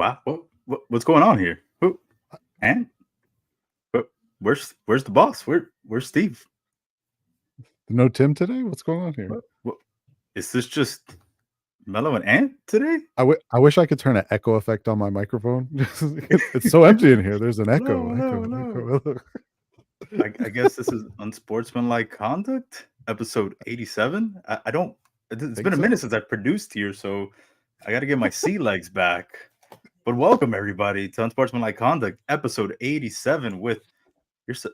Wow, what's going on here? Who and where's the boss? Where's Steve? No Tim today? What's going on here? What is this just Mello and Ant today? I wish I could turn an echo effect on my microphone. It's so empty in here. There's an echo. No. I guess this is Unsportsmanlike Conduct, episode 87. I don't. It's been a minute since I've produced here, so I got to get my sea legs back. But welcome everybody to Unsportsmanlike Conduct, episode 87, with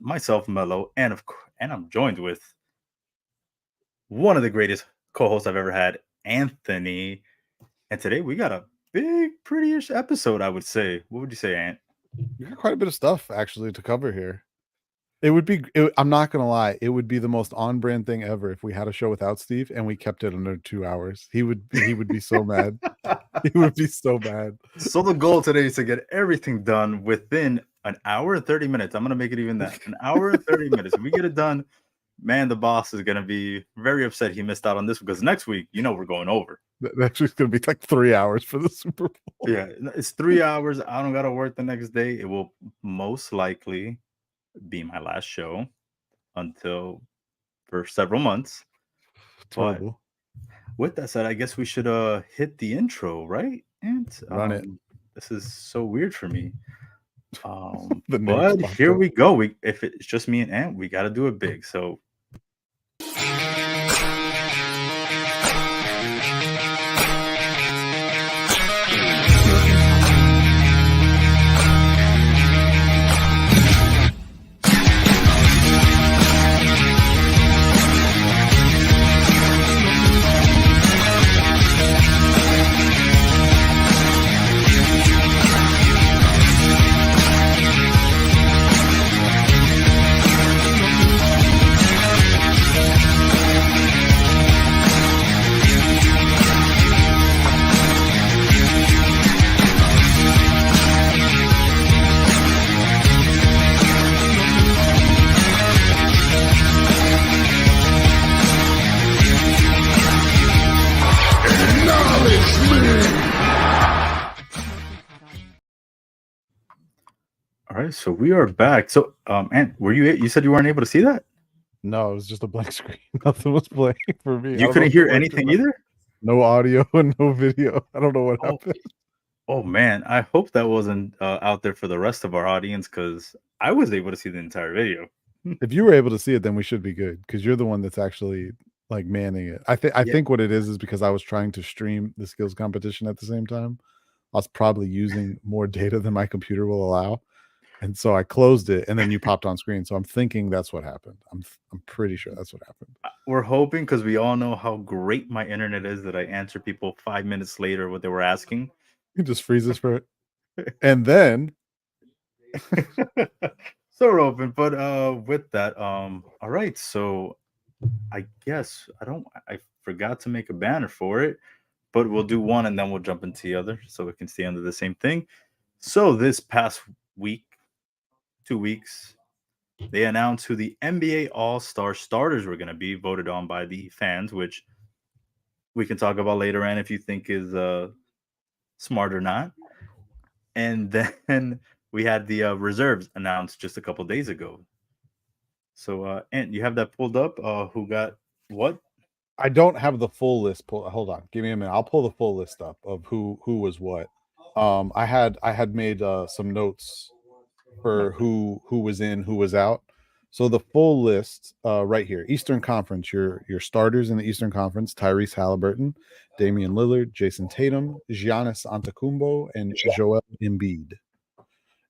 myself, Mello, and I'm joined with one of the greatest co-hosts I've ever had, Anthony. And today we got a big, pretty-ish episode, I would say. What would you say, Ant? We got quite a bit of stuff actually to cover here. I'm not gonna lie, it would be the most on-brand thing ever if we had a show without Steve and we kept it under 2 hours. He would be so mad. He would be so bad. So the goal today is to get everything done within an hour and 30 minutes. I'm gonna make it even that. An hour and 30 minutes. If we get it done, man, the boss is gonna be very upset he missed out on this because next week, we're going over. Next week's gonna be like 3 hours for the Super Bowl. Yeah, it's 3 hours. I don't gotta work the next day. It will most likely be my last show for several months. Terrible. But with that said, I guess we should hit the intro, right? And run it. This is so weird for me. But here we go. If it's just me and Ant, we got to do it big. So. So we are back. So, Ant, you said you weren't able to see that? No, it was just a blank screen. Nothing was playing for me. You couldn't hear anything either? No audio and no video. I don't know what happened. Oh, man. I hope that wasn't out there for the rest of our audience because I was able to see the entire video. If you were able to see it, then we should be good because you're the one that's actually like manning it. I think what it is because I was trying to stream the skills competition at the same time. I was probably using more data than my computer will allow. And so I closed it, and then you popped on screen. So I'm thinking that's what happened. I'm pretty sure that's what happened. We're hoping because we all know how great my internet is that I answer people 5 minutes later what they were asking. It just freezes for it, and then so we're open. But with that, all right. So I guess I forgot to make a banner for it, but we'll do one and then we'll jump into the other so we can stay under the same thing. So this past week. 2 weeks, they announced who the NBA All-Star starters were going to be, voted on by the fans, which we can talk about later on if you think is smart or not. And then we had the reserves announced just a couple days ago. So, Ant, you have that pulled up? Who got what? I don't have the full list pulled. Hold on, give me a minute. I'll pull the full list up of who was what. I had made some notes for who was in, who was out. So the full list right here. Eastern Conference, your starters in the Eastern Conference: Tyrese Halliburton, Damian Lillard, Jason Tatum, Giannis Antetokounmpo, and Joel Embiid.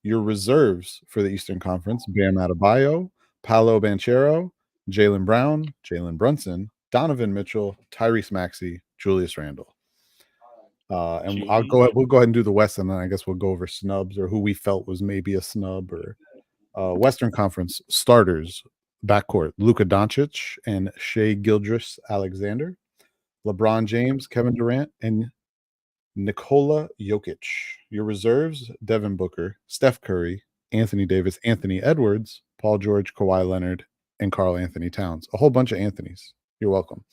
Your reserves for the Eastern Conference: Bam Adebayo, Paolo Banchero, Jaylen Brown, Jalen Brunson, Donovan Mitchell, Tyrese Maxey, Julius Randle. And we'll go ahead and do the West, and then I guess we'll go over snubs or who we felt was maybe a snub. Or Western Conference starters backcourt: Luka Doncic and Shai Gilgeous-Alexander, LeBron James, Kevin Durant, and Nikola Jokic. Your reserves: Devin Booker, Steph Curry, Anthony Davis, Anthony Edwards, Paul George, Kawhi Leonard, and Karl Anthony Towns. A whole bunch of Anthonys. You're welcome.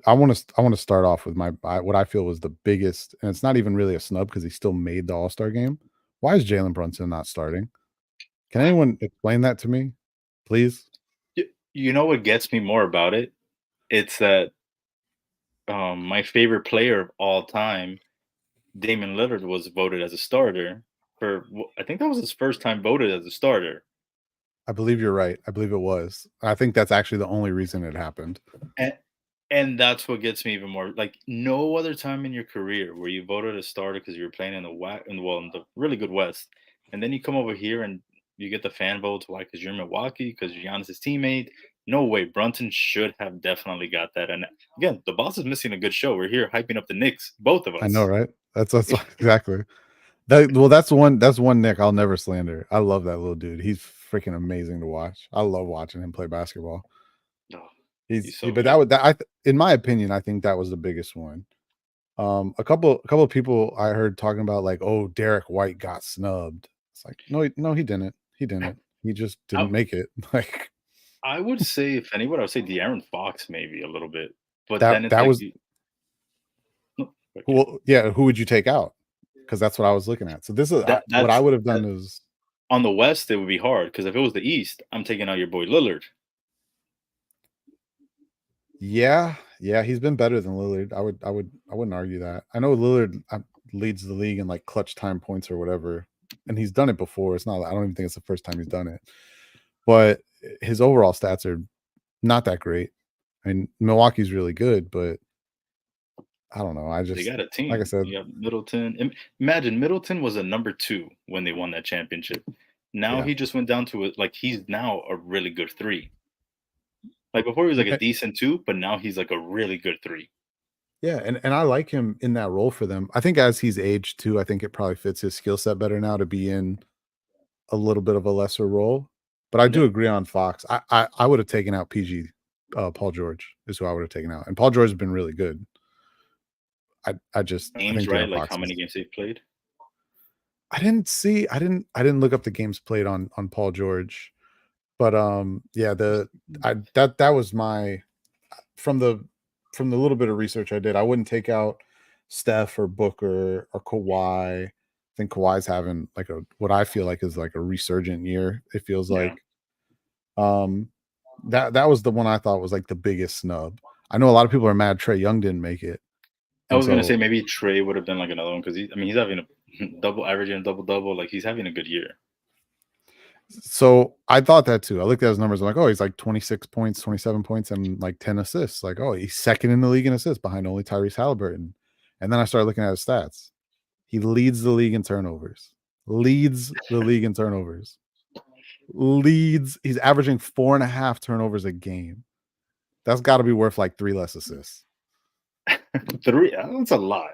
I want to start off with what I feel was the biggest, and it's not even really a snub because he still made the All Star game. Why is Jalen Brunson not starting? Can anyone explain that to me, please? You know what gets me more about it? It's that my favorite player of all time, Damon Lillard, was voted as a starter I think that was his first time voted as a starter. I believe you're right. I believe it was. I think that's actually the only reason it happened. And and that's what gets me even more like no other time in your career where you voted a starter because you were playing in in the really good West, and then you come over here and you get the fan votes. Why? Because you're in Milwaukee, because Giannis' teammate. No way, Brunson should have definitely got that. And again, the boss is missing a good show. We're here hyping up the Knicks, both of I know, us. right? That's exactly. That's one Nick I'll never slander. I love that little dude. He's freaking amazing to watch. I love watching him play basketball. Oh, he's so But good. in my opinion, I think that was the biggest one. A couple of people I heard talking about like, oh, Derek White got snubbed. It's like, no, he didn't. He didn't. He just I, didn't make it. Like I would say, if anyone, I would say De'Aaron Fox maybe a little bit, but then that. it's That like, was okay, well, yeah. Who would you take out? Because that's what I was looking at. So this is what I that's would have that, done is on the West, it would be hard because if it was the East, I'm taking out your boy Lillard. yeah, he's been better than Lillard. I wouldn't argue that. I know Lillard leads the league in like clutch time points or whatever, and he's done it before. It's not. I don't even think it's the first time he's done it. But his overall stats are not that great. I mean, Milwaukee's really good, but I don't know. I They just got a like I team. said, You got Middleton. Imagine Middleton was a number two when they won that championship. Now yeah, he just went down to it. Like he's now a really good three. Like before he was like a Eh, decent two, but now he's like a really good three. yeah, and I like him in that role for them. I think as he's aged too, I think it probably fits his skill set better now to be in a little bit of a lesser role. But I do Yeah, agree on Fox. I would have taken out PG. Paul George is who I would have taken out, and Paul George has been really good. I games think right. De'Aaron Like Fox how many is. games they've played. I didn't look up the games played on Paul George, but yeah, that was my from the little bit of research I did. I wouldn't take out Steph or Booker or Kawhi. I think Kawhi's having like a what I feel like is like a resurgent year. It feels Yeah, like um that was the one I thought was like the biggest snub. I know a lot of people are mad Trey Young didn't make it, I and was gonna so say maybe Trey would have done like another one because I mean, he's having a double averaging a double double. Like he's having a good year. I thought that too. I looked at his numbers. I'm like, oh, he's like 26 points, 27 points, and like 10 assists. Like, oh, he's second in the league in assists behind only Tyrese Halliburton. And then I started looking at his stats. He leads the league in turnovers. Leads the league in turnovers. Leads. He's averaging 4.5 turnovers a game. That's got to be worth like 3 less assists. Three. That's a lot.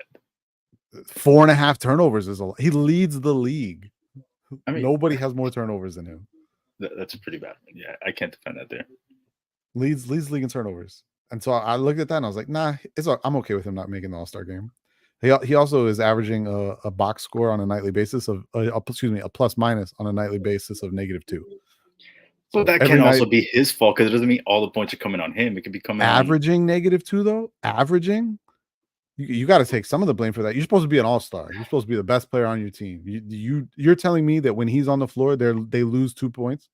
4.5 turnovers is a lot. He leads the league. I mean, Nobody has more turnovers than him. that's a pretty bad one. Yeah, I can't defend that there. Leads the league in turnovers. And so I looked at that and I was like, nah, I'm okay with him not making the All-Star game. He also is averaging a box score on a nightly basis of excuse me, a plus minus on a nightly basis of -2. But So that can every also night be his fault because it doesn't mean all the points are coming on him. It could be coming on. averaging -2 though, averaging, you got to take some of the blame for that. You're supposed to be an all-star. You're supposed to be the best player on your team. You're telling me that when he's on the floor, they lose 2 points.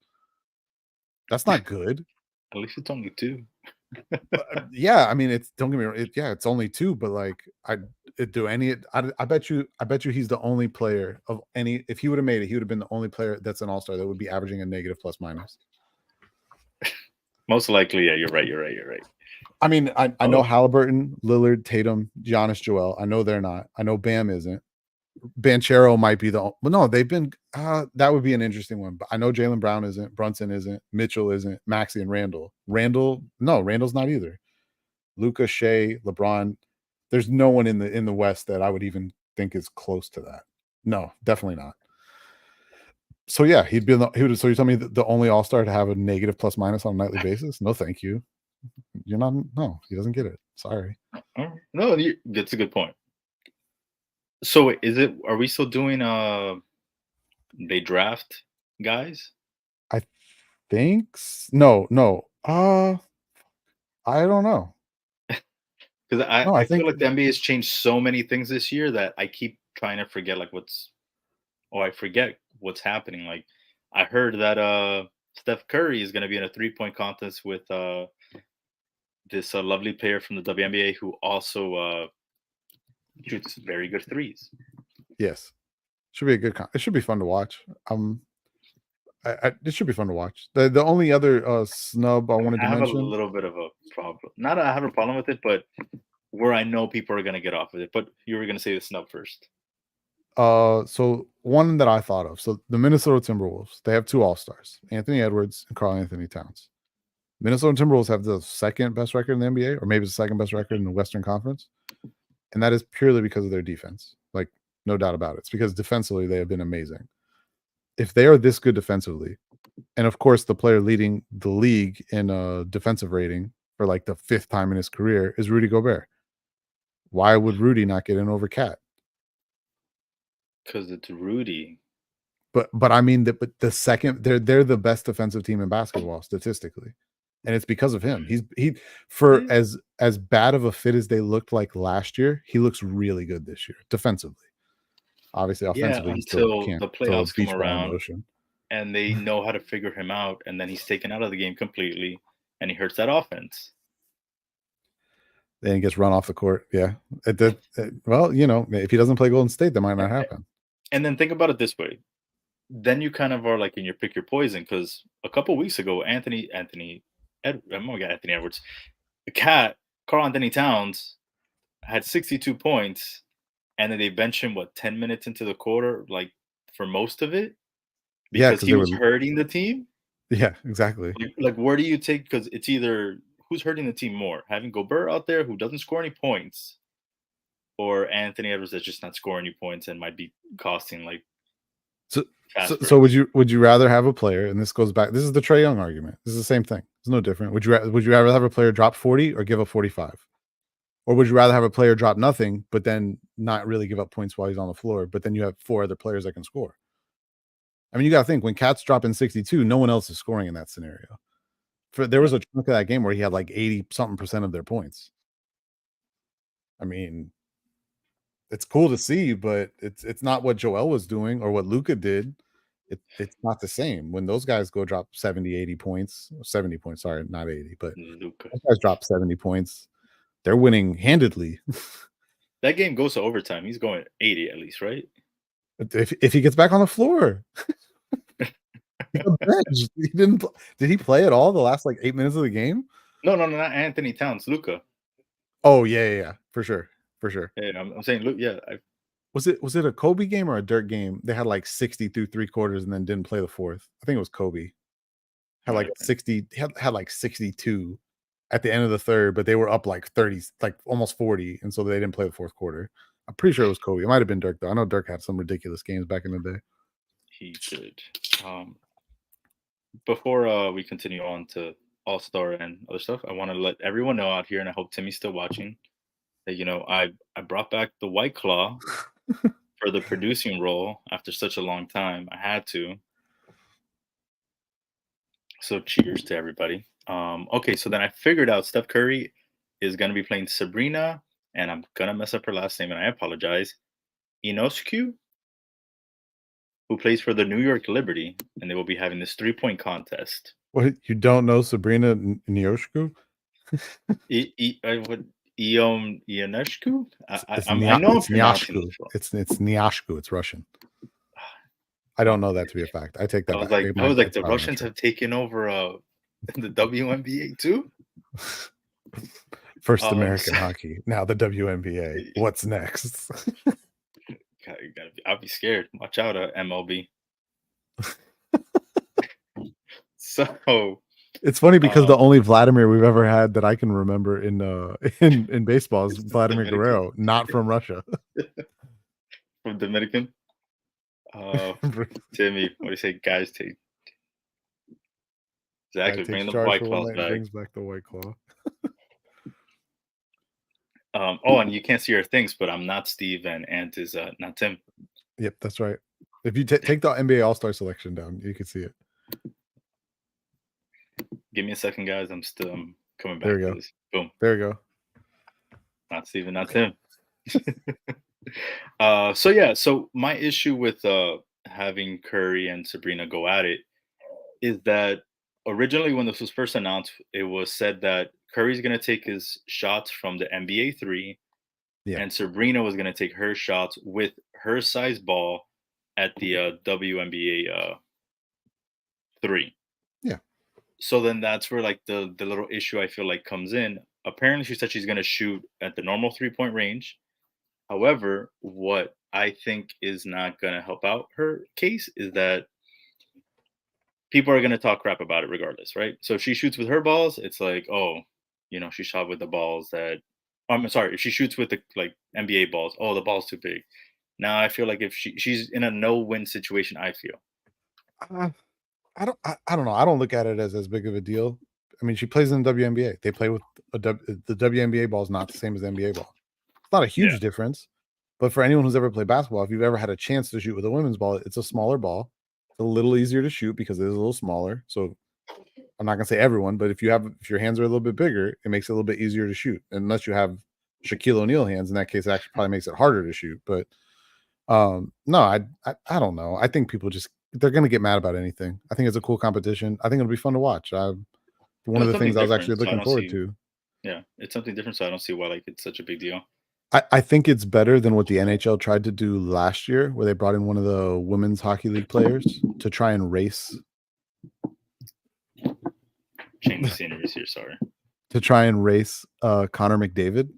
That's not good. At least it's only two. Yeah, I mean, it's don't get me wrong. Yeah, it's only two, but like, I bet you he's the only player of any. If he would have made it, he would have been the only player that's an all star that would be averaging a negative plus minus. Most likely, yeah. You're right. You're right. You're right. I mean, I know Although, Halliburton, Lillard, Tatum, Giannis, Joel. I know they're not. I know Bam isn't. Banchero might be well, no, they've been. That would be an interesting one. But I know Jalen Brown isn't. Brunson isn't. Mitchell isn't. Maxey and Randall. No, Randall's not either. Luca, Shea, LeBron. There's no one in the West that I would even think is close to that. No, definitely not. So yeah, he would. So you tell me the only All Star to have a negative plus minus on a nightly basis? No, thank you. You're not. No, he doesn't get it. Sorry. no, that's a good point. So, is it? Are we still doing? They draft guys. I think no. I don't know. Because No, I I feel think like the NBA has changed so many things this year that I keep trying to forget like I forget what's happening. Like I heard that Steph Curry is going to be in a 3-point contest with this lovely player from the WNBA who also shoots very good threes. yes, should be a good. It should be fun to watch. It should be fun to watch. The only other snub I wanted to I have a mention. little bit of a problem. Not I have a problem with it, but where I know people are going to get off with it. But you were going to say the snub first. So one that I thought of. So the Minnesota Timberwolves, they have two All-Stars, Anthony Edwards and Karl Anthony Towns. Minnesota Timberwolves have the second best record in the NBA, or maybe the second best record in the Western Conference. And that is purely because of their defense. Like, no doubt about it. It's because defensively they have been amazing. If they are this good defensively, and of course the player leading the league in a defensive rating for like the fifth time in his career is Rudy Gobert. Why would Rudy not get in over Cat? Because it's Rudy. But I mean that, but the second they're the best defensive team in basketball statistically, and it's because of him. He for Yeah. as bad of a fit as they looked like last year, he looks really good this year defensively. Obviously, Yeah, offensively, he still until can't the throw a playoffs come beach ball in the around ocean. and they know how to figure him out, and then he's taken out of the game completely, and he hurts that offense. Then he gets run off the court. Yeah, well, if he doesn't play Golden State, that might not happen. And then think about it this way: then you kind of are like in your pick your poison because a couple weeks ago, I'm gonna get Anthony Edwards, the cat, Carl Anthony Towns had 62 points, and then they bench him 10 minutes into the quarter, like for most of it, Yeah, because because he they were. was hurting the team. Yeah, exactly. Like where do you take? Because it's either who's hurting the team more, having Gobert out there who doesn't score any points, or Anthony Edwards that's just not scoring any points and might be costing like So, so, fast so breaks. would you rather have a player? And this goes back. This is the Trae Young argument. This is the same thing. It's no different. Would you rather have a player drop 40 or give up 45, or would you rather have a player drop nothing but then not really give up points while he's on the floor, but then you have four other players that can score? I mean, you got to think when Cat's dropping 62, no one else is scoring in that scenario. There was a chunk of that game where he had like 80 something percent of their points. I mean, it's cool to see, but it's not what Joel was doing or what Luca did. It's not the same when those guys go drop 70, 80 points, 70 points. Sorry, not 80, but Luka. those guys drop 70 points. They're winning handedly. That game goes to overtime. He's going 80 at least, right? If he gets back on the floor, he's a bench. He didn't. Did he play at all the last like 8 minutes of the game? No, not Anthony Towns, Luca. Oh yeah, for sure. Yeah, I'm saying, look, yeah. Was it a Kobe game or a Dirk game? They had like 60 through three quarters and then didn't play the fourth. I think it was Kobe. Had like 60, had like 62 at the end of the third, but they were up like 30, like almost 40, and so they didn't play the fourth quarter. I'm pretty sure it was Kobe. It might have been Dirk though. I know Dirk had some ridiculous games back in the day. He did. Before we continue on to All Star and other stuff, I want to let everyone know out here, and I hope Timmy's still watching, that I brought back the White Claw for the producing role after such a long time. I had to. So cheers to everybody. Okay, so then I figured out Steph Curry is gonna be playing Sabrina, and I'm gonna mess up her last name, and I apologize. Ionescu, who plays for the New York Liberty, and they will be having this 3-point contest. What, you don't know Sabrina Nioshku? What Ionescu? It's I know I'm pronouncing Nyashku. this wrong. It's Nyashku. It's Russian. I don't know that to be a fact. I take that back. I was like, the Russians have taken over the WNBA too. First American hockey, now the WNBA. What's next? I'll be scared. Watch out, MLB. So it's funny because the only Vladimir we've ever had that I can remember in baseball is Vladimir Guerrero, not from Russia. From Dominican. Timmy, what do you say, guys? Take exactly. Bring the White Claws back. Brings back the White Claw. And you can't see our things, but I'm not Steve, and Ant is not Tim. Yep, that's right. If you take the NBA All-Star selection down, you can see it. Give me a second, guys. I'm coming back There you to go. this. Boom. There you go. Not Steven, not Tim. So my issue with having Curry and Sabrina go at it is that originally when this was first announced, it was said that Curry's gonna take his shots from the NBA three, Yeah, and Sabrina was gonna take her shots with her size ball at the WNBA three. yeah. So then that's where like the little issue I feel like comes in. Apparently, she said she's gonna shoot at the normal 3-point range. However, what I think is not gonna help out her case is that people are gonna talk crap about it regardless, right? So if she shoots with her balls, it's like, oh, she shot with the balls that. I'm sorry, if she shoots with the like NBA balls, oh, the ball's too big. Now I feel like if she's in a no-win situation, I feel. Uh, I don't know. I don't look at it as big of a deal. I mean, she plays in the WNBA. They play with the WNBA ball is not the same as the NBA ball. It's not a Yeah. huge difference, but for anyone who's ever played basketball, if you've ever had a chance to shoot with a women's ball, it's a smaller ball. It's a little easier to shoot because it is a little smaller. So I'm not gonna say everyone, but if your hands are a little bit bigger, it makes it a little bit easier to shoot. Unless you have Shaquille O'Neal hands, in that case, it actually probably makes it harder to shoot. But no, I don't know. I think people just they're gonna get mad about anything. I think it's a cool competition. I think it'll be fun to watch. One of It's the something things I was different, actually so I looking don't forward see. to. Yeah, it's something different, so I don't see why like it's such a big deal. I think it's better than what the NHL tried to do last year, where they brought in one of the women's hockey league players to try and race Change the sceneries here. Sorry. Connor McDavid.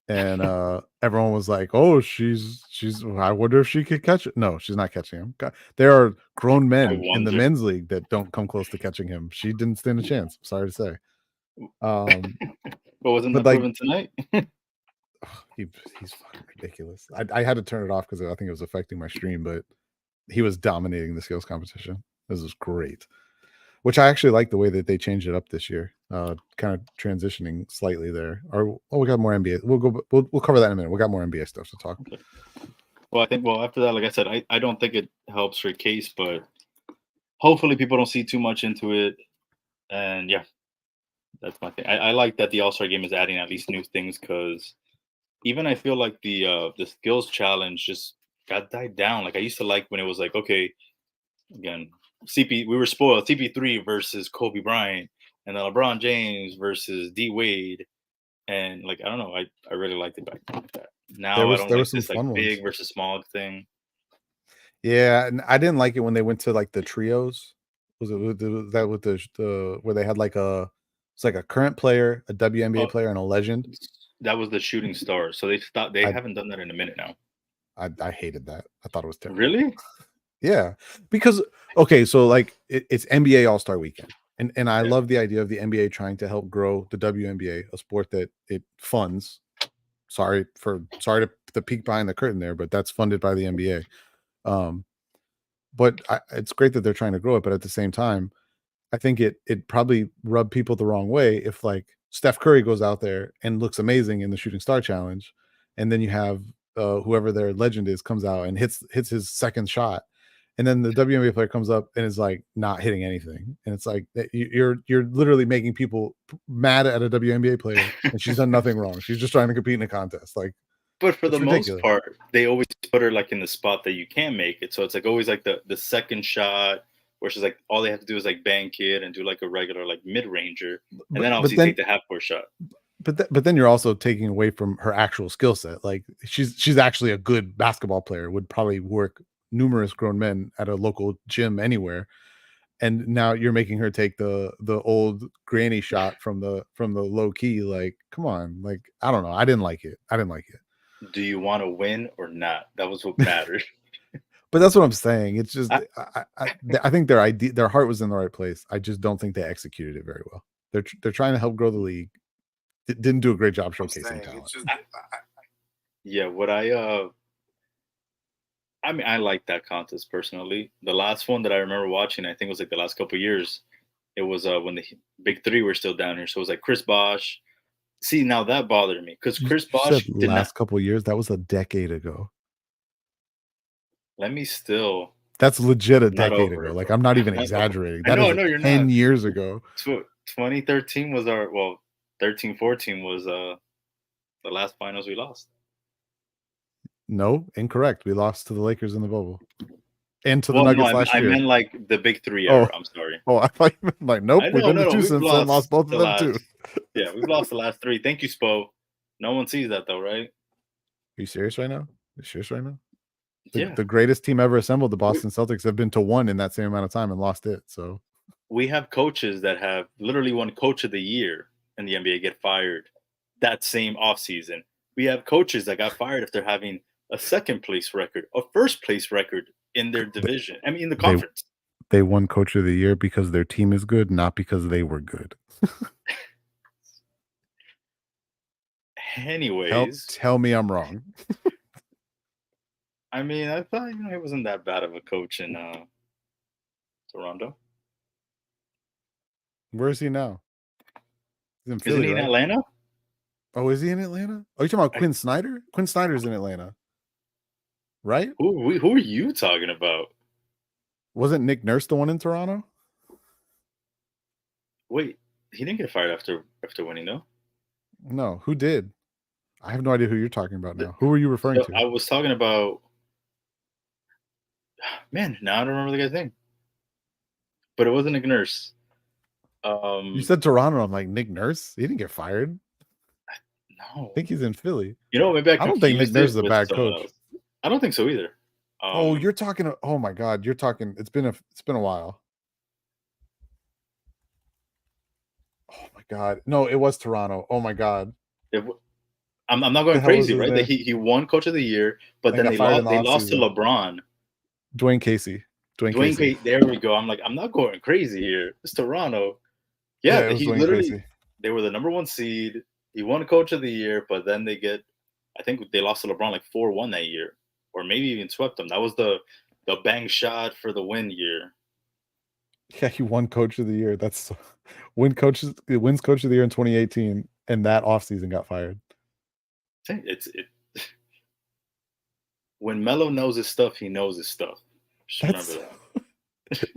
And everyone was like, "Oh, she's. I wonder if she could catch it." No, she's not catching him. There are grown I men in the wonder. men's league that don't come close to catching him. She didn't stand a chance. Sorry to say. Um, But wasn't but that like proven tonight? he's fucking ridiculous. I had to turn it off because I think it was affecting my stream, but he was dominating the skills competition. This was great. Which I actually like the way that they changed it up this year. Kind of transitioning slightly there. Or we got more NBA. We'll cover that in a minute. We got more NBA stuff to talk. Okay. Well, I think after that, like I said, I don't think it helps her case, but hopefully people don't see too much into it. And yeah, that's my thing. I like that the All Star game is adding at least new things because even I feel like the skills challenge just got died down. Like I used to like when it was like, okay, again, we were spoiled. CP3 versus Kobe Bryant, and then LeBron James versus D Wade, and like I don't know, I really liked it back then like that. Now I don't There were like some this like fun big ones. versus small thing. Yeah, and I didn't like it when they went to like the trios. Was that with the where they had like it's like a current player, a WNBA Oh, player, and a legend. that was the shooting star. So they stopped. They I haven't done that in a minute now. I hated that. I thought it was terrible. Really? Yeah, because okay, so like it's NBA All Star Weekend, and I Yeah. love the idea of the NBA trying to help grow the WNBA, a sport that it funds. Sorry to peek behind the curtain there, but that's funded by the NBA. Um, but it's great that they're trying to grow it, but at the same time, I think it probably rubbed people the wrong way if like Steph Curry goes out there and looks amazing in the shooting star challenge, and then you have whoever their legend is comes out and hits his second shot, and then the WNBA player comes up and is like not hitting anything, and it's like you're literally making people mad at a WNBA player, and she's done nothing wrong. She's just trying to compete in a contest. Like But for the it's most ridiculous. part, they always put her like in the spot that you can make it. So it's like always like the second shot, where she's like all they have to do is like bank it and do like a regular like mid ranger, and But then but obviously then take the half court shot. but then you're also taking away from her actual skill set. Like she's actually a good basketball player, would probably work numerous grown men at a local gym anywhere. And now you're making her take the old granny shot from the low key. Like, come on. Like, I don't know. I didn't like it. I didn't like it. Do you want to win or not? That was what mattered. But that's what I'm saying. It's just I, I think their heart was in the right place. I just don't think they executed it very well. They're trying to help grow the league. Didn't do a great job showcasing talent. I, yeah, what I mean, I like that contest personally. The last one that I remember watching, I think was like the last couple years. It was when the big three were still down here. So it was like Chris Bosh. See, now that bothered me because Chris You said Bosh did not. last couple years. That was a decade ago. Let me still That's legit a not decade over ago. it, Like bro. I'm not even Not over. exaggerating. I That know, is I know you're 10 not. years ago. 2013 was our 13, 14 was The last finals we lost. No, incorrect. We lost to the Lakers in the bubble. And to the Well, no, Nuggets last I year. meant like the big three Oh, era. I'm sorry. I thought you meant like, nope, I we've know, been to no, no. two We've since then, lost lost both the of them too. last. Yeah, we've lost the last three. Thank you, Spo. No one sees that though, right? Are you serious right now? Are you serious right now? Yeah. The greatest team ever assembled, the Boston Celtics, have been to one in that same amount of time and lost it. So We have coaches that have literally won Coach of the Year in the NBA get fired that same offseason. We have coaches that got fired after having a second place record, a first place record in their division. I mean, in the they conference. they won Coach of the Year because their team is good, not because they were good. Anyways, Tell me I'm wrong. I mean, I thought he wasn't that bad of a coach in Toronto. Where is he now? He's in Isn't Philly, he in right? Atlanta? Oh, is he in Atlanta? Oh, you talking about I, Quinn Snyder? Quinn Snyder's in Atlanta, right? who are you talking about? Wasn't Nick Nurse the one in Toronto? Wait, he didn't get fired after winning though. No, who did? I have no idea who you're talking about now. Who are you referring So to? I was talking about. Man, now I don't remember the guy's name, but it wasn't Nick Nurse. You said Toronto. I'm like, Nick Nurse? He didn't get fired. I No, think he's in Philly. maybe I I don't think Nick confused Nurse it is a with bad someone coach. else. I don't think so either. Oh, you're talking. Oh my God, you're talking. It's been a while. Oh my God, no, it was Toronto. Oh my God, I'm not the going hell was crazy, his right? That name? he won Coach of the Year, but And then got fired in the they lost to offseason. LeBron. Dwayne Casey. Dwayne Casey. There we go. I'm like, I'm not going crazy here. It's Toronto. Yeah, Yeah, it was he Dwayne literally. Casey. They were the number one seed. He won Coach of the Year, but then I think they lost to LeBron like 4-1 that year, or maybe even swept them. That was the bang shot for the win year. Yeah, he won Coach of the Year. That's wins Coach of the Year in 2018, and that offseason got fired. It when Melo knows his stuff, he knows his stuff. Just remember that.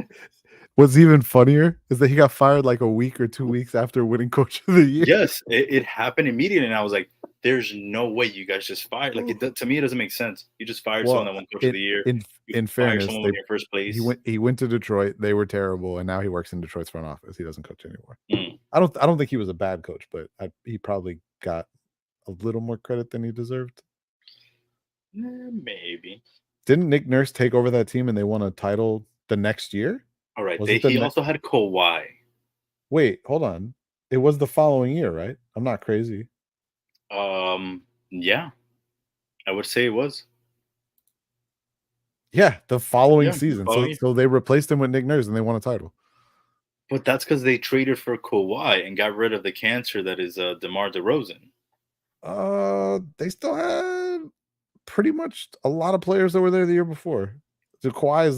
What's even funnier is that he got fired like a week or 2 weeks after winning Coach of the Year. Yes, it happened immediately, and I was like, "There's no way you guys just fired." Like, to me, it doesn't make sense. You just fired someone that won Coach of the Year. You In fired fairness, someone when you're first place. he went to Detroit. They were terrible, and now he works in Detroit's front office. He doesn't coach anymore. Mm. I don't think he was a bad coach, but he probably got a little more credit than he deserved. Maybe. Didn't Nick Nurse take over that team and they won a title the next year? All right. Was He also had Kawhi. Wait, hold on. It was the following year, right? I'm not crazy. Yeah, I would say it was. Yeah, the following season. Following. So they replaced him with Nick Nurse and they won a title. But that's because they traded for Kawhi and got rid of the cancer that is DeMar DeRozan. They still had pretty much a lot of players that were there the year before. So Kawhi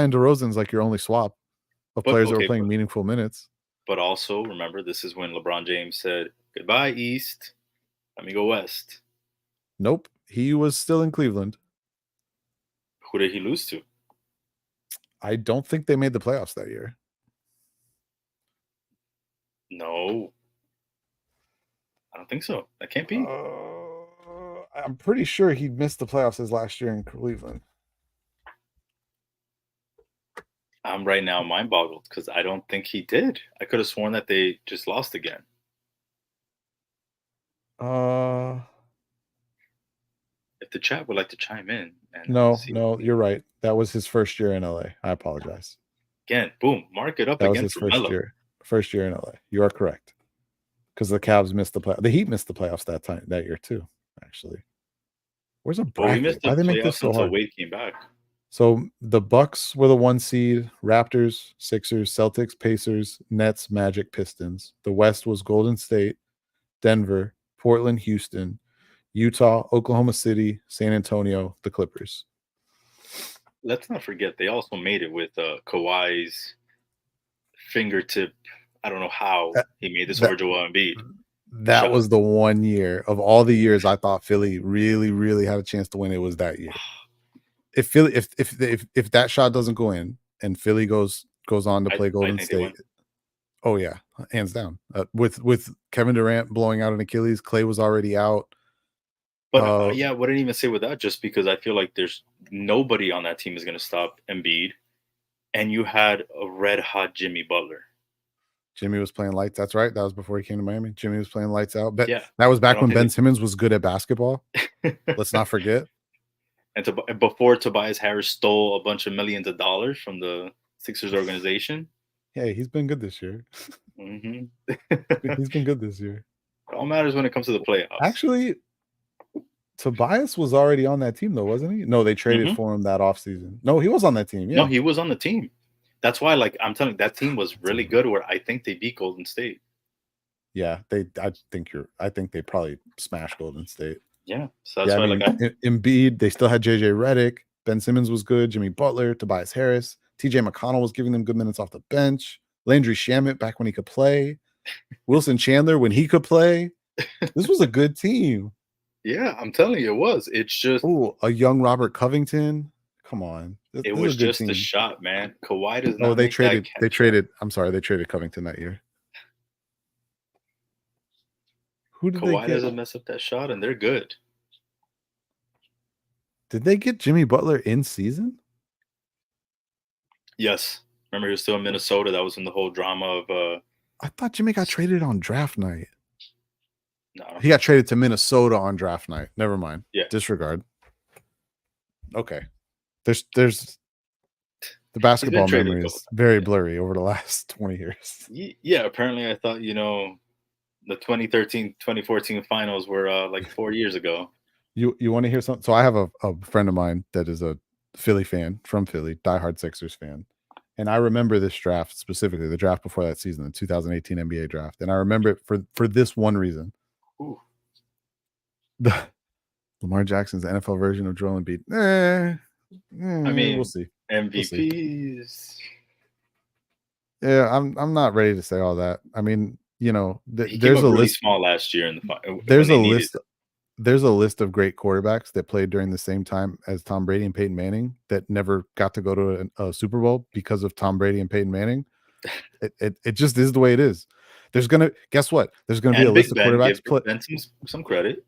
and DeRozan's like your only swap of players that were playing meaningful minutes. But also remember, this is when LeBron James said, "Goodbye, East. Let me go West." Nope, he was still in Cleveland. Who did he lose to? I don't think they made the playoffs that year. No, I don't think so. That can't be. I'm pretty sure he missed the playoffs his last year in Cleveland. I'm right now mind boggled because I don't think he did. I could have sworn that they just lost again. If the chat would like to chime in. No, you're right. That was his first year in LA. I apologize. Again, boom, mark it up that again was his for Melo. First year in LA. You are correct. Because the Cavs missed the playoffs. The Heat missed the playoffs that year too, actually. Where's a bracket? We missed the playoffs until Wade came back. So the Bucks were the 1 seed, Raptors, Sixers, Celtics, Pacers, Nets, Magic, Pistons. The West was Golden State, Denver, Portland, Houston, Utah, Oklahoma City, San Antonio, the Clippers. Let's not forget they also made it with Kawhi's fingertip. I don't know how he made this over Joel Embiid. That was the 1 year of all the years I thought Philly really, really had a chance to win. It was that year. If that shot doesn't go in and Philly goes on to play Golden State, Oh yeah, hands down. With Kevin Durant blowing out an Achilles, Clay was already out. But Uh, yeah, I wouldn't even say with that, just because I feel like there's nobody on that team is going to stop Embiid, and you had a red hot Jimmy Butler. Jimmy was playing lights. That's right. That was before he came to Miami. Jimmy was playing lights out. But Yeah, that was I back don't when Ben think Simmons was good at basketball. they. Let's not forget. And before Tobias Harris stole a bunch of millions of dollars from the Sixers organization. Hey, he's been good this year. Hmm. He's been good this year. It all matters when it comes to the playoffs. Actually, Tobias was already on that team though, wasn't he? No, they traded Hmm. for him that offseason. No, he was on that team. No, Yeah. he was on the team. That's why, like, I'm telling you, that team was really good. Where I think they beat Golden State. Yeah, I think they probably smashed Golden State. Yeah, so Yeah, that's I why, like, mean, Embiid, they still had JJ Redick, Ben Simmons was good, Jimmy Butler, Tobias Harris, TJ McConnell was giving them good minutes off the bench, Landry Shamet back when he could play, Wilson Chandler when he could play. This was a good team. yeah, I'm telling you, it was. It's just, Oh, a young Robert Covington. Come on, it this is was a good just a team. shot, man. Kawhi does Oh, not make that they catch up. traded. I'm sorry, they traded Covington that year. Who did they Kawhi get? doesn't mess up that shot, and they're good. Did they get Jimmy Butler in season? Yes, remember he was still in Minnesota. That was in the whole drama of I thought Jimmy got traded on draft night. no, I don't He think got so. traded to Minnesota on draft night. Never mind. Yeah, Disregard. Okay. There's the he's been basketball traded memory a couple is times. very blurry over the last 20 years. Yeah, apparently I thought, the 2013-2014 finals were like 4 years ago. You want to hear something? So I have a friend of mine that is a Philly fan from Philly, diehard Sixers fan. And I remember this draft specifically, the draft before that season, the 2018 NBA draft. And I remember it for this one reason. Ooh. The Lamar Jackson's NFL version of Joel Embiid. I We'll mean, see. We'll see. MVPs. Yeah, I'm not ready to say all that. I mean, He came there's up a really list. small last year when There's a they needed list. There's a list of great quarterbacks that played during the same time as Tom Brady and Peyton Manning that never got to go to a Super Bowl because of Tom Brady and Peyton Manning. It just is the way it is. Guess what? There's gonna be a and list Big of Ben. quarterbacks Give Big Ben some credit.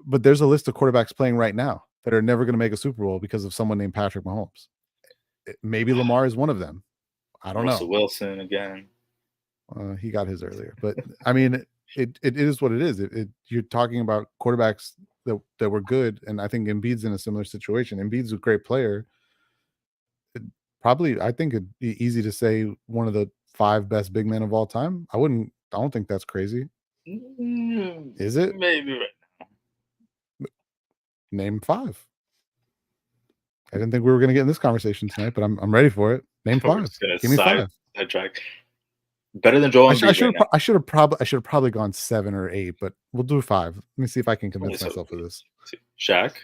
but there's a list of quarterbacks playing right now that are never going to make a Super Bowl because of someone named Patrick Mahomes. Maybe Lamar is one of them. I don't Russell know. Wilson again. He got his earlier, but I mean, it is what it is. You're talking about quarterbacks that were good, and I think Embiid's in a similar situation. Embiid's a great player. Probably, I think it'd be easy to say one of the 5 best big men of all time. I don't think that's crazy. Is it? Maybe right. Name 5. I didn't think we were going to get in this conversation tonight, but I'm ready for it. Name We're 5. just gonna Give me 5. sidetrack. Better than Joel Embiid right now. I should have probably gone 7 or 8, but we'll do 5. Let me see if I can convince myself of this. Shaq.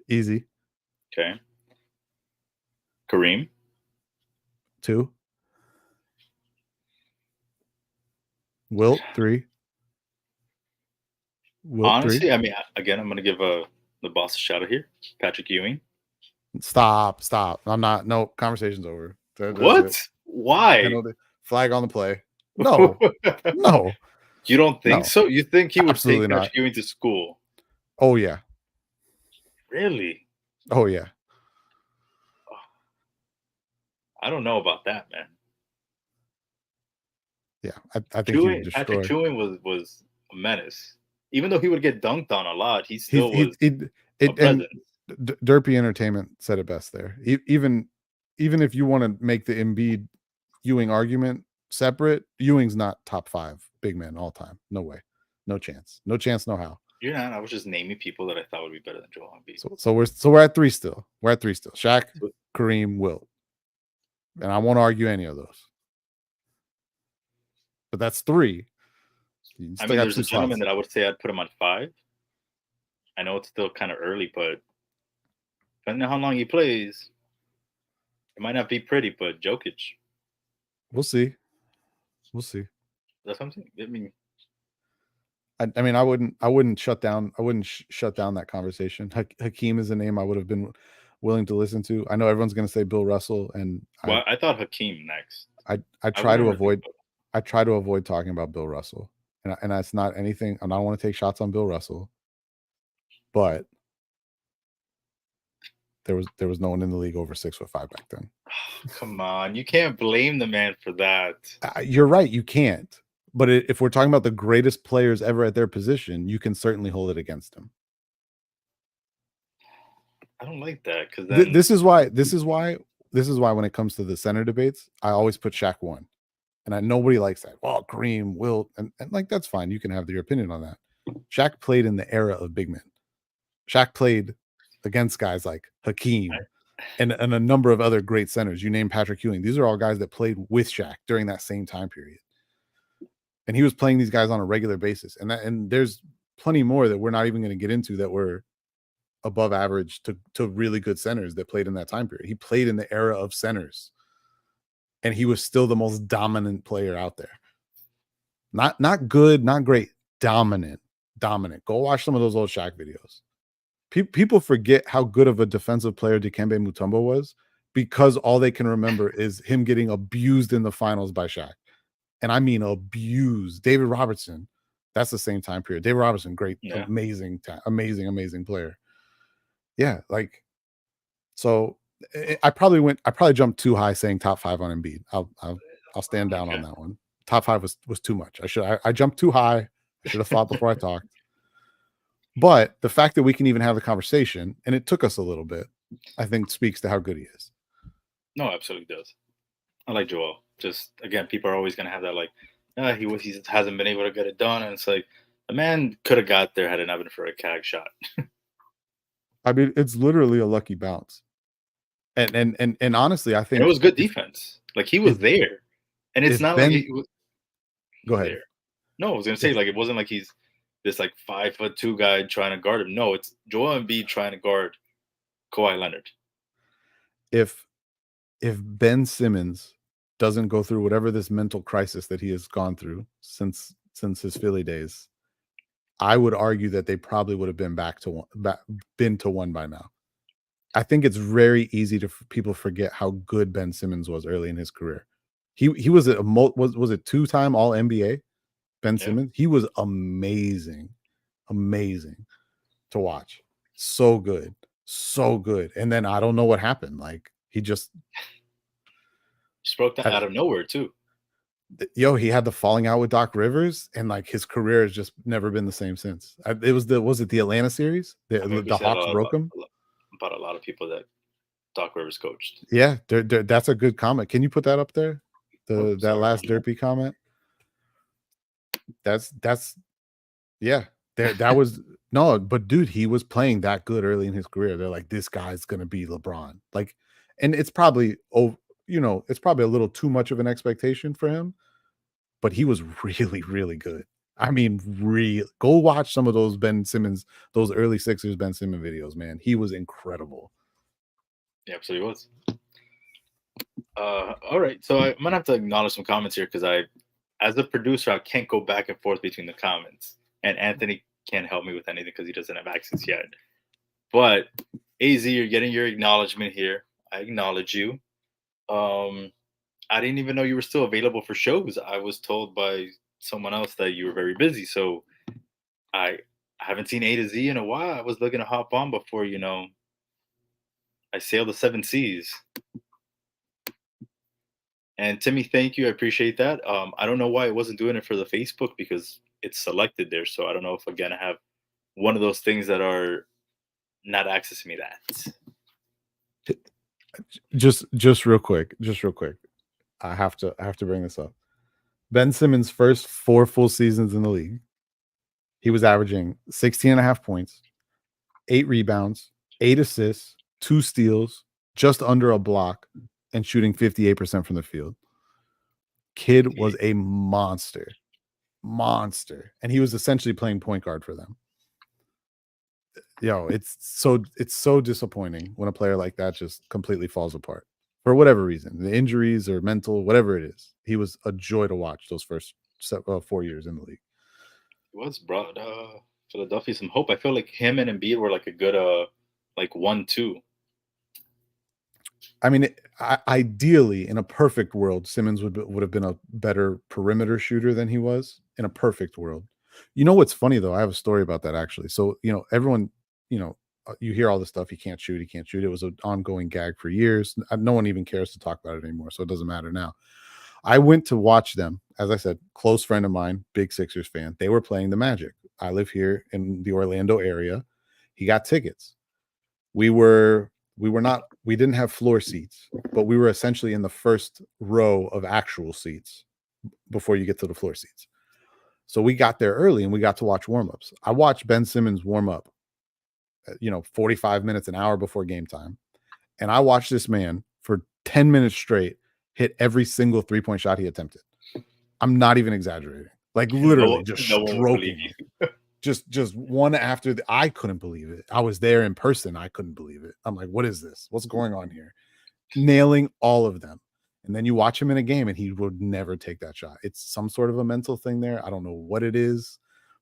Easy. Okay. Kareem. 2. Wilt 3. Wilt 3. Honestly, I mean, again, I'm gonna give the boss a shout out here. Patrick Ewing. Stop. I'm not. No, conversation's over. What? It. Why? Penalty. Flag on the play. No. No. You don't think No. so? You think he would Absolutely take not. Patrick Ewing to school? Oh yeah. Really? Oh yeah. I don't know about that, man. Yeah, I think he would destroy. Patrick Ewing was a menace. Even though he would get dunked on a lot, he still was a and presence. Derpy Entertainment said it best there. Even if you want to make the Embiid Ewing argument separate, Ewing's not top 5 big man all time. No way. No chance. No chance, no how. You're not. I was just naming people that I thought would be better than Joel Embiid. So we're at 3 still. We're at 3 still. Shaq, Kareem, Wilt. And I won't argue any of those. But that's 3. I mean, there's a gentleman that I would say I'd put him on 5. I know it's still kind of early, but depending on how long he plays, it might not be pretty. But Jokic, we'll see. We'll see. That's what I'm saying. I mean, I mean, I wouldn't shut down that conversation. Hakeem is a name I would have been willing to listen to. I know everyone's going to say Bill Russell, and I thought Hakeem next. I I would try to never think avoid so. I try to avoid talking about Bill Russell, and that's not anything. I don't want to take shots on Bill Russell, but there was no one in the league over 6'5" back then. Come on, you can't blame the man for that. You're right, you can't. But if we're talking about the greatest players ever at their position, you can certainly hold it against him. I don't like that because Th- then this is why. This is why. This is why when it comes to the center debates, I always put Shaq one, and nobody likes that. Well, Kareem, Wilt, and like that's fine. You can have your opinion on that. Shaq played in the era of big men. Shaq played against guys like Hakeem and a number of other great centers. You name Patrick Ewing. These are all guys that played with Shaq during that same time period. And he was playing these guys on a regular basis. And there's plenty more that we're not even going to get into that were above average to really good centers that played in that time period. He played in the era of centers. And he was still the most dominant player out there. Not good, not great, dominant. Go watch some of those old Shaq videos. People forget how good of a defensive player Dikembe Mutombo was because all they can remember is him getting abused in the finals by Shaq. And I mean abused. David Robertson, that's the same time period. David Robertson, great, yeah. amazing player. Yeah, like so. I probably jumped too high saying top 5 on Embiid. I'll stand down on Okay. that one. Top 5 was too much. I jumped too high. I should have thought before I talked. But the fact that we can even have the conversation, and it took us a little bit, I think speaks to how good he is. No, absolutely does. I like Joel. Just again, people are always gonna have that like, he hasn't been able to get it done, and it's like the man could have got there had it not been for a CAG shot. I mean, it's literally a lucky bounce. And honestly, I And it think was good defense. Like he was if there, and it's if not like Ben he go was ahead. there. No, I was gonna say If like it wasn't like he's this like 5'2" guy trying to guard him. No, it's Joel Embiid trying to guard Kawhi Leonard. if if Ben Simmons doesn't go through whatever this mental crisis that he has gone through since his Philly days, I would argue that they probably would have been been to one by now. I think it's very easy to people forget how good Ben Simmons was early in his career. He was was it 2-time All NBA? Ben Yeah, Simmons. He was amazing to watch. So good, so good. And then I don't know what happened. Like he just just broke that I, out of nowhere too. he had the falling out with Doc Rivers, and like his career has just never been the same since. It was it the Atlanta series? I mean, we The said Hawks broke him. about a lot of people that Doc Rivers coached. Yeah, that's a good comment. Can you put that up there? Oh, That sorry. last derpy comment. That's yeah. That was no, but dude, he was playing that good early in his career. They're like, this guy's gonna be LeBron. Like, and it's probably it's probably a little too much of an expectation for him, but he was really good. I mean, go watch some of those Ben Simmons, those early Sixers Ben Simmons videos, man. He was incredible. Yeah, so he was. All right, so I'm gonna have to acknowledge some comments here because as a producer, I can't go back and forth between the comments, and Anthony can't help me with anything because he doesn't have access yet. But Az, you're getting your acknowledgement here. I acknowledge you. I didn't even know you were still available for shows. I was told by someone else that you were very busy, so I haven't seen A to Z in a while. I was looking to hop on before I sailed the seven seas. And Timmy, thank you. I appreciate that. I don't know why it wasn't doing it for the Facebook because it's selected there. So I don't know if again I have one of those things that are not accessing me that. Just real quick, I have to bring this up. Ben Simmons' first 4 full seasons in the league, he was averaging 16 and a half points, 8 rebounds, 8 assists, 2 steals, just under a block, and shooting 58% from the field. Kid was a monster. And he was essentially playing point guard for them. It's so disappointing when a player like that just completely falls apart for whatever reason, the injuries or mental, whatever it is. He was a joy to watch those first 4 years in the league. It was brought Philadelphia some hope. I feel like him and Embiid were like a good like 1-2. I mean, ideally, in a perfect world, Simmons would have been a better perimeter shooter than he was in a perfect world. You know what's funny though? I have a story about that actually. So everyone, you hear all this stuff. He can't shoot. He can't shoot. It was an ongoing gag for years. No one even cares to talk about it anymore, so it doesn't matter now. I went to watch them. As I said, close friend of mine, big Sixers fan. They were playing the Magic. I live here in the Orlando area. He got tickets. We didn't have floor seats, but we were essentially in the first row of actual seats before you get to the floor seats. So we got there early and we got to watch warm-ups. I watched Ben Simmons warm up, 45 minutes, an hour before game time. And I watched this man for 10 minutes straight hit every single three-point shot he attempted. I'm not even exaggerating. Like literally just stroking it. Just one after I couldn't believe it. I was there in person. I couldn't believe it. I'm like, what is this? What's going on here? Nailing all of them. And then you watch him in a game and he would never take that shot. It's some sort of a mental thing there. I don't know what it is,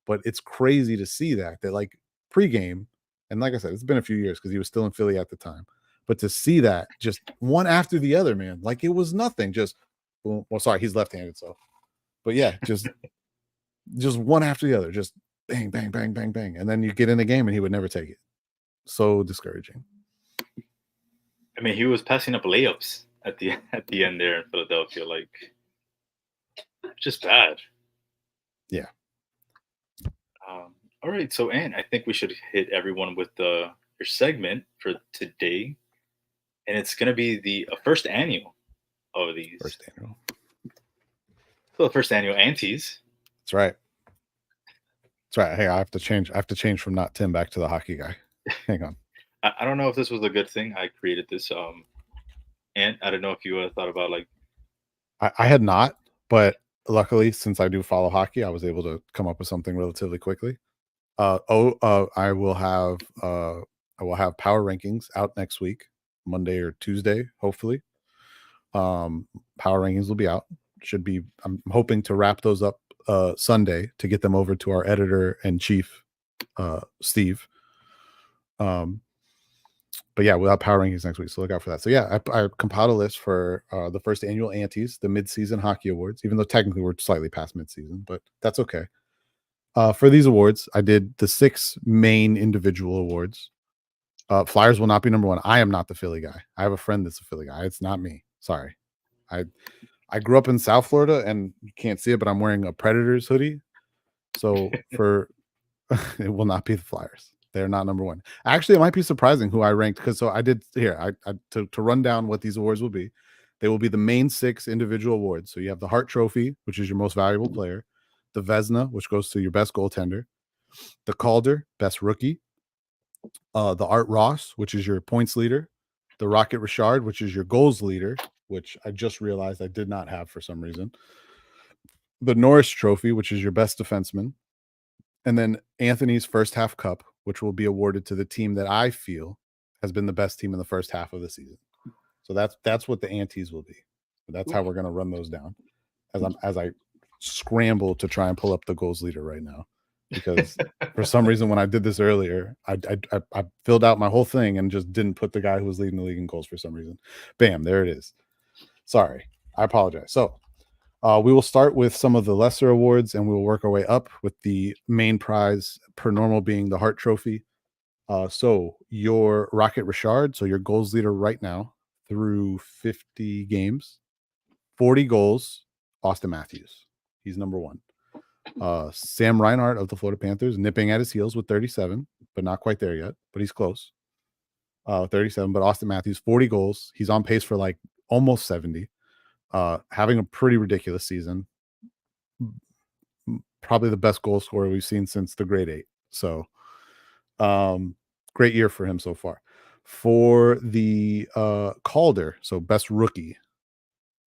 but it's crazy to see that like pregame. And like I said, it's been a few years because he was still in Philly at the time. But to see that just one after the other, man, like it was nothing. Just, well, sorry, he's left-handed. So, but yeah, just one after the other, just bang, bang, bang, bang, bang. And then you get in the game and he would never take it. So discouraging. I mean, he was passing up layups at the end there in Philadelphia. Like, just bad. Yeah. All right. So, Ann, I think we should hit everyone with your segment for today. And it's going to be the first annual of these. First annual. So, the first annual Antes. That's right. That's right. Hey, I have to change from not Tim back to the hockey guy. Hang on. I don't know if this was a good thing. I created this. And I don't know if you thought about like. I had not, but luckily, since I do follow hockey, I was able to come up with something relatively quickly. I will have power rankings out next week, Monday or Tuesday, hopefully. Power rankings will be out. I'm hoping to wrap those up Sunday to get them over to our editor and chief, Steve. But yeah, we'll have power rankings next week, so look out for that. So yeah, I compiled a list for the first annual Antes, the mid-season hockey awards, even though technically we're slightly past mid-season, but that's okay. For these awards, I did the 6 main individual awards. Flyers will not be number 1. I am not the Philly guy. I have a friend that's a Philly guy. It's not me. Sorry. I grew up in South Florida, and you can't see it, but I'm wearing a Predators hoodie. So it will not be the Flyers. They're not number 1. Actually, it might be surprising who I ranked because I did here. To run down what these awards will be. They will be the main 6 individual awards. So you have the Hart Trophy, which is your most valuable player, the Vezina, which goes to your best goaltender, the Calder, best rookie, the Art Ross, which is your points leader, the Rocket Richard, which is your goals leader, which I just realized I did not have for some reason, the Norris Trophy, which is your best defenseman, and then Anthony's first half cup, which will be awarded to the team that I feel has been the best team in the first half of the season. So that's what the Antes will be. That's how we're going to run those down as I scramble to try and pull up the goals leader right now, because for some reason when I did this earlier, I filled out my whole thing and just didn't put the guy who was leading the league in goals for some reason. Bam, there it is. Sorry, I apologize. So we will start with some of the lesser awards and we will work our way up with the main prize per normal being the Hart Trophy. So your Rocket Richard, so your goals leader right now through 50 games, 40 goals, Austin Matthews. He's number 1. Sam Reinhart of the Florida Panthers nipping at his heels with 37, but not quite there yet, but he's close. 37, but Austin Matthews, 40 goals. He's on pace for like almost 70. Having a pretty ridiculous season. Probably the best goal scorer we've seen since the grade 8. So great year for him so far. For the Calder, so best rookie,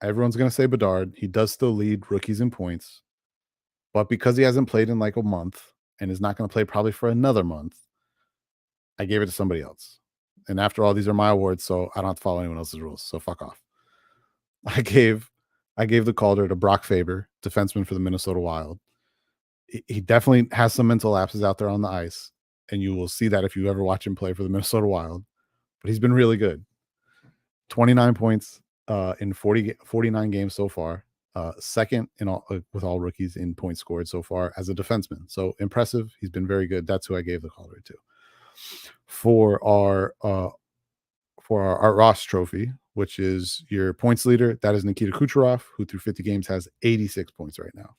everyone's going to say Bedard. He does still lead rookies in points, but because he hasn't played in like a month and is not going to play probably for another month, I gave it to somebody else. And after all, these are my awards, so I don't have to follow anyone else's rules. So fuck off. I gave the Calder to Brock Faber, defenseman for the Minnesota Wild. He definitely has some mental lapses out there on the ice, and you will see that if you ever watch him play for the Minnesota Wild. But he's been really good. 29 points in 49 games so far. Second in all with all rookies in points scored so far as a defenseman. So impressive. He's been very good. That's who I gave the Calder to. For our Art Ross Trophy, which is your points leader, that is Nikita Kucherov, who through 50 games has 86 points right now.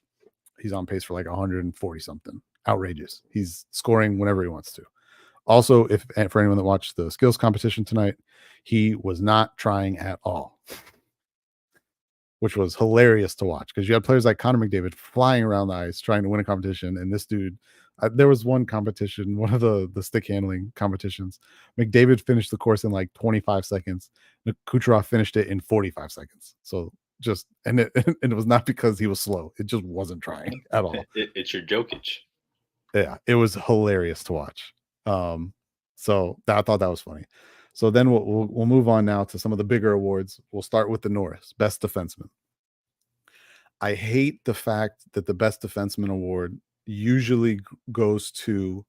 He's on pace for like 140 something. Outrageous. He's scoring whenever he wants to. Also, for anyone that watched the skills competition tonight, he was not trying at all, which was hilarious to watch because you had players like Connor McDavid flying around the ice trying to win a competition, and this dude, there was one competition, one of the stick handling competitions. McDavid finished the course in like 25 seconds. Kucherov finished it in 45 seconds. So and it was not because he was slow. It just wasn't trying at all. It's your Jokic. Yeah, it was hilarious to watch. So I thought that was funny. So then we'll move on now to some of the bigger awards. We'll start with the Norris Best Defenseman. I hate the fact that the Best Defenseman award usually goes to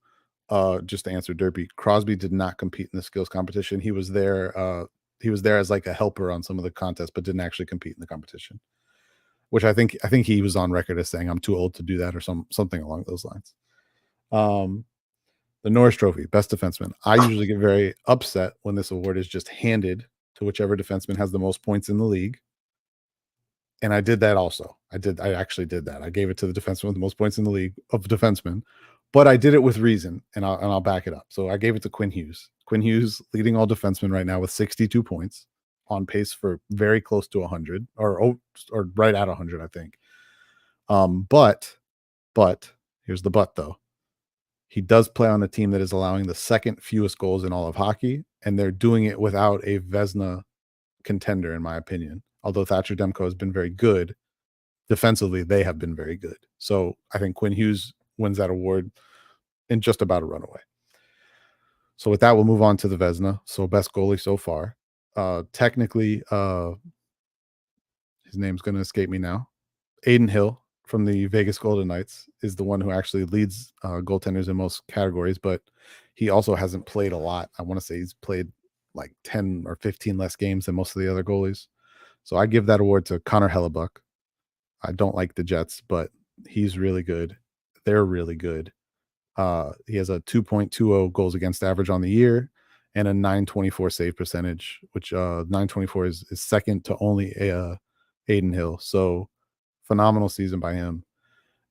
just to answer Derpy. Crosby did not compete in the skills competition. He was there as like a helper on some of the contests, but didn't actually compete in the competition. Which I think he was on record as saying I'm too old to do that or something along those lines. The Norris Trophy, Best Defenseman. I usually get very upset when this award is just handed to whichever defenseman has the most points in the league. And I did that also. I actually did that. I gave it to the defenseman with the most points in the league of defensemen, but I did it with reason, and I'll back it up. So I gave it to Quinn Hughes. Quinn Hughes leading all defensemen right now with 62 points, on pace for very close to 100 or right at 100, I think. But here's the but though. He does play on a team that is allowing the second fewest goals in all of hockey, and they're doing it without a Vezina contender, in my opinion. Although Thatcher Demko has been very good, defensively, they have been very good. So I think Quinn Hughes wins that award in just about a runaway. So with that, we'll move on to the Vezina. So best goalie so far. Technically, his name's going to escape me now. Aiden Hill from the Vegas Golden Knights is the one who actually leads goaltenders in most categories, but he also hasn't played a lot. I want to say he's played like 10 or 15 less games than most of the other goalies. So I give that award to Connor Hellebuck. I don't like the Jets, but he's really good. They're really good. He has a 2.20 goals against average on the year and a 924 save percentage, which 924 is second to only Aiden Hill. So phenomenal season by him.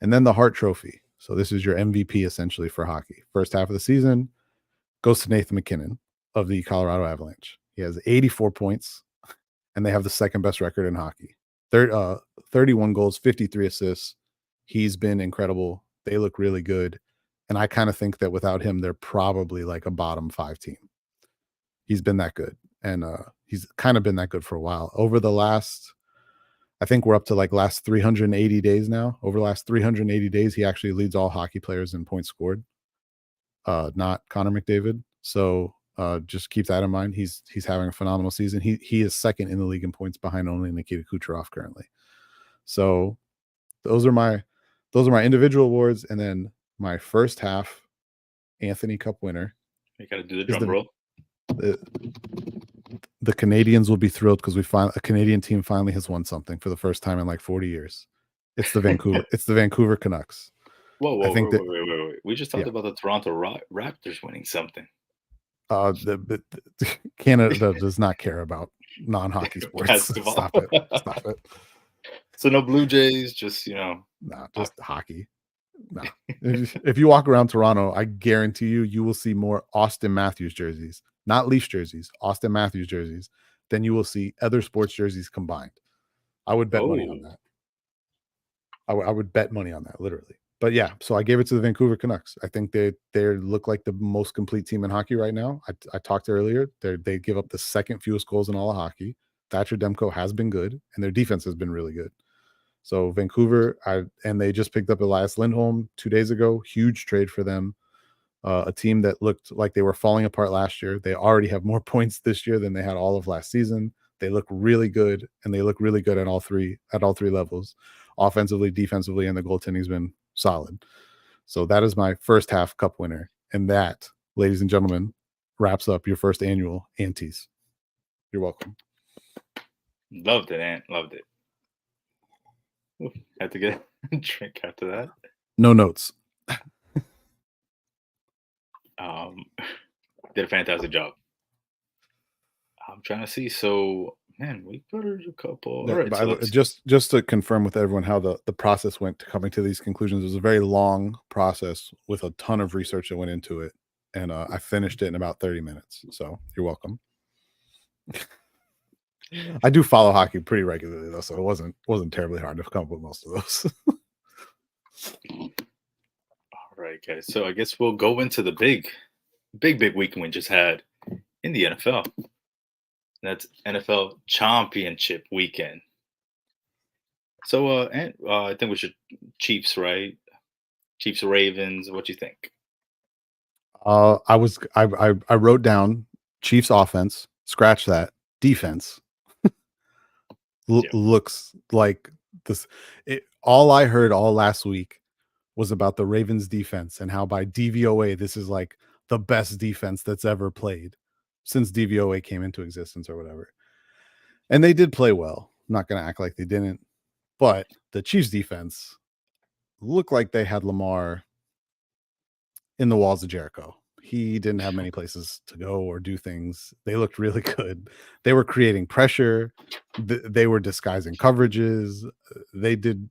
And then the Hart Trophy. So this is your MVP essentially for hockey. First half of the season goes to Nathan MacKinnon of the Colorado Avalanche. He has 84 points, and they have the second best record in hockey. 31 goals, 53 assists. He's been incredible. They look really good. And I kind of think that without him, they're probably like a bottom 5 team. He's been that good. And he's kind of been that good for a while. Over the last, I think we're up to like last 380 days now. Over the last 380 days, he actually leads all hockey players in points scored, not Connor McDavid. So just keep that in mind. He's having a phenomenal season. He is second in the league in points behind only Nikita Kucherov currently. So those are my individual awards, and then my first half Anthony Cup winner. You got to do the drum roll. The Canadians will be thrilled because a Canadian team finally has won something for the first time in like 40 years. It's the Vancouver Canucks. Whoa, wait. We just talked about the Toronto Raptors winning something. Canada does not care about non-hockey sports. Stop it. So no Blue Jays, just just hockey. No. If you walk around Toronto, I guarantee you will see more Austin Matthews jerseys, not Leafs jerseys, Austin Matthews jerseys, than you will see other sports jerseys combined. I would bet money on that. I would bet money on that, literally. But yeah, so I gave it to the Vancouver Canucks. I think they look like the most complete team in hockey right now. I talked earlier. They give up the second fewest goals in all of hockey. Thatcher Demko has been good, and their defense has been really good. So Vancouver, and they just picked up Elias Lindholm 2 days ago. Huge trade for them. A team that looked like they were falling apart last year. They already have more points this year than they had all of last season. They look really good, and they look really good at all three levels, offensively, defensively, and the goaltending's been solid. So that is my first half Cup winner, and that, ladies and gentlemen, wraps up your first annual Antes. You're welcome. Loved it, Ant. Loved it. Oof, had to get a drink after that. No notes. Um, did a fantastic job. I'm trying to see. So, man, we covered a couple. All right, By so the way, let's just to confirm with everyone how the process went to coming to these conclusions. It was a very long process with a ton of research that went into it, and I finished it in about 30 minutes. So you're welcome. I do follow hockey pretty regularly though, so it wasn't terribly hard to come up with most of those. All right, guys. So I guess we'll go into the big weekend we just had in the NFL. That's NFL Championship weekend. So, I think we should Chiefs, right? Chiefs Ravens. What do you think? I wrote down Chiefs offense, scratch that, defense. Yeah. Looks like this. All I heard all last week was about the Ravens defense and how by DVOA this is like the best defense that's ever played since DVOA came into existence or whatever. And they did play well. I'm not going to act like they didn't. But the Chiefs defense looked like they had Lamar in the walls of Jericho. He didn't have many places to go or do things. They looked really good. They were creating pressure. They were disguising coverages. They did.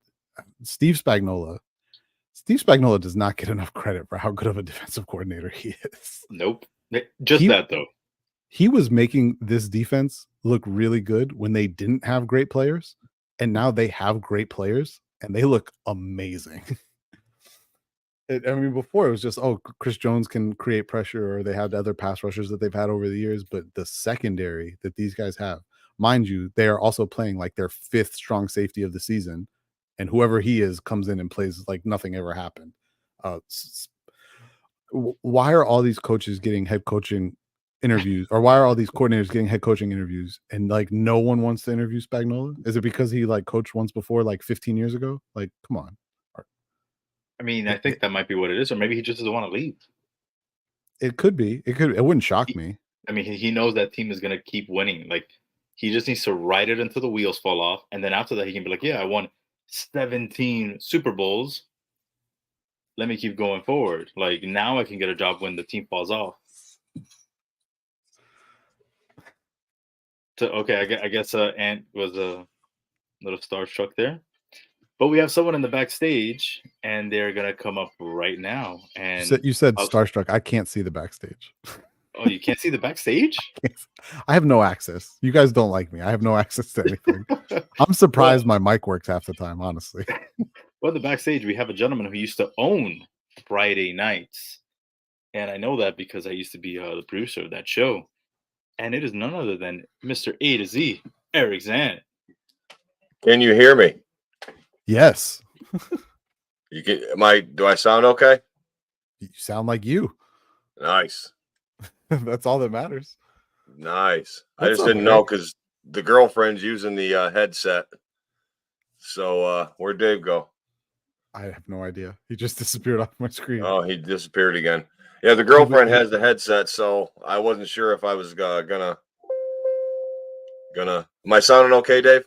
Steve Spagnuolo does not get enough credit for how good of a defensive coordinator he is. Nope. Just that though. He was making this defense look really good when they didn't have great players, and now they have great players and they look amazing. I mean, before it was just, oh, Chris Jones can create pressure, or they had other pass rushers that they've had over the years. But the secondary that these guys have, mind you, they are also playing like their fifth strong safety of the season. And whoever he is comes in and plays like nothing ever happened. Why are all these coaches getting head coaching interviews, or why are all these coordinators getting head coaching interviews, and like no one wants to interview Spagnuolo? Is it because he like coached once before, like 15 years ago? Like, come on. I mean, I think that might be what it is, or maybe he just doesn't want to leave. It could be. It wouldn't shock me. I mean, he knows that team is gonna keep winning. Like, he just needs to ride it until the wheels fall off, and then after that, he can be like, "Yeah, I won 17 Super Bowls. Let me keep going forward. Like now, I can get a job when the team falls off." So okay, I guess Ant was a little starstruck there. But we have someone in the backstage, and they're gonna come up right now. And You said starstruck. I can't see the backstage. oh, you can't see the backstage? I have no access. You guys don't like me. I have no access to anything. I'm surprised my mic works half the time, honestly. Well, the backstage, we have a gentleman who used to own Friday nights. And I know that because I used to be the producer of that show. And it is none other than Mr. A to Z, Eric Zan. Can you hear me? Yes. You can. Do I sound okay? You sound like you. Nice. That's all that matters. Nice. I What's just up, didn't know because the girlfriend's using the headset. So where'd Dave go? I have no idea. He just disappeared off my screen. Oh, he disappeared again. Yeah, the girlfriend has the headset, so I wasn't sure if I was gonna. Am I sounding okay, Dave?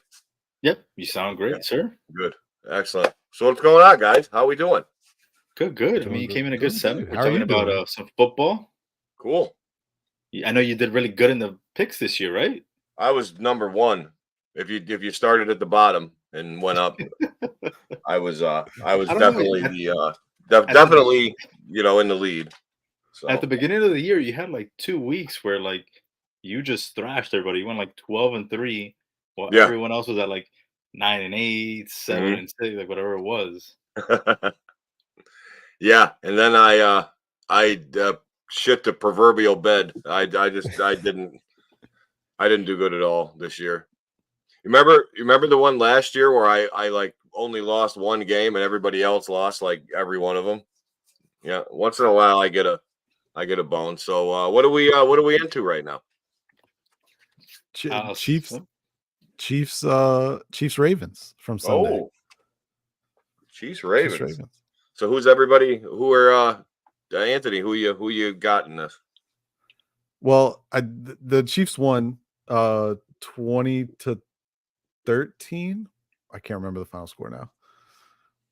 Yep, you sound great, sir. Good, excellent. So what's going on, guys? How we doing? Good. I mean, you came in a good seven. We're talking about some football. Cool. I know you did really good in the picks this year, right? I was number one. If you started at the bottom and went up, I was definitely definitely in the lead. So at the beginning of the year, you had like 2 weeks where like you just thrashed everybody. You went like 12-3, while everyone else was at like 9-8, 7-6, like whatever it was. Yeah, and then I shit the proverbial bed. I didn't do good at all this year. You remember the one last year where I like only lost one game and everybody else lost like every one of them? Yeah, once in a while I get a bone. So what are we into right now? Chiefs Ravens from Sunday. Oh, Chiefs Ravens. So who's everybody? Who are Anthony? Who you got in this? Well, the Chiefs won 20-3 13. I can't remember the final score now.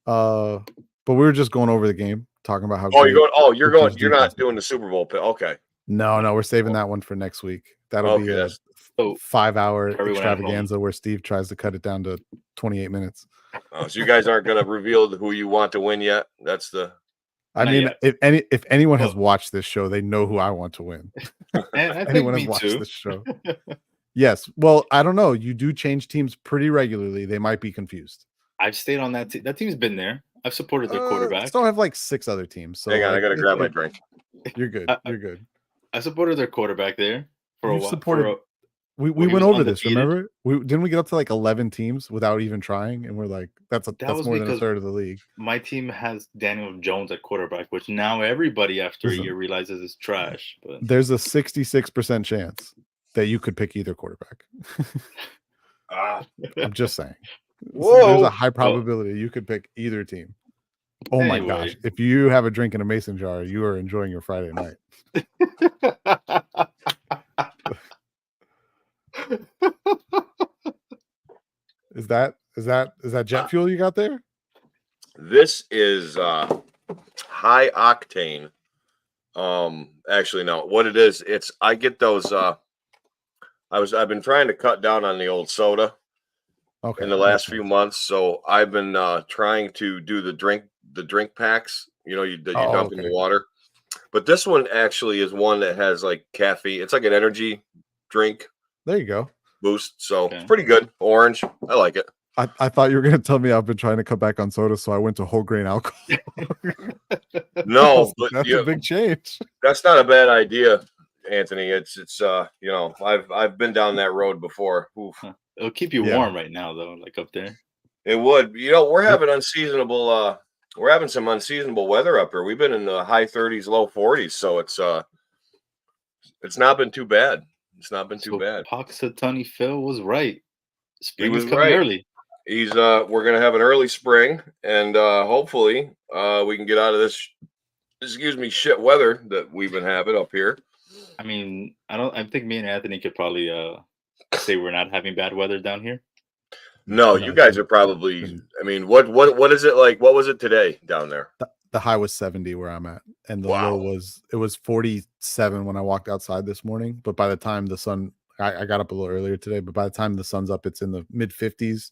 But we were just going over the game, talking about how. Oh, you're going. Oh, the Chiefs You're not defense- doing the Super Bowl pick. Okay. No, we're saving that one for next week. That'll be a So 5-hour for everyone at home. extravaganza where Steve tries to cut it down to 28 minutes. So you guys aren't going to reveal who you want to win yet. That's the. I Not mean, yet. if anyone has watched this show, they know who I want to win. And I think Anyone me has watched too. this show. Yes. Well, I don't know. You do change teams pretty regularly. They might be confused. I've stayed on that team. That team's been there. I've supported their quarterback. Still have like 6 other teams. So Hang on, I like, got to grab my drink. You're good. You're good. I supported their quarterback there for a You've while. supported- We when he went was over this. undefeated. Remember? Didn't we get up to like 11 teams without even trying? And we're like, that's was more than a because- third of the league. My team has Daniel Jones at quarterback, which now everybody after a Listen. year realizes is trash. But There's a 66% chance that you could pick either quarterback. I'm just saying. Whoa. There's a high probability you could pick either team. Oh my Anyway. gosh. If you have a drink in a mason jar, you are enjoying your Friday night. Is that jet fuel you got there? This is high octane. Actually, no. What it is, I get those. I've been trying to cut down on the old soda Okay. in the last few months, so I've been trying to do the drink packs. You know, you dump in the water. But this one actually is one that has like caffeine. It's like an energy drink There you go. boost, so Okay. it's pretty good. Orange, I like it. I thought you were gonna tell me I've been trying to cut back on soda, so I went to whole grain alcohol. No, but That's a big change. that's not a bad idea, Anthony. It's you know, I've been down that road before. Oof. it'll keep you Yeah. warm right now, though, like up there. It would. You know, we're having we're having some unseasonable weather up here. We've been in the high 30s, low 40s, so it's not been too bad. It's not been too So bad. Puxatawny Phil was right. Spring was is coming right. early. He's we're gonna have an early spring, and hopefully we can get out of this shit weather that we've been having up here. I mean, I think me and Anthony could probably say we're not having bad weather down here. No, you guys are probably. I mean, what is it like? What was it today down there? The high was 70 where I'm at, and the Wow. low was 47 when I walked outside this morning. But by the time the sun, I got up a little earlier today, but by the time the sun's up, it's in the mid 50s.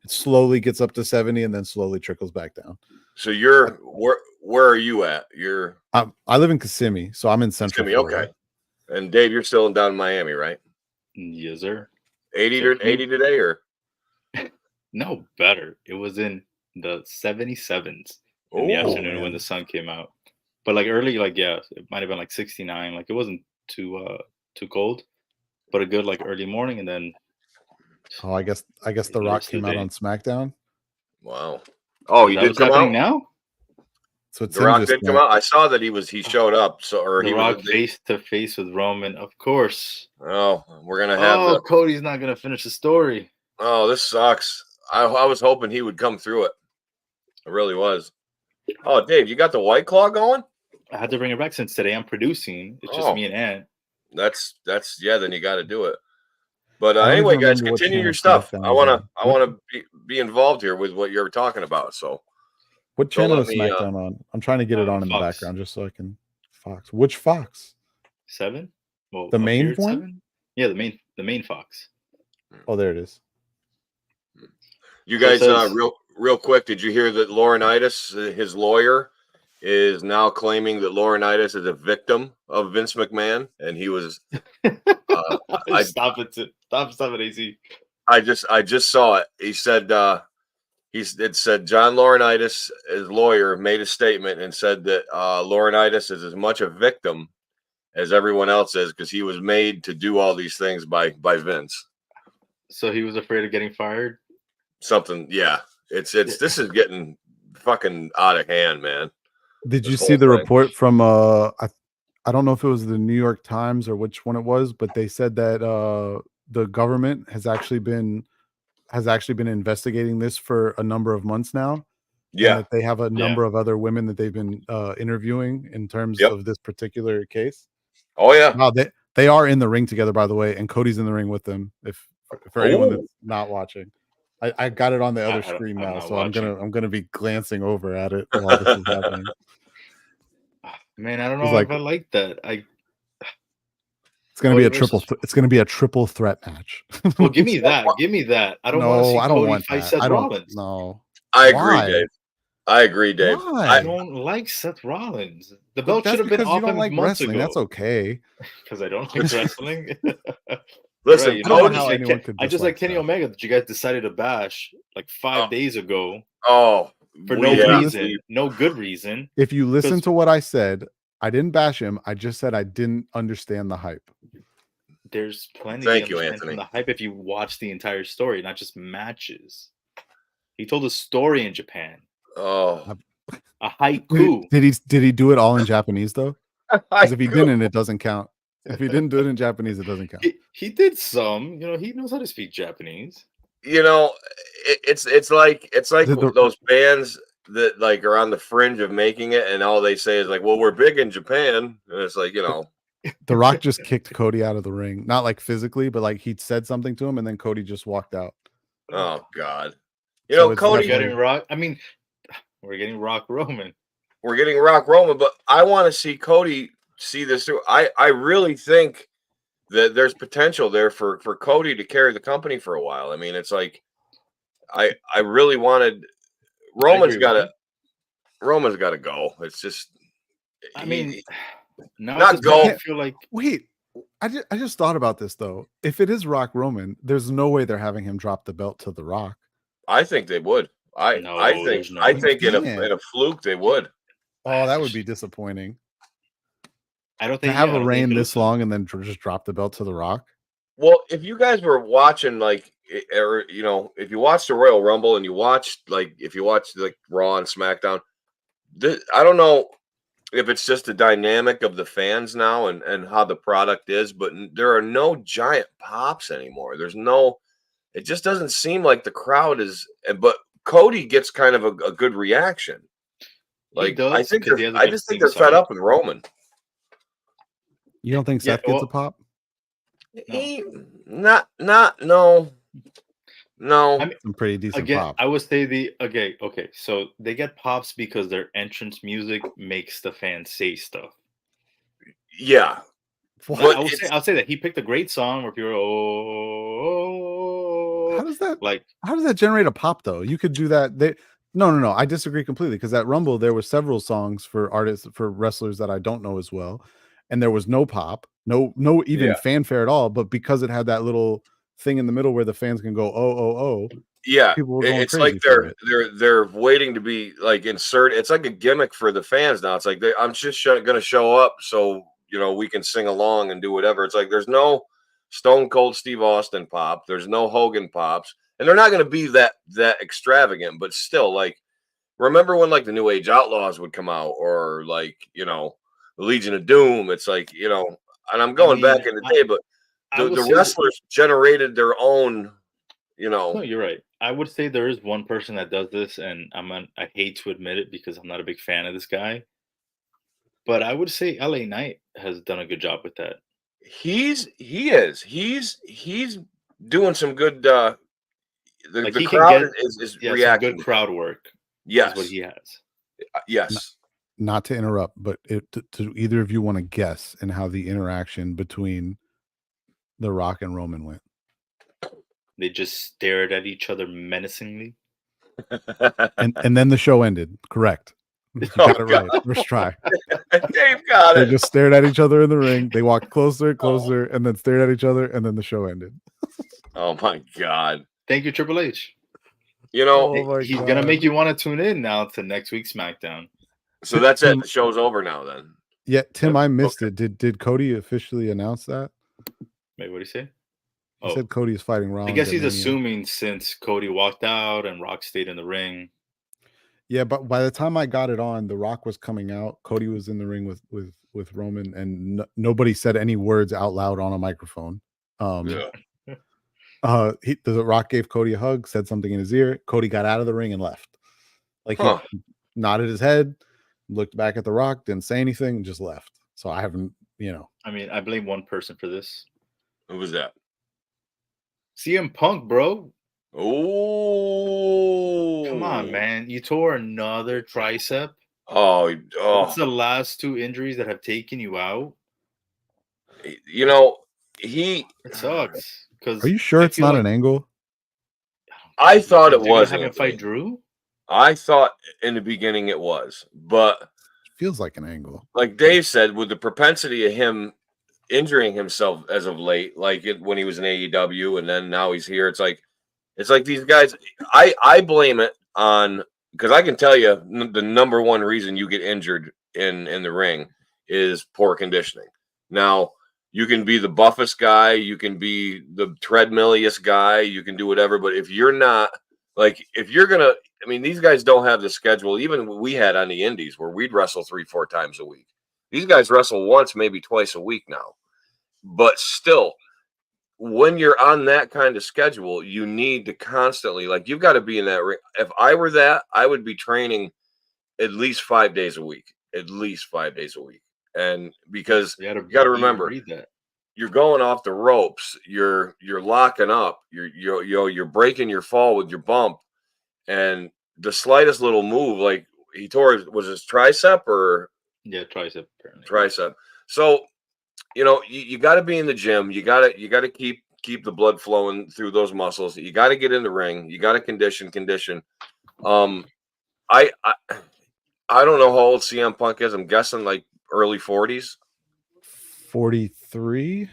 It slowly gets up to 70 and then slowly trickles back down. So you're where are you at? You're I live in Kissimmee, so I'm in Central Kissimmee, Florida. okay. And Dave, you're still down in Miami, right? Yes, sir. 80 today, or No, better. It was in the 77s in the afternoon when the sun came out. But like early, like yeah, it might have been like 69. Like it wasn't too cold, but a good like early morning, and then Oh, I guess The The Rock rest of came the out day. on SmackDown. wow. Oh, is he that did what's come happening out. now? So it's The Rock did come out. I saw that he showed up. So or The he Rock was. face to face with Roman, of course. Oh, we're gonna have Cody's not gonna finish the story. Oh, this sucks. I was hoping he would come through it. I really was. Oh, Dave, you got the White Claw going? I had to bring it back since today I'm producing. It's just Oh. me and Ant. That's yeah. Then you got to do it. But I don't anyway, even guys, remember what continue your channel stuff. SmackDown I is wanna on. I wanna be involved here with what you're talking about. So What So channel let is me, SmackDown on? I'm trying to get it on in the Fox. background just so I can. Fox. Which Fox? 7? Well, The up main here it's one? 7? Yeah, the main Fox. Oh, there it is. you So it guys, says- real quick, did you hear that Laurinaitis, his lawyer, is now claiming that Laurinaitis is a victim of Vince McMahon, and he was. Stop it, AC. I just saw it. He said it said John Laurinaitis, his lawyer, made a statement and said that Laurinaitis is as much a victim as everyone else is because he was made to do all these things by Vince. So he was afraid of getting fired. Something, yeah. This is getting fucking out of hand, man. Did you This see whole the thing. report from I don't know if it was the New York Times or which one it was, but they said that the government has actually been investigating this for a number of months now. And Yeah, that they have a number of other women that they've been interviewing in terms Yep. of this particular case. oh yeah. Wow, they are in the ring together, by the way, and Cody's in the ring with them. If for anyone Oh. that's not watching, I got it on the other I don't- screen I'm now, not so watching. I'm gonna be glancing over at it while this is happening. Man, I don't It's know if like- I like that. It's gonna be a Cody versus- triple. It's gonna be a triple threat match. Well, give me that. Give me that. I don't want to No, see I don't Cody want fight that. Seth I don't. Rollins. No. I agree, Why? Dave. I agree, Dave. Why? I don't like Seth Rollins. The belt That's should have been because you off don't him like months wrestling. ago. That's okay. Because I don't like wrestling. Listen, Right, I don't know Cody. how just like anyone could I just like dislike Kenny that. Omega that you guys decided to bash like 5 days ago Oh, for no yeah. reason, no good reason. If you listen Because- to what I said, I didn't bash him. I just said I didn't understand the hype. There's plenty Thank to you, understand from Anthony. the hype if you watch the entire story, not just matches. He told a story in Japan, Oh, a haiku. Did he do it all in Japanese though? Because if he I- didn't, it doesn't count. If he didn't do it in Japanese, it doesn't count. He did some. You know, he knows how to speak Japanese. you know, it's like The- those bands that like are on the fringe of making it, and all they say is like, "Well, we're big in Japan," and it's like, The Rock just kicked Cody out of the ring, not like physically, but like he said something to him, and then Cody just walked out. oh God, So it's Cody. We're getting Rock. I mean, we're getting Rock Roman. We're getting Rock Roman, but I want to see Cody see this through. I really think that there's potential there for Cody to carry the company for a while. I mean, it's like I really wanted Roman's agree got with to go. It's just I mean, now not at this point, go. I feel like Wait, I just thought about this though. If it is Rock Roman, there's no way they're having him drop the belt to The Rock. I think they would. No, I think there's no I way. think in Man. a fluke they would. Oh, that would be disappointing. I don't To think have I a don't think reign he this loses. long and then just drop the belt to The Rock. Well, if you guys were watching or if you watched the Royal Rumble and you watched if you watched like Raw and SmackDown, I don't know if it's just the dynamic of the fans now and how the product is, but there are no giant pops anymore. There's no, it just doesn't seem like the crowd is, but Cody gets kind of a good reaction. He does, I think 'cause he has a I good just think theme they're fed song. up with Roman. You don't think Yeah, Seth gets well- a pop? No. I mean, Some pretty decent again, pop. I would say okay. So they get pops because their entrance music makes the fans say stuff. Yeah. What? But I'll say that he picked a great song where people are, How does that like how does that generate a pop though? You could do that. No. I disagree completely because at Rumble there were several songs for wrestlers that I don't know as well, and there was no pop, no even fanfare at all. But because it had that little thing in the middle where the fans can go oh, yeah, people were going it's crazy like for it. they're waiting to be like inserted. It's like a gimmick for the fans now. It's like I'm just going to show up so we can sing along and do whatever. It's like there's no Stone Cold Steve Austin pop. There's no Hogan pops, and they're not going to be that extravagant. But still, like remember when like the New Age Outlaws would come out, or like the Legion of Doom. It's like and I'm going back in the day, but the wrestlers generated their own. No, you're right. I would say there is one person that does this, and I hate to admit it because I'm not a big fan of this guy. But I would say LA Knight has done a good job with that. He's doing some good. The He crowd can get is some reacting. good crowd work. Yes, is what he has. Yes. Not to interrupt, but to either of you want to guess in how the interaction between The Rock and Roman went? They just stared at each other menacingly. And then the show ended. Correct. You got it right. First try. Dave got They it. just stared at each other in the ring. They walked closer, and then stared at each other, and then the show ended. Oh my God. Thank you, Triple H. Oh my He's God. gonna make you want to tune in now to next week's SmackDown. So that's it. The show's over now then. Yeah, Tim, I missed it. Did Cody officially announce that? Wait, what do you say? He said Cody is fighting Rollins. I guess at he's Mania. assuming since Cody walked out and Rock stayed in the ring. Yeah, but by the time I got it on, The Rock was coming out. Cody was in the ring with Roman, and nobody said any words out loud on a microphone. Yeah. The Rock gave Cody a hug, said something in his ear. Cody got out of the ring and left. Like he nodded his head, looked back at The Rock, didn't say anything, and just left. So I haven't, I mean, I blame one person for this. Who was that? CM Punk, bro. Oh, Come on, man. You tore another tricep. Oh, What's the last 2 injuries that have taken you out? You know, he. It sucks. Because Are you sure it's not an angle? I thought it You're gonna was. have him fight Drew? I thought in the beginning it was, but It feels like an angle. like Dave said, with the propensity of him injuring himself as of late, like when he was in AEW and then now he's here, it's like these guys. I blame it on, because I can tell you the number one reason you get injured in the ring is poor conditioning. Now, you can be the buffest guy, you can be the treadmilliest guy, you can do whatever, but if you're not, like, if you're gonna, I mean, these guys don't have the schedule even we had on the indies where we'd wrestle 3-4 times a week. These guys wrestle once, maybe twice a week now. But still, when you're on that kind of schedule, you need to constantly, like, you've got to be in that ring. If I were that, I would be training at least 5 days a week, and because you got to remember, you're going off the ropes, you're locking up, you're breaking your fall with your bump, and the slightest little move, like he tore, was his tricep or tricep apparently. Tricep. So you got to be in the gym. You got to keep the blood flowing through those muscles. You got to get in the ring. You got to condition. I don't know how old CM Punk is. I'm guessing like early 40s. 43.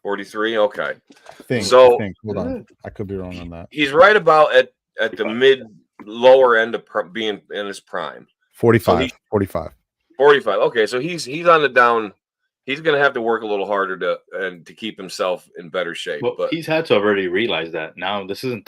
43. Okay. I think. Hold on. I could be wrong on that. He's right about at the lower end of being in his prime. 45. 45. 45. Okay, so he's on the down. He's going to have to work a little harder to keep himself in better shape. Well, but he's had to already realize that. Now this is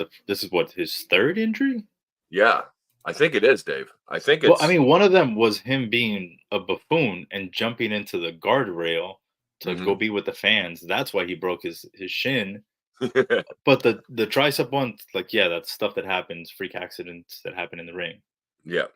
what, his 3rd injury? Yeah, I think it is, Dave. I think it's. Well, I mean, one of them was him being a buffoon and jumping into the guardrail to go be with the fans. That's why he broke his shin. But the tricep one, like, yeah, that's stuff that happens, freak accidents that happen in the ring. Yeah.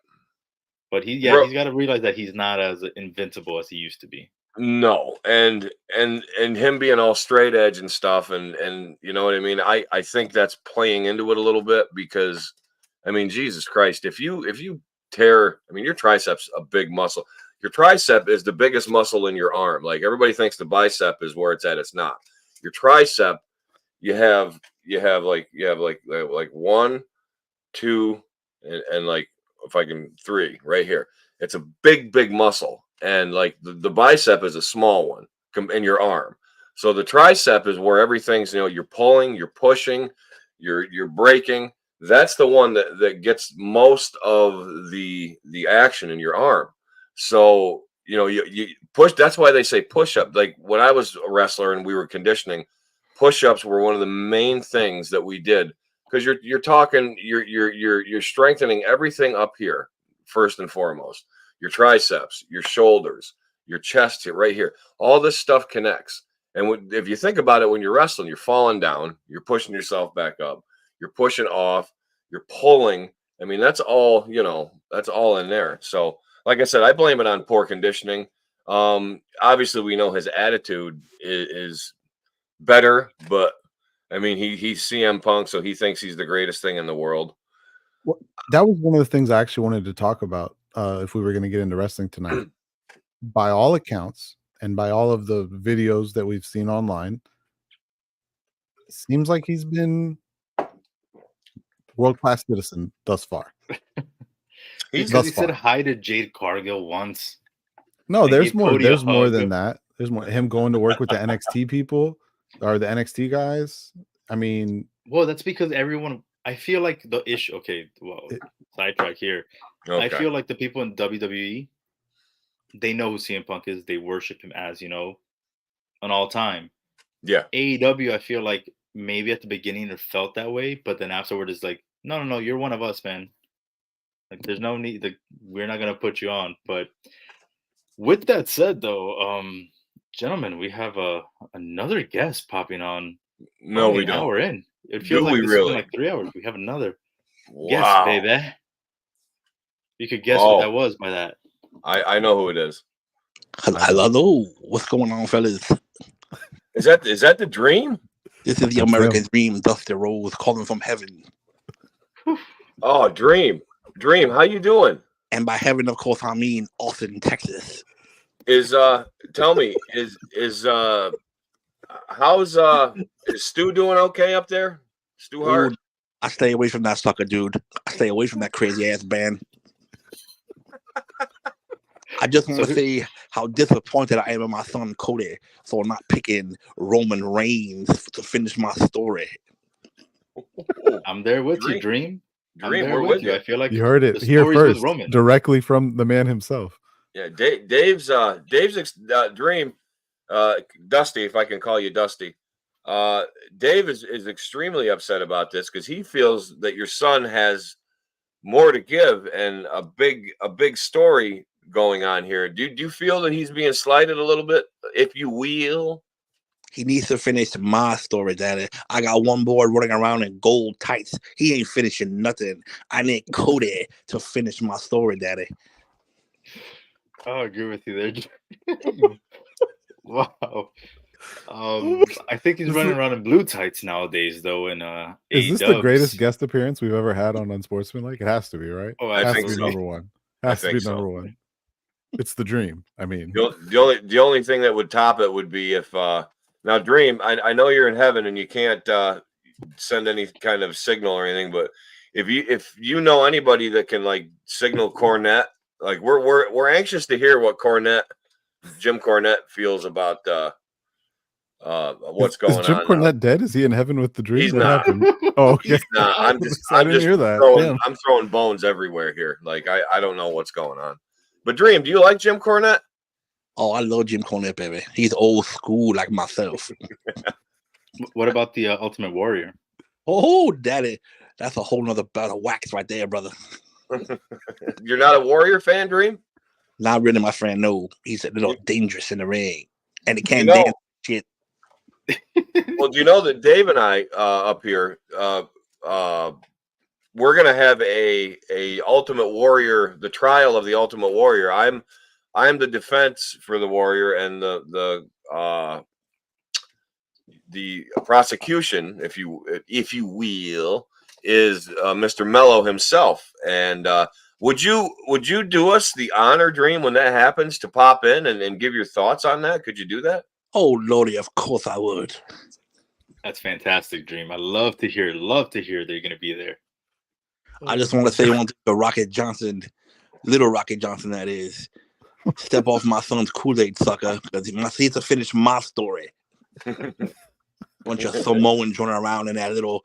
But he's got to realize that he's not as invincible as he used to be. No, and him being all straight edge and stuff, and you know what I mean. I think that's playing into it a little bit, because, I mean, Jesus Christ, if you tear, I mean, your triceps a big muscle. Your tricep is the biggest muscle in your arm. Like, everybody thinks the bicep is where it's at. It's not. Your tricep, you have like 1, 2, and like, if I can, 3 right here. It's a big muscle, and like the bicep is a small one in your arm. So the tricep is where everything's, you're pulling, you're pushing, you're braking. That's the one that gets most of the action in your arm. So you push. That's why they say push up. Like, when I was a wrestler and we were conditioning, push ups were one of the main things that we did, because you're strengthening everything up here first and foremost. Your triceps, your shoulders, your chest here, right here. All this stuff connects. And if you think about it, when you're wrestling, you're falling down, you're pushing yourself back up, you're pushing off, you're pulling. I mean, that's all, that's all in there. So, like I said, I blame it on poor conditioning. Obviously, we know his attitude is better, but I mean, he's CM Punk, so he thinks he's the greatest thing in the world. Well, that was one of the things I actually wanted to talk about if we were going to get into wrestling tonight. By all accounts, and by all of the videos that we've seen online, it seems like he's been world-class citizen thus far. He said hi to Jade Cargill once. No, there's more. There's more than that. There's more. Him going to work with the NXT people or the NXT guys. I mean, well, that's because everyone. I feel like the issue. Okay, well, sidetrack here. Okay. I feel like the people in WWE, they know who CM Punk is. They worship him as, an all-time. Yeah. AEW, I feel like maybe at the beginning it felt that way, but then afterward it's like, no, you're one of us, man. Like, there's no need. We're not gonna put you on. But with that said, though, gentlemen, we have another guest popping on. No, we don't. An hour in. It feels like this has been like 3 hours. We have another guest, baby. You could guess what that was by that. I know who it is. Hello, what's going on, fellas? Is that the Dream? This is the American Dream, Dusty Rose, calling from heaven. Oh, Dream, how you doing? And by heaven, of course, I mean Austin, Texas. Tell me, how's is Stu doing okay up there? Stu Hart? Ooh, I stay away from that sucker, dude. I stay away from that crazy ass band. I just want to say how disappointed I am in my son Cody for not picking Roman Reigns to finish my story. I'm there with you, Dream. Dream, we're with you. I feel like you heard it here first, directly from the man himself. Yeah, Dave's Dream, Dusty, if I can call you Dusty. Dave is extremely upset about this because he feels that your son has more to give and a big story going on here. Do you feel that he's being slighted a little bit, if you will? He needs to finish my story, Daddy. I got one boy running around in gold tights. He ain't finishing nothing. I need Cody to finish my story, Daddy. I agree with you there. Wow. I think he's running around in blue tights nowadays, though. In is this the greatest guest appearance we've ever had on Unsportsmanlike? It has to be, right? Oh, it I has think to be so. number one. Has to be number one. It's the Dream. I mean, the only thing that would top it would be if now Dream. I know you're in heaven and you can't send any kind of signal or anything, but if you know anybody that can like signal Cornette, like we're anxious to hear what Jim Cornette feels about what's going on. Is Jim Cornette dead? Is he in heaven with the Dream? He's what not. happened? Oh, okay. He's not. I'm just hear that. I'm throwing bones everywhere here. Like I don't know what's going on. But Dream, do you like Jim Cornette? Oh, I love Jim Cornette, baby. He's old school like myself. What about the Ultimate Warrior? Oh, Daddy, that's a whole nother belt of wax right there, brother. You're not a Warrior fan, Dream? Not really, my friend. No, he's a little dangerous in the ring, and he can't dance shit. Well, do you know that Dave and I up here, we're gonna have a Ultimate Warrior, the trial of the Ultimate Warrior. I'm the defense for the Warrior, and the prosecution, if you will, is Mr. Mello himself. And would you do us the honor, Dream, when that happens, to pop in and give your thoughts on that? Could you do that? Oh, Lordy, of course I would. That's fantastic, Dream. I love to hear they're going to be there. I just want to say one thing to Rocket Johnson, little Rocket Johnson, that is. Step off my son's Kool-Aid, sucker, because he needs to finish my story. Bunch of Samoans running around in that little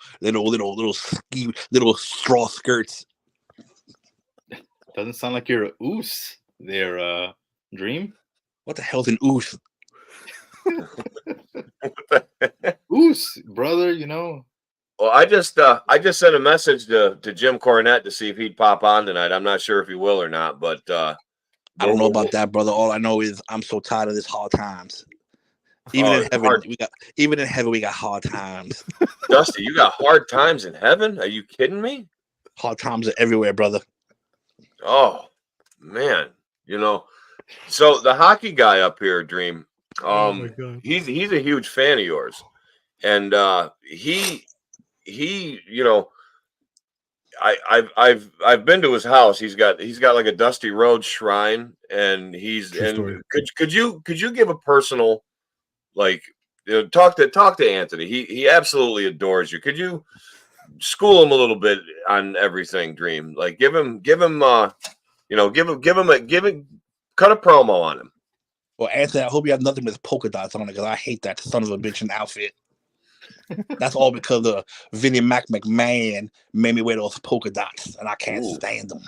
straw skirts. Doesn't sound like you're a oos there, Dream. What the hell's an oos? Oos, brother, you know. Well, I just sent a message to Jim Cornette to see if he'd pop on tonight. I'm not sure if he will or not, but I don't know about that, brother. All I know is I'm so tired of this hard times. Even in heaven, we got hard times. Dusty, you got hard times in heaven? Are you kidding me? Hard times are everywhere, brother. Oh man, you know. So the hockey guy up here, Dream. He's a huge fan of yours, and he you know, I've been to his house. He's got like a Dusty Rhodes shrine, and could you give a personal, like, you know, talk to Anthony. He absolutely adores you. Could you school him a little bit on everything, Dream? Like give him cut a promo on him. Well, Anthony, I hope you have nothing with polka dots on it, because I hate that son of a bitch in outfit. That's all because of Vinnie McMahon made me wear those polka dots, and I can't stand them.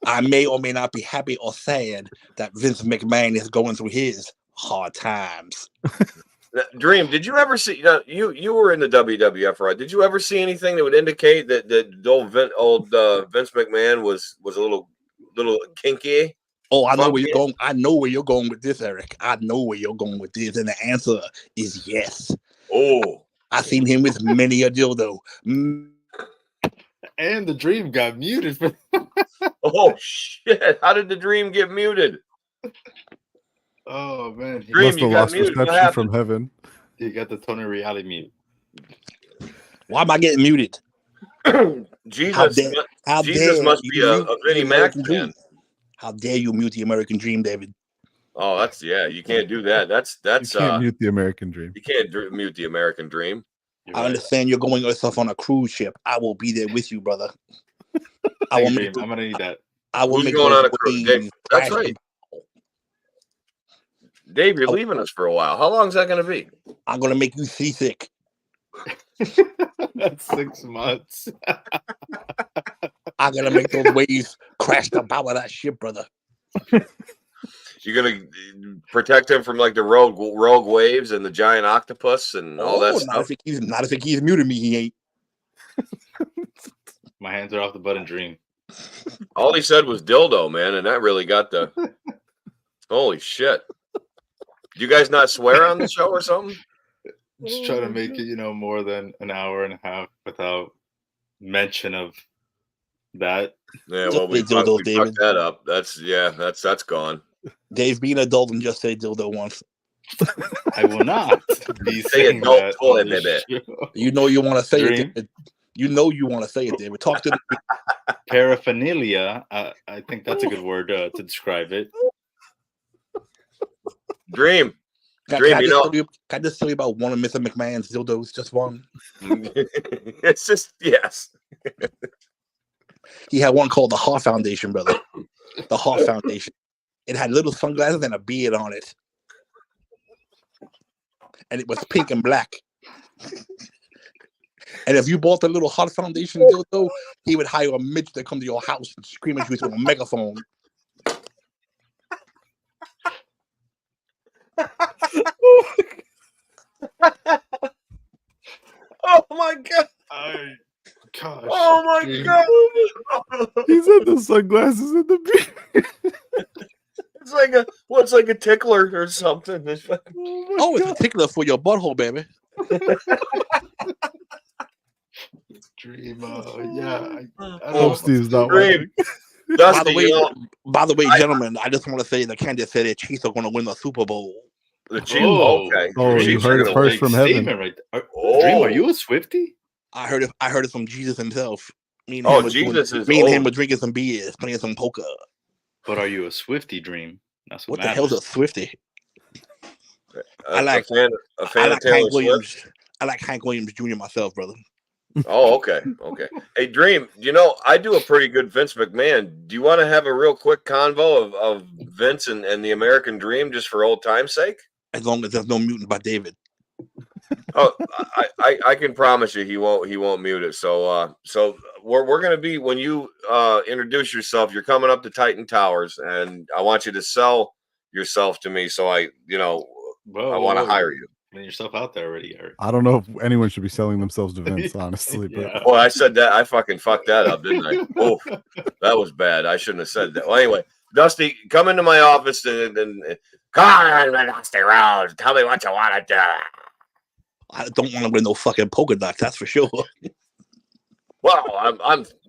I may or may not be happy or sad that Vince McMahon is going through his hard times. Dream, did you ever see? You were in the WWF, right? Did you ever see anything that would indicate that old Vince McMahon was a little kinky? Oh, I know where you're going. I know where you're going with this, Eric. I know where you're going with this, and the answer is yes. Oh, I've seen him with many a dildo. And the Dream got muted. Oh shit! How did the Dream get muted? Oh man, Dream, you got muted. Reception from heaven. You got the Tony Reality mute. Why am I getting muted? Jesus, How Jesus dare must you be a mute the Vinnie Mac American fan. dream? How dare you mute the American dream, David? Oh, that's you can't do that. That's You can't mute the American dream. you can't mute the American dream. You're I right. understand you're going yourself on a cruise ship. I will be there with you, brother. I will Thank you, make Dream. I'm gonna need that. I will Who's make going those on a cruise? Dave, waves that's crash. right. Dave, you're leaving us for a while. How long is that going to be? I'm gonna make you seasick. That's 6 months. I'm gonna make those waves crash the bow of that ship, brother. You're going to protect him from like the rogue waves and the giant octopus and all that stuff? Not if he's muted me, he ain't. My hands are off the button, Dream. All he said was dildo, man, and that really got the holy shit. Do you guys not swear on the show or something? Just trying to make it, more than an hour and a half without mention of that. Yeah, Just well, we say dildo, fucked David. that up. That's gone. Dave, be an adult and just say dildo once. I will not be Say saying adult that toy, on this baby. show. You know you want to say Dream. it. David. You know you want to say it, David. Talk to the Paraphernalia. I think that's a good word to describe it. Dream. Can Dream, I just tell you about one of Mr. McMahon's dildos? Just one. It's just, yes. He had one called the Heart Foundation, brother. The Heart Foundation. It had little sunglasses and a beard on it. And it was pink and black. And if you bought the little Heart Foundation dildo, he would hire a midget to come to your house and scream at you through a megaphone. Oh my god! Gosh. Oh my Dream. god! He's had the sunglasses and the beard. It's like a tickler or something. It's a tickler for your butthole, baby. Dream. Yeah. I Hope Steve's not Dream. watching. Dusty, By the way, gentlemen, I just want to say that Kansas City Chiefs are going to win the Super Bowl. the Chiefs. Oh, Okay. Oh, The you Chiefs heard are it gonna first Big from heaven. statement right there. Oh. Dream, are you a Swiftie? I heard it from Jesus himself. Me and Oh, him were Jesus is me and him old. were drinking some beers, playing some poker. But are you a Swiftie, Dream? That's What the matters. hell's a Swiftie? A fan of Taylor Hank Swift. Williams. I like Hank Williams Jr. myself, brother. Oh, okay. Hey, Dream, I do a pretty good Vince McMahon. Do you want to have a real quick convo of Vince and the American Dream just for old time's sake? As long as there's no mutant by David. Oh, I can promise you he won't mute it. So we're gonna be, when you introduce yourself, you're coming up to Titan Towers, and I want you to sell yourself to me. So I want to hire you. Getting yourself out there already, Eric. I don't know if anyone should be selling themselves to Vince, honestly. But Yeah. Well, I said that. I fucking fucked that up, didn't I? Oh, that was bad. I shouldn't have said that. Well, anyway, Dusty, come into my office and come on, Dusty Rose. Tell me what you want to do. I don't want to wear no fucking polka dots, that's for sure. Well,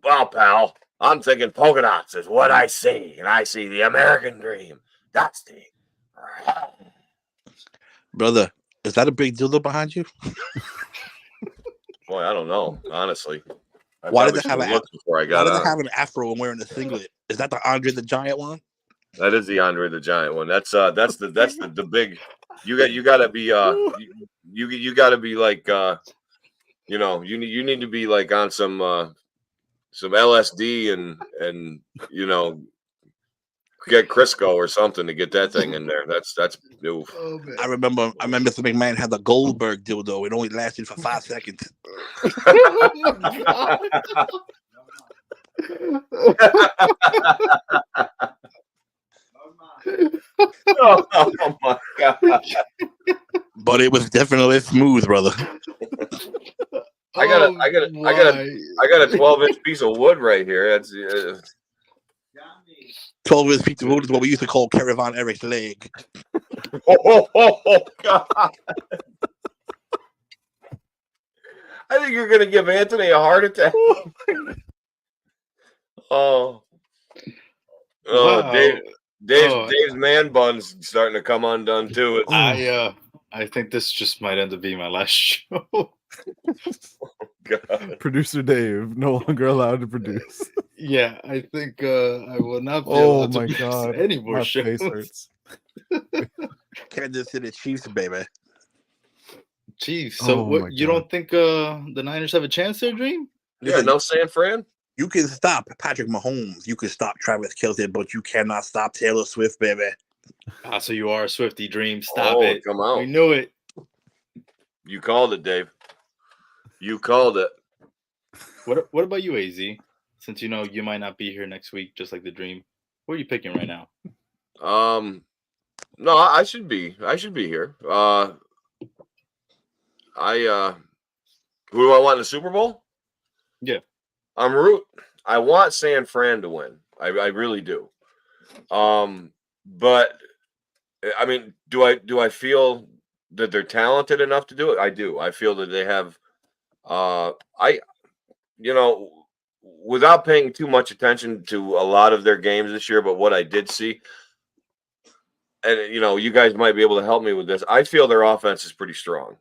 well, pal. I'm thinking polka dots is what I see, and I see the American Dream. Dusty. Brother, is that a big dildo behind you? Boy, I don't know, honestly. Why does it have before I got on? have an afro and wearing a singlet? Is that the Andre the Giant one? That is the Andre the Giant one. That's the big. You gotta be you gotta be like you need to be like on some LSD and get Crisco or something to get that thing in there. That's oof. Oh, man. I remember Mr. McMahon had the Goldberg dildo. It only lasted for 5 seconds. Oh my God. Oh my god! But it was definitely smooth, brother. I got a 12-inch piece of wood right here. That's 12-inch piece of wood is what we used to call Caravan Eric's leg. oh god! I think you're gonna give Anthony a heart attack. Oh, Wow. Dave's man bun's starting to come undone too. I I think this just might end up being my last show. God. Producer Dave no longer allowed to produce. Yeah, I think I will not be Oh allowed to my produce god, any more my shows. face hurts. Kansas City Chiefs, baby. Chiefs. So Oh what? my You God. don't think the Niners have a chance there, Dream? Yeah, no San Fran. You can stop Patrick Mahomes. You can stop Travis Kelce, but you cannot stop Taylor Swift, baby. Ah, so you are a Swifty, Dream. Stop Oh, it. come out. We knew it. You called it, Dave. You called it. What about you, AZ? Since you know you might not be here next week, just like the Dream. What are you picking right now? No, I should be. I should be here. Who do I want in the Super Bowl? Yeah. I want San Fran to win. I really do. But I mean, do I feel that they're talented enough to do it? I do. I feel that they have without paying too much attention to a lot of their games this year, but what I did see, and you guys might be able to help me with this. I feel their offense is pretty strong.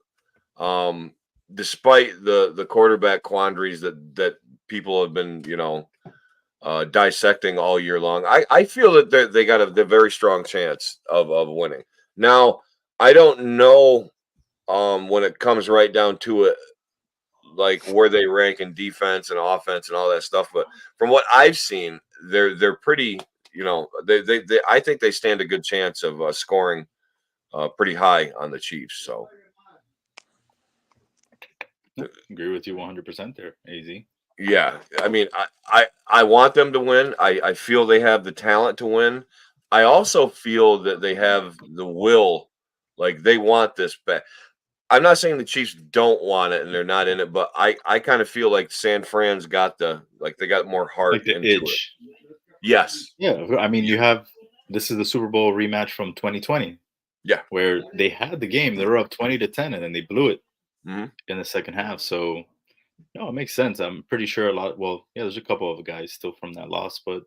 Despite the quarterback quandaries that people have been, dissecting all year long. I feel that they got a very strong chance of winning. Now, I don't know when it comes right down to it, like where they rank in defense and offense and all that stuff. But from what I've seen, they're pretty, they I think they stand a good chance of scoring pretty high on the Chiefs. So Agree with you 100% there, AZ. yeah, I mean, I want them to win. I feel they have the talent to win. I also feel that they have the will, like they want this back. I'm not saying the Chiefs don't want it and they're not in it, but I kind of feel like San Fran's got they got more heart Like the into itch. it. Yes. Yeah, I mean, this is the Super Bowl rematch from 2020. Yeah. Where they had the game, they were up 20-10, and then they blew it Mhm. in the second half. So, no, it makes sense. I'm pretty sure there's a couple of guys still from that loss, but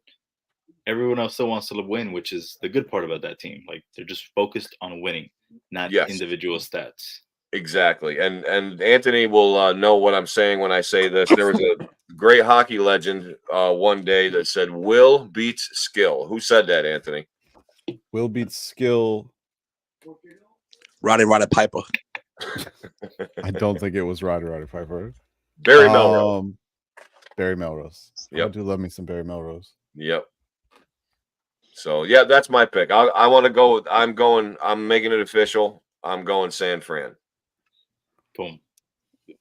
everyone else still wants to win, which is the good part about that team. Like they're just focused on winning, not Yes. individual stats. Exactly. And Anthony will know what I'm saying when I say this. There was a great hockey legend one day that said, "Will beats skill." Who said that, Anthony? Will beats skill. Roddy Piper. I don't think it was Roddy Piper. Barry Melrose. Barry Melrose. Yep. I do love me some Barry Melrose. Yep. So yeah, that's my pick. I want to go. I'm making it official. I'm going San Fran. Boom.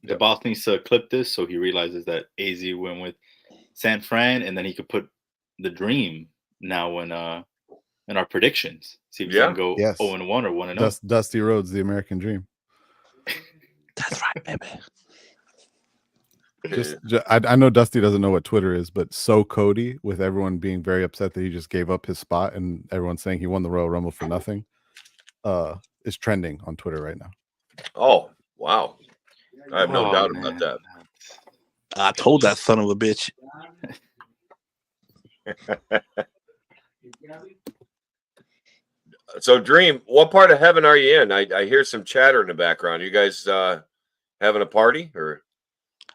The boss needs to clip this so he realizes that AZ went with San Fran, and then he could put the Dream now in our predictions. See if he can go 0-1 or 1-0. Dusty Rhodes, the American Dream. That's right, baby. I know Dusty doesn't know what Twitter is, but so Cody, with everyone being very upset that he just gave up his spot and everyone saying he won the Royal Rumble for nothing, is trending on Twitter right now. Oh, wow. I have no doubt about that. I told that son of a bitch. So, Dream, what part of heaven are you in? I hear some chatter in the background. You guys having a party or?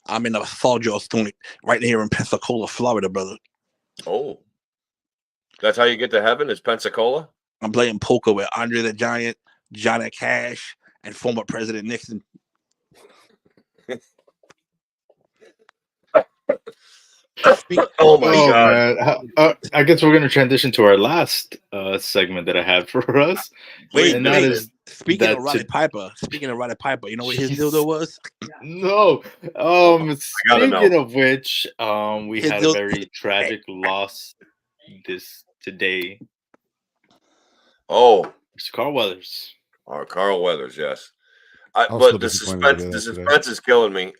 I'm in a Sawjaw Stone right here in Pensacola, Florida, brother. Oh, that's how you get to heaven is Pensacola? I'm playing poker with Andre the Giant, Johnny Cash, and former President Nixon. Oh my God! Man. I guess we're going to transition to our last segment that I had for us. Speaking of Roddy Piper, you know what his dildo was? I No. gotta Speaking know. of which, we His had a dildo- very tragic loss today. Oh, It's Carl Weathers. Carl Weathers, yes. was But so the disappointed to suspense, hear the that today. suspense is killing me.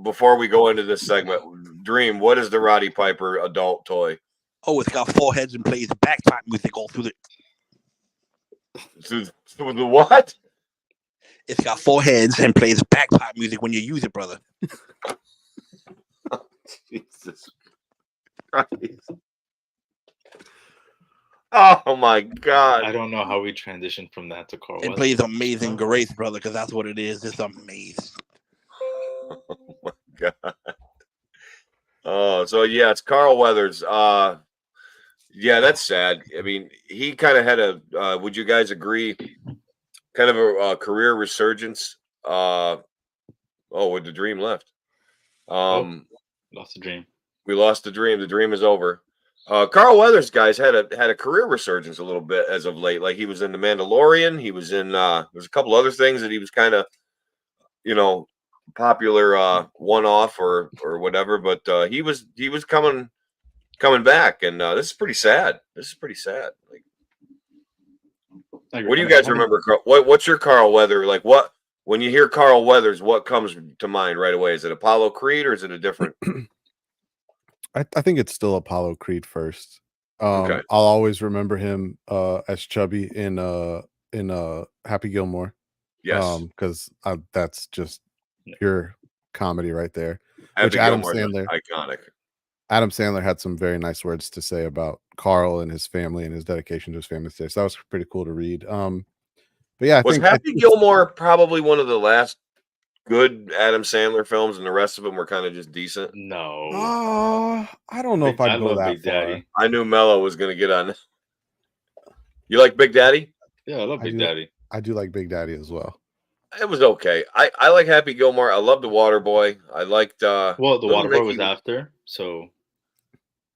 Before we go into this segment, Dream, what is the Roddy Piper adult toy? Oh, it's got 4 heads and plays bagpipe music all through Through the what? It's got 4 heads and plays bagpipe music when you use it, brother. Jesus Christ. Oh my I God. don't know how we transitioned from that to Carl It Weathers. plays Amazing Grace, brother, because that's what it is. It's amazing. God. Oh, so yeah, it's Carl Weathers. Yeah, that's sad. I mean, he kind of had a. Would you guys agree? Kind of a career resurgence. With the dream left. Lost a dream. We lost the dream. The dream is over. Carl Weathers, guys, had a career resurgence a little bit as of late. Like he was in The Mandalorian. He was in. There's a couple other things that he was kind of, popular one-off or whatever. But he was coming back, and this is pretty sad. Like, what do you guys remember? What's your Carl Weathers like? What when you hear Carl Weathers, what comes to mind right away? Is it Apollo Creed or is it a different? I think it's still Apollo Creed first. Okay. I'll always remember him as Chubby in Happy Gilmore. Yes. Because that's just pure comedy right there. Happy Adam Gilmore, Sandler, iconic. Adam Sandler had some very nice words to say about Carl and his family and his dedication to his family today. So that was pretty cool to read. But yeah, I think Happy Gilmore probably one of the last good Adam Sandler films, and the rest of them were kind of just decent. No. I don't know if I'd go that Big far. Daddy. I knew Mello was going to get on. You like Big Daddy? Yeah, I love Big Daddy. I do like Big Daddy as well. It was okay. I like Happy Gilmore. I love The Waterboy. I liked. The Waterboy was after, so.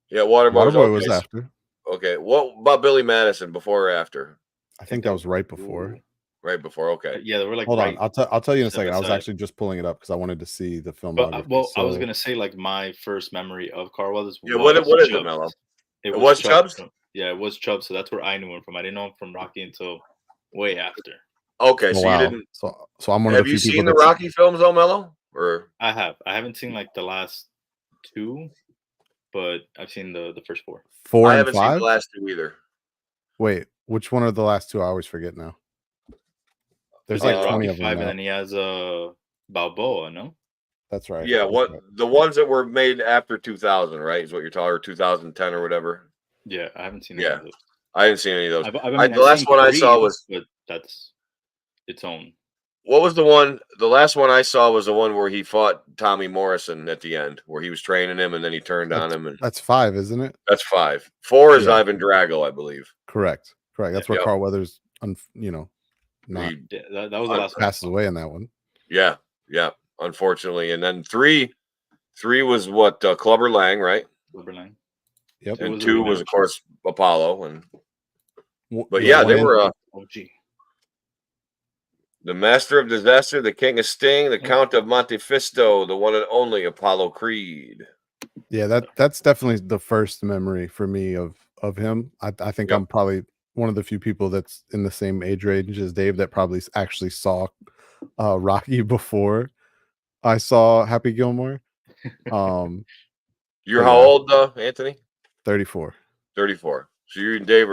Yeah, Waterboy was after. Okay, what about Billy Madison? Before or after? I think that was right before. Right before. Okay. Yeah, they were like. Hold on, I'll tell you in a second. I was actually just pulling it up because I wanted to see the filmography. But, I was gonna say like my first memory of Carl Weathers. Yeah, what is it, Mello? It was Chubbs. Yeah, it was Chubbs. So that's where I knew him from. I didn't know him from Rocky until way after. Okay, so you didn't. So I'm one of the few people. Have you seen the Rocky films, though, Mello? Or I have. I haven't seen like the last two, but I've seen the first four. 4 I and haven't 5? seen the last two either. Wait, which one are the last two? I always forget now. There's like 20 of them. 5, and then he has Balboa. No, that's right. Yeah, the ones that were made after 2000, right? Is what you're talking, or 2010 or whatever. Yeah, I haven't seen. Yeah, I didn't see any of those. The last one I saw was, but that's its own. What was the one? The last one I saw was the one where he fought Tommy Morrison at the end, where he was training him and then he turned on him. And that's 5, isn't it? That's 5. 4 is Ivan Drago, I believe. Correct. That's where Carl Weathers, that was the last passes away in that one. Yeah. Unfortunately, and then 3 was what Clubber Lang, right? Clubber Lang. Yep. And 2 was of course Apollo, but they were. The Master of Disaster, the King of Sting, the Count of Monte Fisto, the one and only Apollo Creed. Yeah, that's definitely the first memory for me of him. I think I'm probably one of the few people that's in the same age range as Dave that probably actually saw Rocky before I saw Happy Gilmore. You're how old, Anthony? 34. 34. So you and Dave,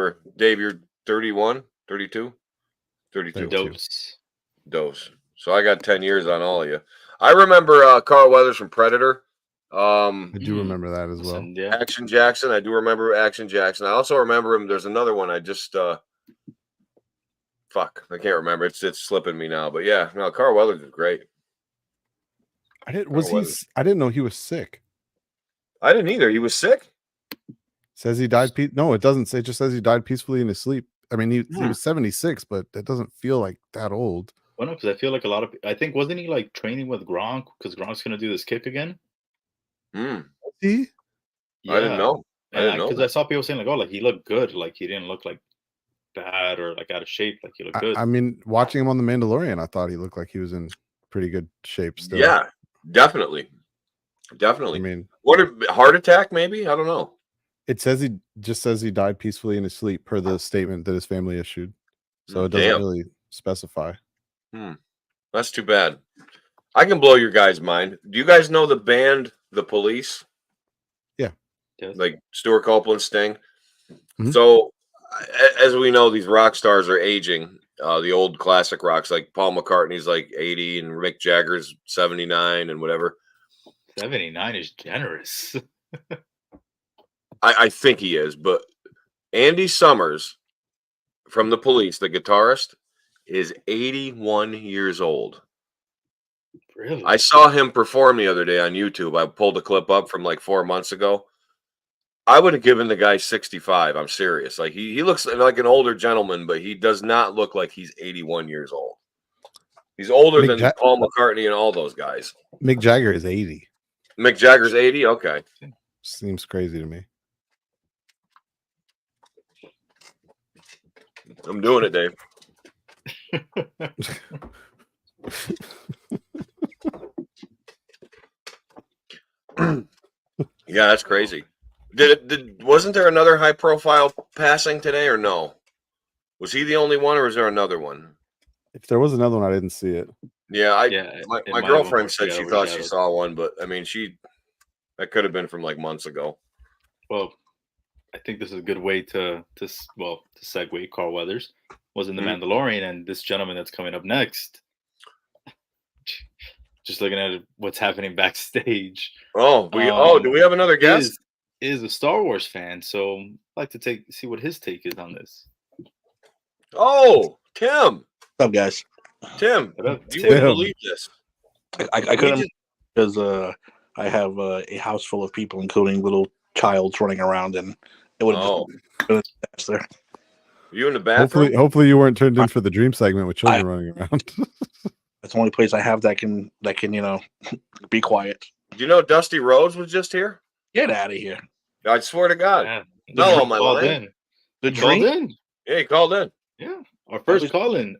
you're 31, 32? 32. Dose. So I got 10 years on all of you. I remember Carl Weathers from Predator. I do remember that as well. Yeah. Action Jackson. I do remember Action Jackson. I also remember him. There's another one. I just I can't remember. It's slipping me now. But yeah, no, Carl Weathers is great. I didn't know he was sick. I didn't either. He was sick. Says he died. No, it doesn't say. It just says he died peacefully in his sleep. I mean, he was 76, but that doesn't feel like that old. Well, no, because I feel like a lot of. I think wasn't he like training with Gronk because Gronk's gonna do this kick again? He? Yeah. I didn't know. Because I saw people saying like, "Oh, like he looked good. Like he didn't look like bad or like out of shape. Like he looked good." I mean, watching him on The Mandalorian, I thought he looked like he was in pretty good shape still. Yeah, definitely. I mean, what heart attack? Maybe, I don't know. It says he died peacefully in his sleep per the statement that his family issued. So it doesn't really specify. That's too bad. I can blow your guys' mind. Do you guys know the band The Police? Yeah. Like Stuart Copeland, Sting. Mm-hmm. So as we know, these rock stars are aging. The old classic rocks, like Paul McCartney's like 80 and Mick Jagger's 79 and whatever. 79 is generous. I think he is, but Andy Summers from The Police, the guitarist, is 81 years old. Really? I saw him perform the other day on YouTube. I pulled a clip up from like 4 months ago. I would have given the guy 65. I'm serious. Like he looks like an older gentleman, but he does not look like he's 81 years old. He's older than Paul McCartney and all those guys. Mick Jagger is 80. Mick Jagger's 80? Okay. Seems crazy to me. I'm doing it, Dave. Yeah, that's crazy. Wasn't there another high profile passing today or no? Was he the only one or was there another one? If there was another one, I didn't see it. Yeah, my might girlfriend have said she thought she saw one, but I mean that could have been from like months ago. Well, I think this is a good way to segue. Carl Weathers was in The Mandalorian, and this gentleman that's coming up next, just looking at what's happening backstage. Oh, do we have another guest? Is a Star Wars fan, so I'd like to see what his take is on this. Oh, Tim. What's up, guys? Tim, you wouldn't believe this. I couldn't because I have a house full of people, including little childs running around, and it would have been there. You in the bathroom? Hopefully you weren't turned in for the dream segment with children running around. That's the only place I have that can be quiet. Do you know Dusty Rhodes was just here? Get out of here! I swear to God. Yeah. No, my line. The Called dream. in. Yeah, he called in. Yeah, our first call in.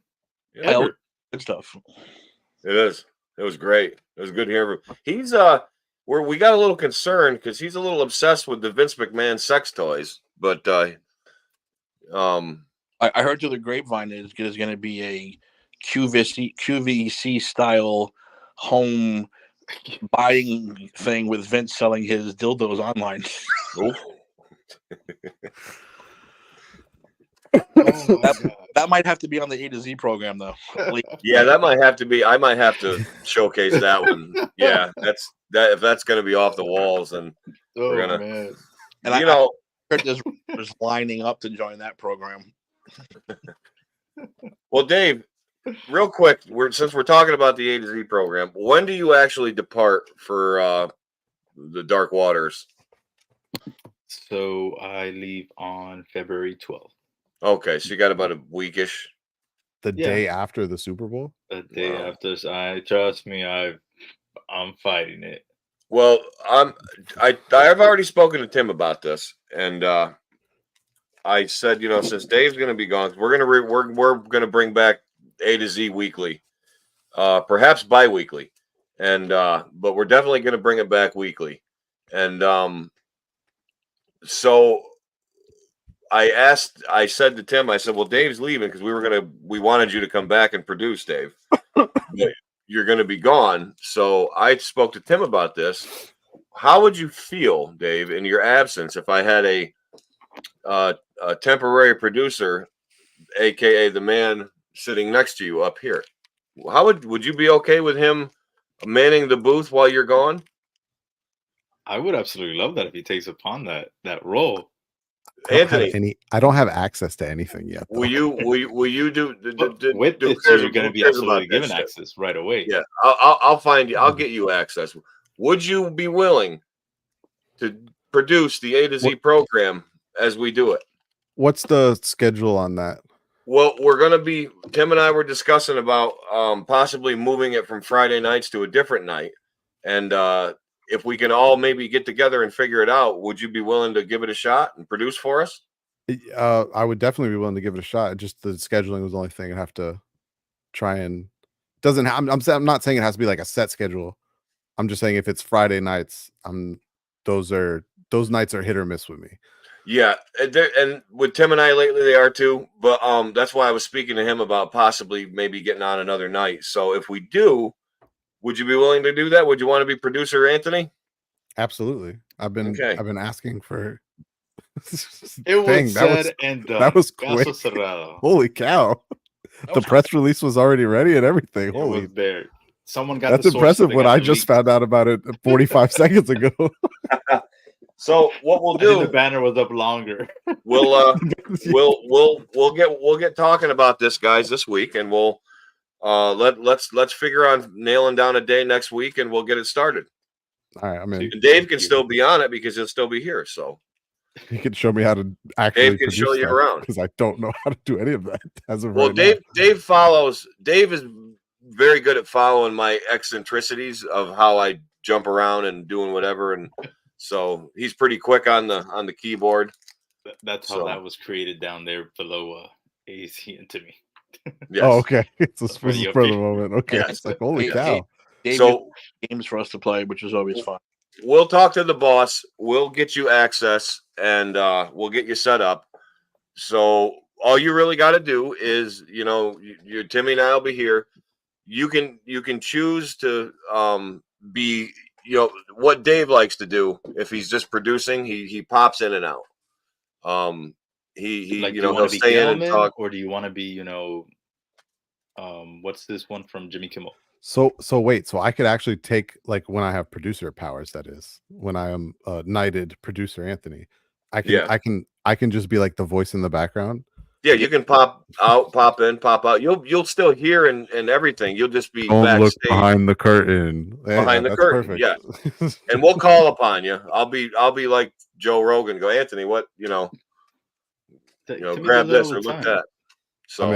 Yeah. Good stuff. It is. It was great. It was good hearing him. He's we got a little concerned because he's a little obsessed with the Vince McMahon sex toys. But I heard through the grapevine that there's going to be a QVC style home buying thing with Vince selling his dildos online. That might have to be on the A to Z program, though. Yeah, that might have to be. I might have to showcase that one. Yeah, if that's going to be off the walls, then we're gonna. Man. And I heard there's lining up to join that program. Well, Dave, real quick, since we're talking about the A to Z program, when do you actually depart for the Dark Waters? So I leave on February 12th. Okay, so you got about a weekish. The day after the Super Bowl? The day after. Trust me, I'm fighting it. Well, I've already spoken to Tim about this, and I said, since Dave's going to be gone, we're gonna bring back A to Z weekly, perhaps bi-weekly, and but we're definitely going to bring it back weekly, and so. I said to Tim, I said, well, Dave's leaving because we wanted you to come back and produce, Dave. But you're going to be gone. So I spoke to Tim about this. How would you feel, Dave, in your absence if I had a temporary producer, aka the man sitting next to you up here? How would you be okay with him manning the booth while you're gone? I would absolutely love that if he takes upon that role. Anthony, I don't have access to anything yet. Will you do with this? You're going to be absolutely given access right away. Yeah, I'll find you. I'll get you access. Would you be willing to produce the A to Z program as we do it? What's the schedule on that? Well, Tim and I were discussing about possibly moving it from Friday nights to a different night, and if we can all maybe get together and figure it out, would you be willing to give it a shot and produce for us? I would definitely be willing to give it a shot. Just the scheduling was the only thing I'd have to try and I'm not saying it has to be like a set schedule. I'm just saying if it's Friday nights, those nights are hit or miss with me. Yeah, and with Tim and I lately they are too. But that's why I was speaking to him about possibly maybe getting on another night. So if we do. Would you be willing to do that? Would you want to be producer, Anthony? Absolutely. I've been asking for. It was said and done. That was quick. Holy cow! The press release was already ready and everything. It was there. Someone got. That's impressive. When I just found out about it 45 seconds ago. So what we'll I think the do, banner was up longer. we'll get talking about this, guys, this week, and we'll let's figure on nailing down a day next week, and we'll get it started. All right, I'm in. And Dave can still be on it because he'll still be here. So You can show me how to actually Dave can produce show you around. because I don't know how to do any of that as of well, right now. Dave is very good at following my eccentricities of how I jump around and doing whatever, and so he's pretty quick on the keyboard. That's how that was created down there below AC and Timmy. Yes. Oh, okay. It's a For the spur of the update. moment. Okay, Yes. it's like holy Hey, cow. Dave So games for us to play, which is always fun. we'll talk to the boss. We'll get you access, and we'll get you set up. So all you really got to do is, you Timmy and I will be here. You can choose to be, what Dave likes to do. If he's just producing, he pops in and out. He Like, do you he'll want to be stay in and Gelman, talk. or do you want to be, what's this one from Jimmy Kimmel? So wait, so I could actually take, like, when I have producer powers, that is, when I am knighted producer Anthony, I can just be like the voice in the background. Yeah, you can pop out, pop in, pop out. You'll still hear and everything. You'll just be Don't look backstage behind the curtain. behind the That's curtain. perfect. Yeah, and we'll call upon you. I'll be like Joe Rogan. Go, Anthony. What Timmy grab does it all this the or look time. that. So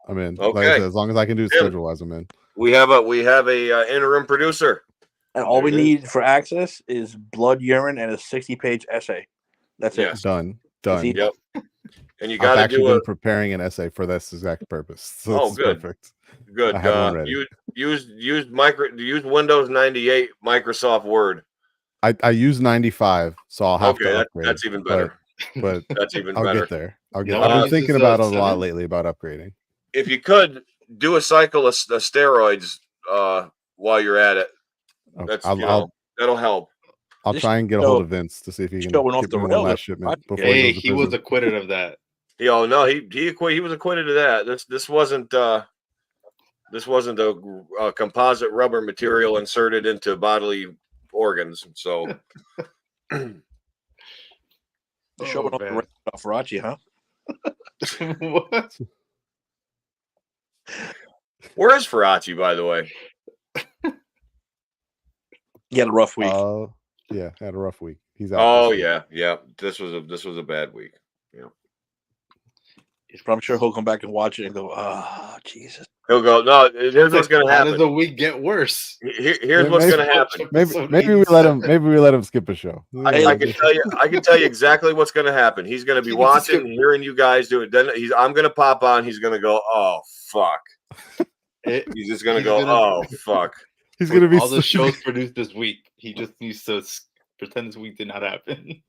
I'm in. Okay. Like I said, as long as I can do it Tim. schedule wise, I'm in. we have a interim producer. And all we There it need for access is blood, urine, and a 60-page essay. That's it. Yes. Done. Easy. Yep. And you I've got to actually do been preparing an essay for this exact purpose. So Oh, this is good. perfect. good. I had one ready. Use Windows 98 Microsoft Word. I use 95, so I'll have to upgrade. That's even better. But That's even I'll better. get there. I've No been one uses, thinking about it a lot 7? lately about upgrading. If you could do a cycle of steroids while you're at it, Okay, that's that'll help. I'll This try and get a hold of Vince to see if he can showing off get the me one rails. last shipment before Hey, he goes to he was prison. acquitted of that. No, he was acquitted of that. This wasn't a composite rubber material inserted into bodily organs. So Showing off the man. rails off Rachi, huh? What? where is Faraci, by the way? He had a rough week. Yeah, had a rough week. He's out. Oh this week. yeah. This was a bad week. Yeah. But I'm sure he'll come back and watch it and go, Jesus. He'll go, no, here's what's gonna How happen. does the week get worse? Here's what's gonna happen. Maybe we let him skip a show. I can tell you exactly what's gonna happen. He's gonna be watching, hearing you guys do it. Then I'm gonna pop on, he's gonna go, oh fuck. He's just gonna go, oh fuck. He's gonna be all the shows produced this week. He just needs to pretend this week did not happen.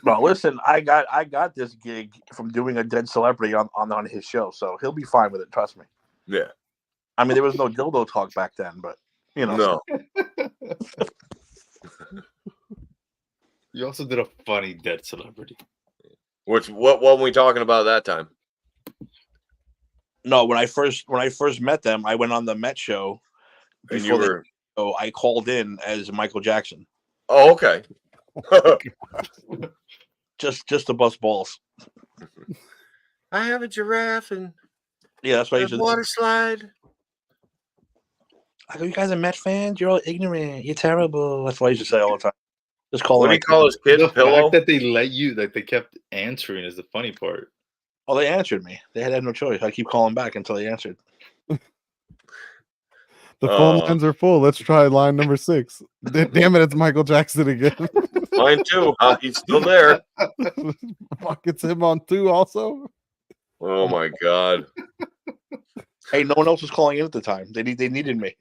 No, listen, I got this gig from doing a dead celebrity on his show, so he'll be fine with it. Trust me. Yeah. I mean, there was no dildo talk back then, but No. You also did a funny dead celebrity. What were we talking about that time? No, when I first met them, I went on the Met show. And you were So I called in as Michael Jackson. Oh, okay. just to bust balls. I have a giraffe and that's why a water slide. I go, you guys are Met fans? You're all ignorant. You're terrible. That's what I used to say all the time. Just call What do you call his kids? The Pillow? fact that they let you, like they kept answering, is the funny part. Oh, they answered me. They had no choice. I keep calling back until they answered. The phone lines are full. Let's try line number 6. Damn it, it's Michael Jackson again. Mine too. He's still there. Fuck, it's him on 2 also. Oh my god. Hey, no one else was calling in at the time. They needed me.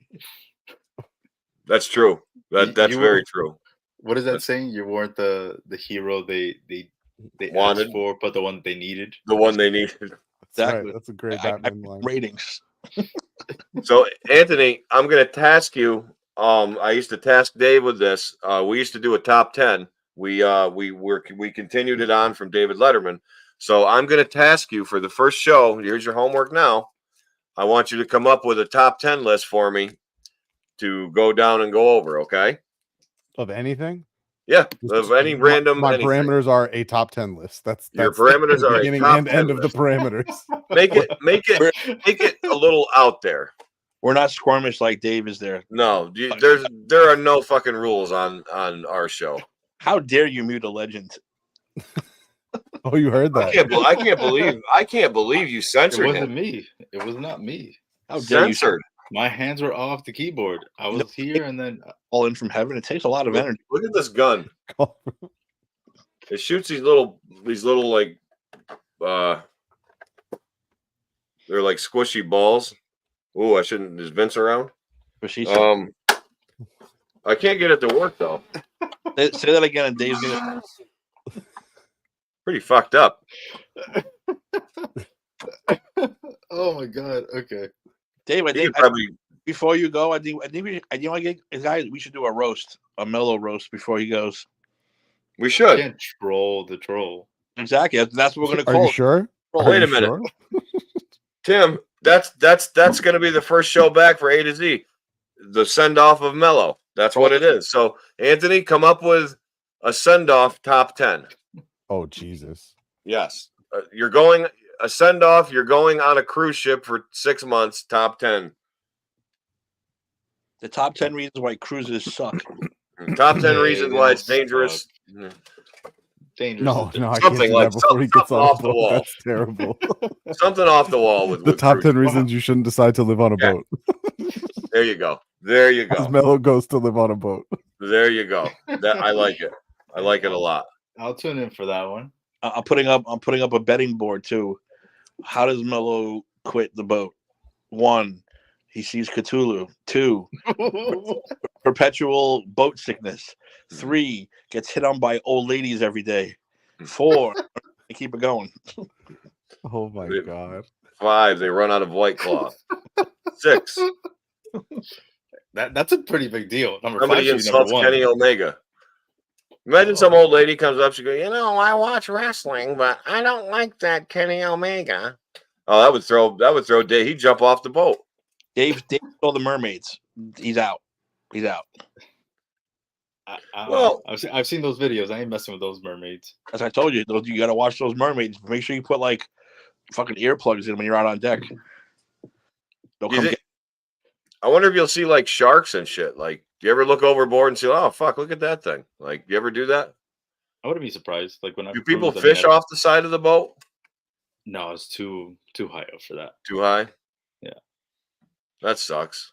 That's true. That's very true. What is that saying? You weren't the hero they wanted asked for, but the one they needed. The one they needed. Exactly. Right. That's a great Batman line. Ratings. So Anthony, I'm gonna task you. I used to task Dave with this. We used to do a top 10. We continued it on from David Letterman. So I'm gonna task you for the first show. Here's your homework now. I want you to come up with a top 10 list for me to go down and go over, okay? Of anything? Yeah, of any random. My anything. parameters are a top 10 list. That's Your the parameters are a beginning top and 10 end of the list. parameters. Make it a little out there. We're not squirmish like Dave is there. No, there are no fucking rules on our show. How dare you mute a legend? Oh, you heard that? I can't believe you It censored wasn't him. me. It was not me. How dare you? Censored. My hands were off the keyboard. I was here, and then All in from heaven. It takes a lot of energy. Look at this gun. It shoots these little like they're like squishy balls. Oh, I shouldn't. Is Vince around? But she said, I can't get it to work though. say that again, and Dave's gonna. Pretty fucked up. oh my god. Okay. Dave, I You think could probably before you go, I think we should do a roast, a mellow roast before he goes. we You should. can't troll the troll. Exactly. That's what we're gonna Are call you it. sure? Troll. Wait Are a you minute. sure? Tim, that's gonna be the first show back for A to Z. The send off of Mello. That's what it is. So Anthony, come up with a send off top 10. Oh, Jesus. Yes. You're going a send off, you're going on a cruise ship for 6 months, top 10. The top 10 reasons why cruises suck. Top 10 Hey, reasons they why don't it's dangerous. Dangerous. No, is the- no, I can't Something do like- that before he gets something on off the the boat. wall. That's terrible. Something off the wall with The top cruise. 10 reasons you shouldn't decide to live on a Yeah. boat. There you go. There you As go. Mello goes to live on a boat. There you go. That I like it. I like it a lot. I'll tune in for that one. I'm putting up a betting board too. How does Mello quit the boat? 1, he sees Cthulhu. 2, perpetual boat sickness. 3, gets hit on by old ladies every day. 4, keep it going. Oh my Yeah. God. 5, they run out of White Claw. 6, That's a pretty big deal. Number somebody 5 should be number insults 1. Kenny Omega. Imagine some old lady comes up, she goes, I watch wrestling, but I don't like that Kenny Omega. Oh, that would throw Dave. He'd jump off the boat. Dave saw the mermaids. He's out. Well- I've seen those videos. I ain't messing with those mermaids. As I told you, you got to watch those mermaids. Make sure you put like fucking earplugs in when you're out on deck. They'll You come think- get. I wonder if you'll see like sharks and shit. Like, do you ever look overboard and see, oh fuck, look at that thing? Like, you ever do that? I wouldn't be surprised. Like when I Do people cruise, I mean, fish off the side of the boat? No, it's too high up for that. Too high? Yeah. That sucks.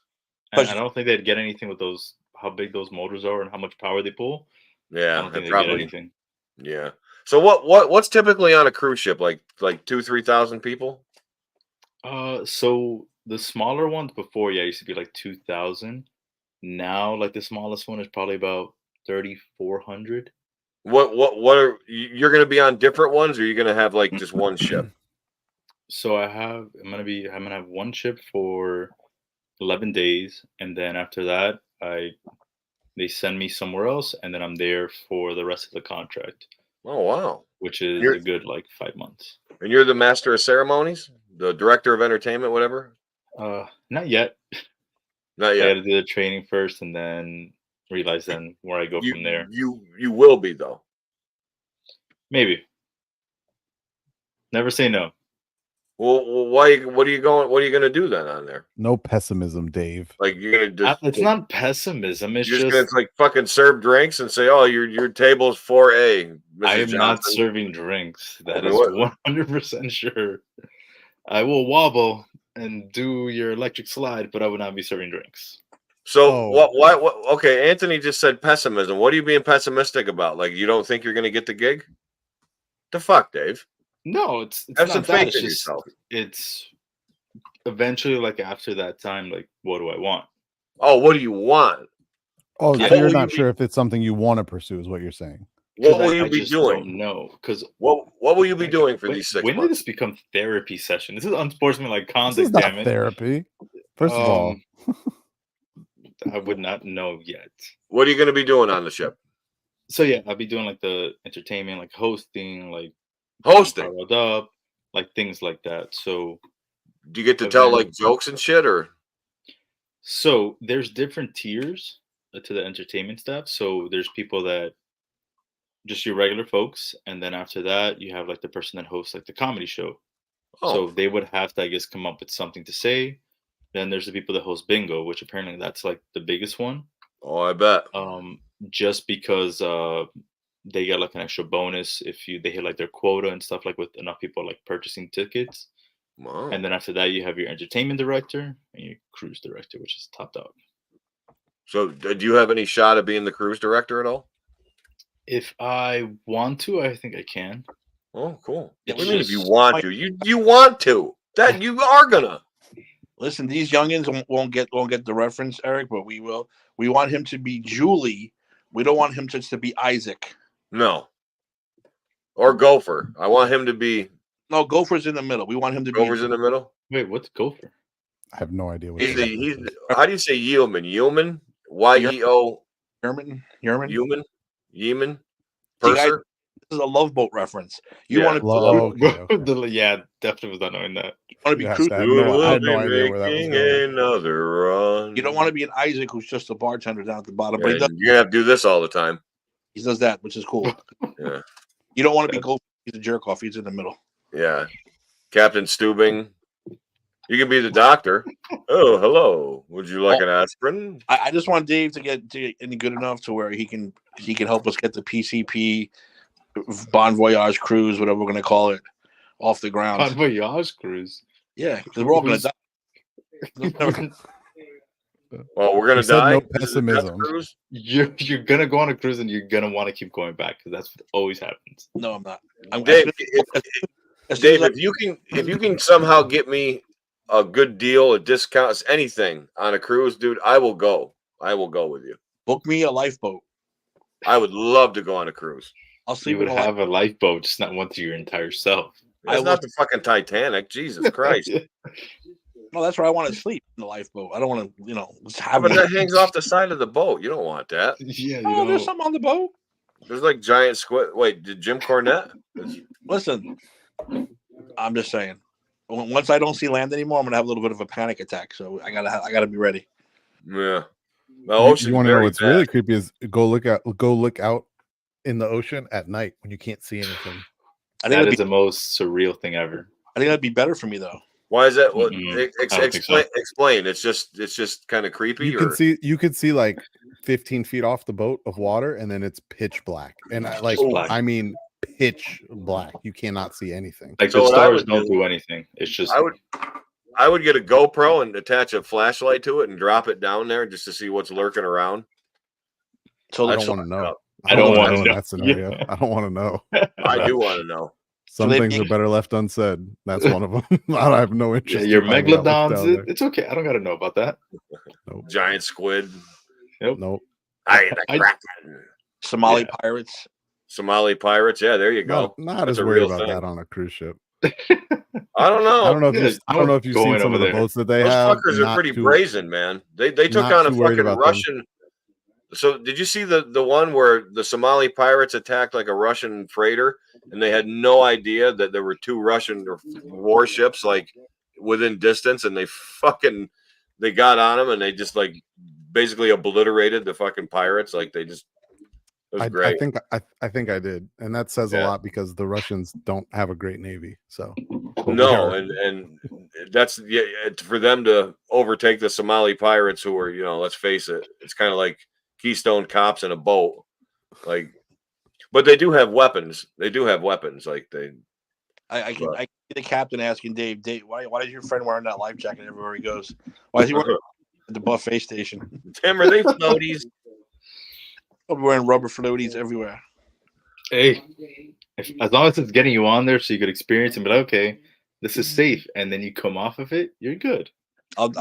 And I don't think they'd get anything with those. How big those motors are and how much power they pull. I Yeah, don't think it they get probably. anything. Yeah. So what's typically on a cruise ship? Like 2,000-3,000 people? So the smaller ones before, used to be like 2,000. Now, like the smallest one is probably about 3,400. What are you're going to be on different ones, or are you going to have like just one ship? So I'm gonna have one ship for 11 days, and then after that, they send me somewhere else, and then I'm there for the rest of the contract, Oh wow! which is You're- a good like 5 months. And you're the master of ceremonies, the director of entertainment, whatever. Not yet. Not I got yet. to do the training first, and then realize then where I go from there. You will be though. Maybe. Never say no. Well, why? What are you going? What are you going to do then on there? No pessimism, Dave. Like you're going to just? It's not pessimism. It's You're just just going to like fucking serve drinks and say, "Oh, your table's 4A." I Mrs. am not Johnson." serving drinks. That Okay, is what- 100% sure. I will wobble and do your electric slide, but I will not be serving drinks. So Oh. what? Okay, Anthony just said pessimism. What are you being pessimistic about? Like you don't think you're going to get the gig? The fuck, Dave? No, it's Have not some that. faith It's in just yourself. it's eventually like after that time, like what do I want? Oh, what do you want? Oh, Yeah. so What you're will not you sure if it's something you want to pursue, is what you're saying. What will I you be just doing? don't know because What will you be doing for these 6 when did months? this become therapy session? This is unsportsmanlike This conduct. is not Damn it. therapy. First of all, I would not know yet. What are you going to be doing on the ship? So yeah, I'll be doing like the entertainment, like hosting, like Hosting. powered up, like things like that. So Do you get to tell like Event. jokes and shit, or so there's different tiers to the entertainment staff. So there's people that just your regular folks, and then after that, you have like the person that hosts like the comedy show. Oh, So they would have to, I guess, come up with something to say. Then there's the people that host bingo, which apparently that's like the biggest one. I bet. Just because they get like an extra bonus if they hit like their quota and stuff, like with enough people like purchasing tickets. Wow. And then after that, you have your entertainment director and your cruise director, which is top dog. So, do you have any shot of being the cruise director at all? If I want to, I think I can. Oh, cool. It's What do you mean if you just- want to? You want to. That you are gonna. Listen, these youngins won't get the reference, Eric, but we will. We want him to be Julie. We don't want him just to be Isaac. No. Or Gopher. I want him to be. No, Gopher's in the middle. We want him to Gopher's be. in the middle. Wait, what's Gopher? I have no idea what He's it is. how do you say Yeoman? Yeoman? YEO. Yerman. Yeoman? See, guys, Purser? this is a Love Boat reference. You Yeah. want to Okay. Yeah, definitely was not knowing that. be Yes, cruise. I had no idea where that was Making going. another run. You don't want to be an Isaac who's just a bartender down at the bottom. Yeah, But you're gonna have to do this all the time. he does that, which is cool. Yeah. You don't want to be Gopher. He's a jerk off. He's in the middle. Yeah. Captain Stubing. You can be the doctor. Oh, hello. Would you like an aspirin? I just want Dave to get any good enough to where he can help us get the PCP Bon Voyage cruise, whatever we're going to call it, off the ground. Bon Voyage cruise. Yeah, because we're all going to die. Well, we're gonna You said die. no This is a death pessimism. cruise? You're gonna go on a cruise and you're gonna want to keep going back because that's what always happens. No, I'm not. I'm Dave, as soon as Dave, I- if you can somehow get me a good deal, a discount, anything on a cruise, dude, I will go. I will go with you. book me a lifeboat. I would love to go on a cruise. I'll You sleep would in have a lifeboat, just not one to your entire self. It's not the fucking Titanic. Jesus Christ. No, that's where I want to sleep in the lifeboat. I don't want to, just have But one. that hangs off the side of the boat. You don't want that. Yeah, you Oh, there's know. something on the boat. There's like giant squid. Wait, did Jim Cornette? Listen, I'm just saying. Once I don't see land anymore, I'm gonna have a little bit of a panic attack. So I gotta be ready. Yeah. The You ocean's want to know very what's bad. really creepy is go look out in the ocean at night when you can't see anything. I think That that'd is be, the most surreal thing ever. I think that'd be better for me though. Why is that? What? Mm-mm. I don't think Explain. so. Explain. It's just kind of creepy. You can see like 15 feet off the boat of water, and then it's pitch black. And black. I mean pitch black. You cannot see anything. Like So the what I stars would don't do- do anything. It's just I would get a GoPro and attach a flashlight to it and drop it down there just to see what's lurking around. So I let's don't want to know. I don't wanna wanna know. that scenario. I don't want to know. I do want to know. Some they things make- are better left unsaid. That's one of them. I have no yeah, interest. your in finding out what's down megalodons. there. It's okay. I don't gotta know about that. Giant squid. Nope. I I- Somali Yeah. pirates. Somali pirates. Yeah, there you go. Not That's as a worried real about thing. that on a cruise ship. I don't know. I don't know if yeah, I don't know if you've going seen some over of the there. boats that they Those have. fuckers are Not pretty too- brazen, man. They took not on a too worried fucking about them. Russian. So did you see the one where the Somali pirates attacked like a Russian freighter and they had no idea that there were two Russian warships like within distance and they got on them and they just like basically obliterated the fucking pirates. Like it was great. I think I did, and that says Yeah. a lot because the Russians don't have a great navy. So No, and that's for them to overtake the Somali pirates who are, let's face it, it's kind of like Keystone Cops in a boat. Like, but they do have weapons. They do have weapons. Like I can see the captain asking Dave, why is your friend wearing that life jacket everywhere he goes? Why is he wearing it at the buffet station? Tim, are they floaties? I'll be wearing rubber floaties everywhere. Hey, as long as it's getting you on there so you could experience and be like, okay, this is safe, and then you come off of it, you're good.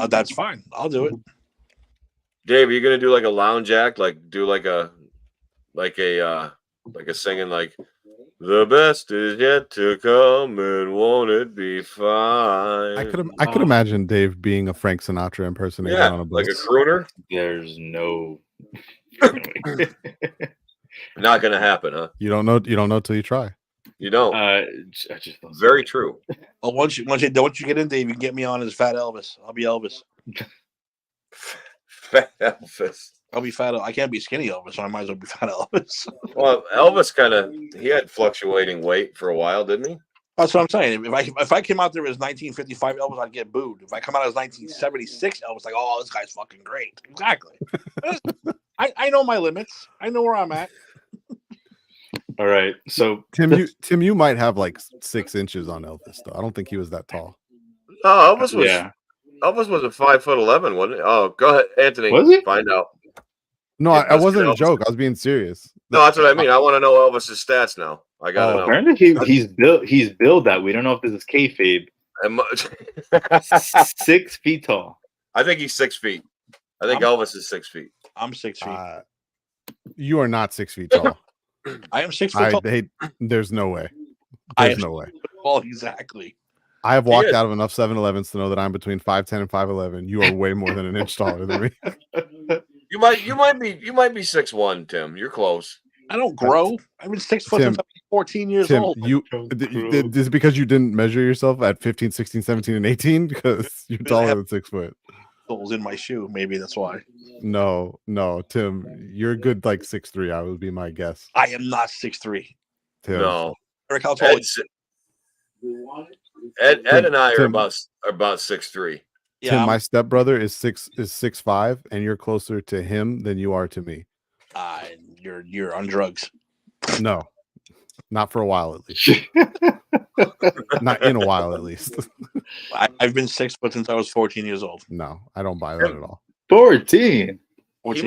That's fine. I'll do it. Dave, are you gonna do like a lounge act? Like do like a singing like the best is yet to come and won't it be fine? I could imagine Dave being a Frank Sinatra impersonator on a boat. like a crooner. There's no. Not gonna happen, huh? You don't know till you try. You don't. I just don't see Very it. true. Well, once you get in, Dave, you can get me on as Fat Elvis. I'll be Elvis. Fat Elvis. I'll be fat. I can't be skinny Elvis, so I might as well be fat Elvis. Well, Elvis he had fluctuating weight for a while, didn't he? That's what I'm saying. If I came out there as 1955 Elvis, I'd get booed. If I come out as 1976 Elvis, like, oh, this guy's fucking great. Exactly. I know my limits. I know where I'm at. All right. So Tim, you might have like 6 inches on Elvis though. I don't think he was that tall. Oh, Elvis was a 5'11", wasn't he? Oh, go ahead, Anthony. Was he? Find out. No, Yeah, I wasn't a Elvis. joke. I was being serious. No, that's what I mean. I want to know Elvis's stats now. I gotta know. apparently he's built that. We don't know if this is kayfabe. 6 feet tall. I think he's 6 feet. I think Elvis is 6 feet. I'm 6 feet. You are not 6 feet tall. I am 6 foot tall. There's no way. I There's am no way. Tall, exactly. I have walked out of enough 7-Elevens to know that I'm between 5'10" and 5'11". You are way more than an inch taller than me. You might be 6'1", Tim. You're close. I don't grow. I've been 6 foot since I'm 14 years Tim, old. this is because you didn't measure yourself at 15, 16, 17, and 18 because you're taller than 6 foot. Holes in my shoe. Maybe that's why. No, Tim, you're good like 6'3". I would be my guess. I am not 6'3". Tim. No. Eric, how tall? Ed and I are about 6'3". Yeah, Tim, my stepbrother is 6'5", and you're closer to him than you are to me. You're on drugs. No, not for a while at least. Not in a while at least. I've been 6 foot since I was 14 years old. No, I don't buy that at all. 14. He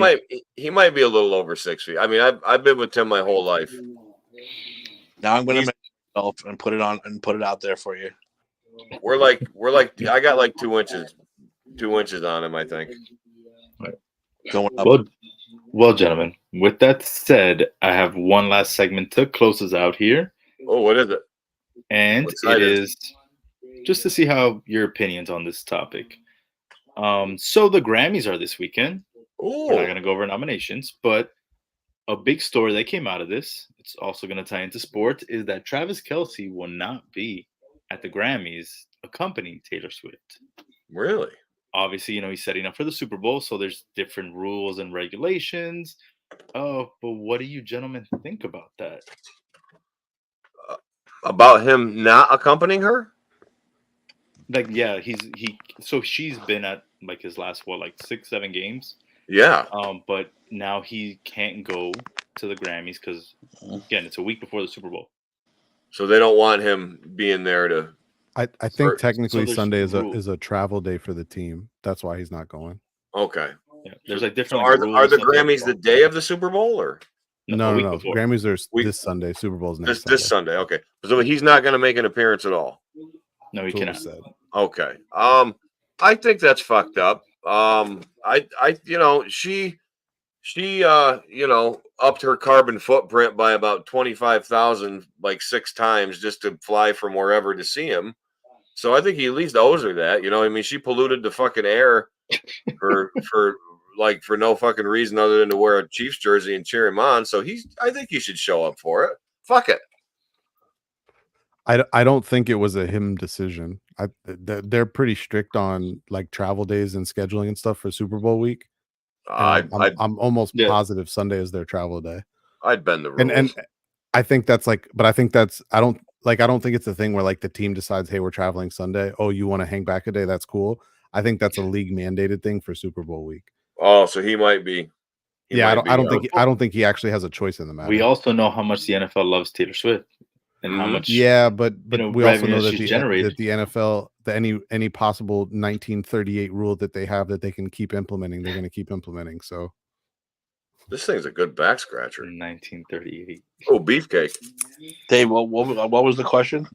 might be a little over 6 feet. I mean, I've been with Tim my whole life. Now I'm going to make myself and put it out there for you. We're like I got like 2 inches on him, I think. Going up. Well, gentlemen, with that said, I have one last segment to close us out here. Oh, what is it? And it is just to see how your opinions on this topic. So the Grammys are this weekend. Ooh. We're not going to go over nominations, but a big story that came out of this, it's also going to tie into sports, is that Travis Kelce will not be at the Grammys accompanying Taylor Swift. Really? Obviously, he's setting up for the Super Bowl, so there's different rules and regulations. Oh, but what do you gentlemen think about that? About him not accompanying her? Like, yeah, so she's been at like his last 6-7 games. Yeah. But now he can't go to the Grammys because again, it's a week before the Super Bowl. So they don't want him being there to. I think technically Sunday is a travel day for the team. That's why he's not going. Okay. Yeah, there's like different. So are the Grammys the day of the Super Bowl or? No. Grammys are this Sunday. Super Bowl's next Sunday. This Sunday. Okay. So he's not going to make an appearance at all. No, he cannot. Okay. I think that's fucked up. She upped her carbon footprint by about 25,000 like 6 times just to fly from wherever to see him. So I think he at least owes her that. I mean, she polluted the fucking air for no fucking reason other than to wear a Chiefs jersey and cheer him on. So I think he should show up for it. Fuck it. I don't think it was a him decision. They're pretty strict on like travel days and scheduling and stuff for Super Bowl week. I'm almost positive Sunday is their travel day. I'd bend the rules. And I think that's I don't think it's a thing where like the team decides, hey, we're traveling Sunday. Oh, you want to hang back a day? That's cool. I think that's a league mandated thing for Super Bowl week. Oh, so he might be. I don't think he actually has a choice in the matter. We also know how much the NFL loves Taylor Swift and how much. Yeah, but we also know that the NFL, any possible 1938 rule that they have that they can keep implementing, they're going to keep implementing. So this thing's a good back scratcher. 1938. Oh, beefcake. Dave, what was the question?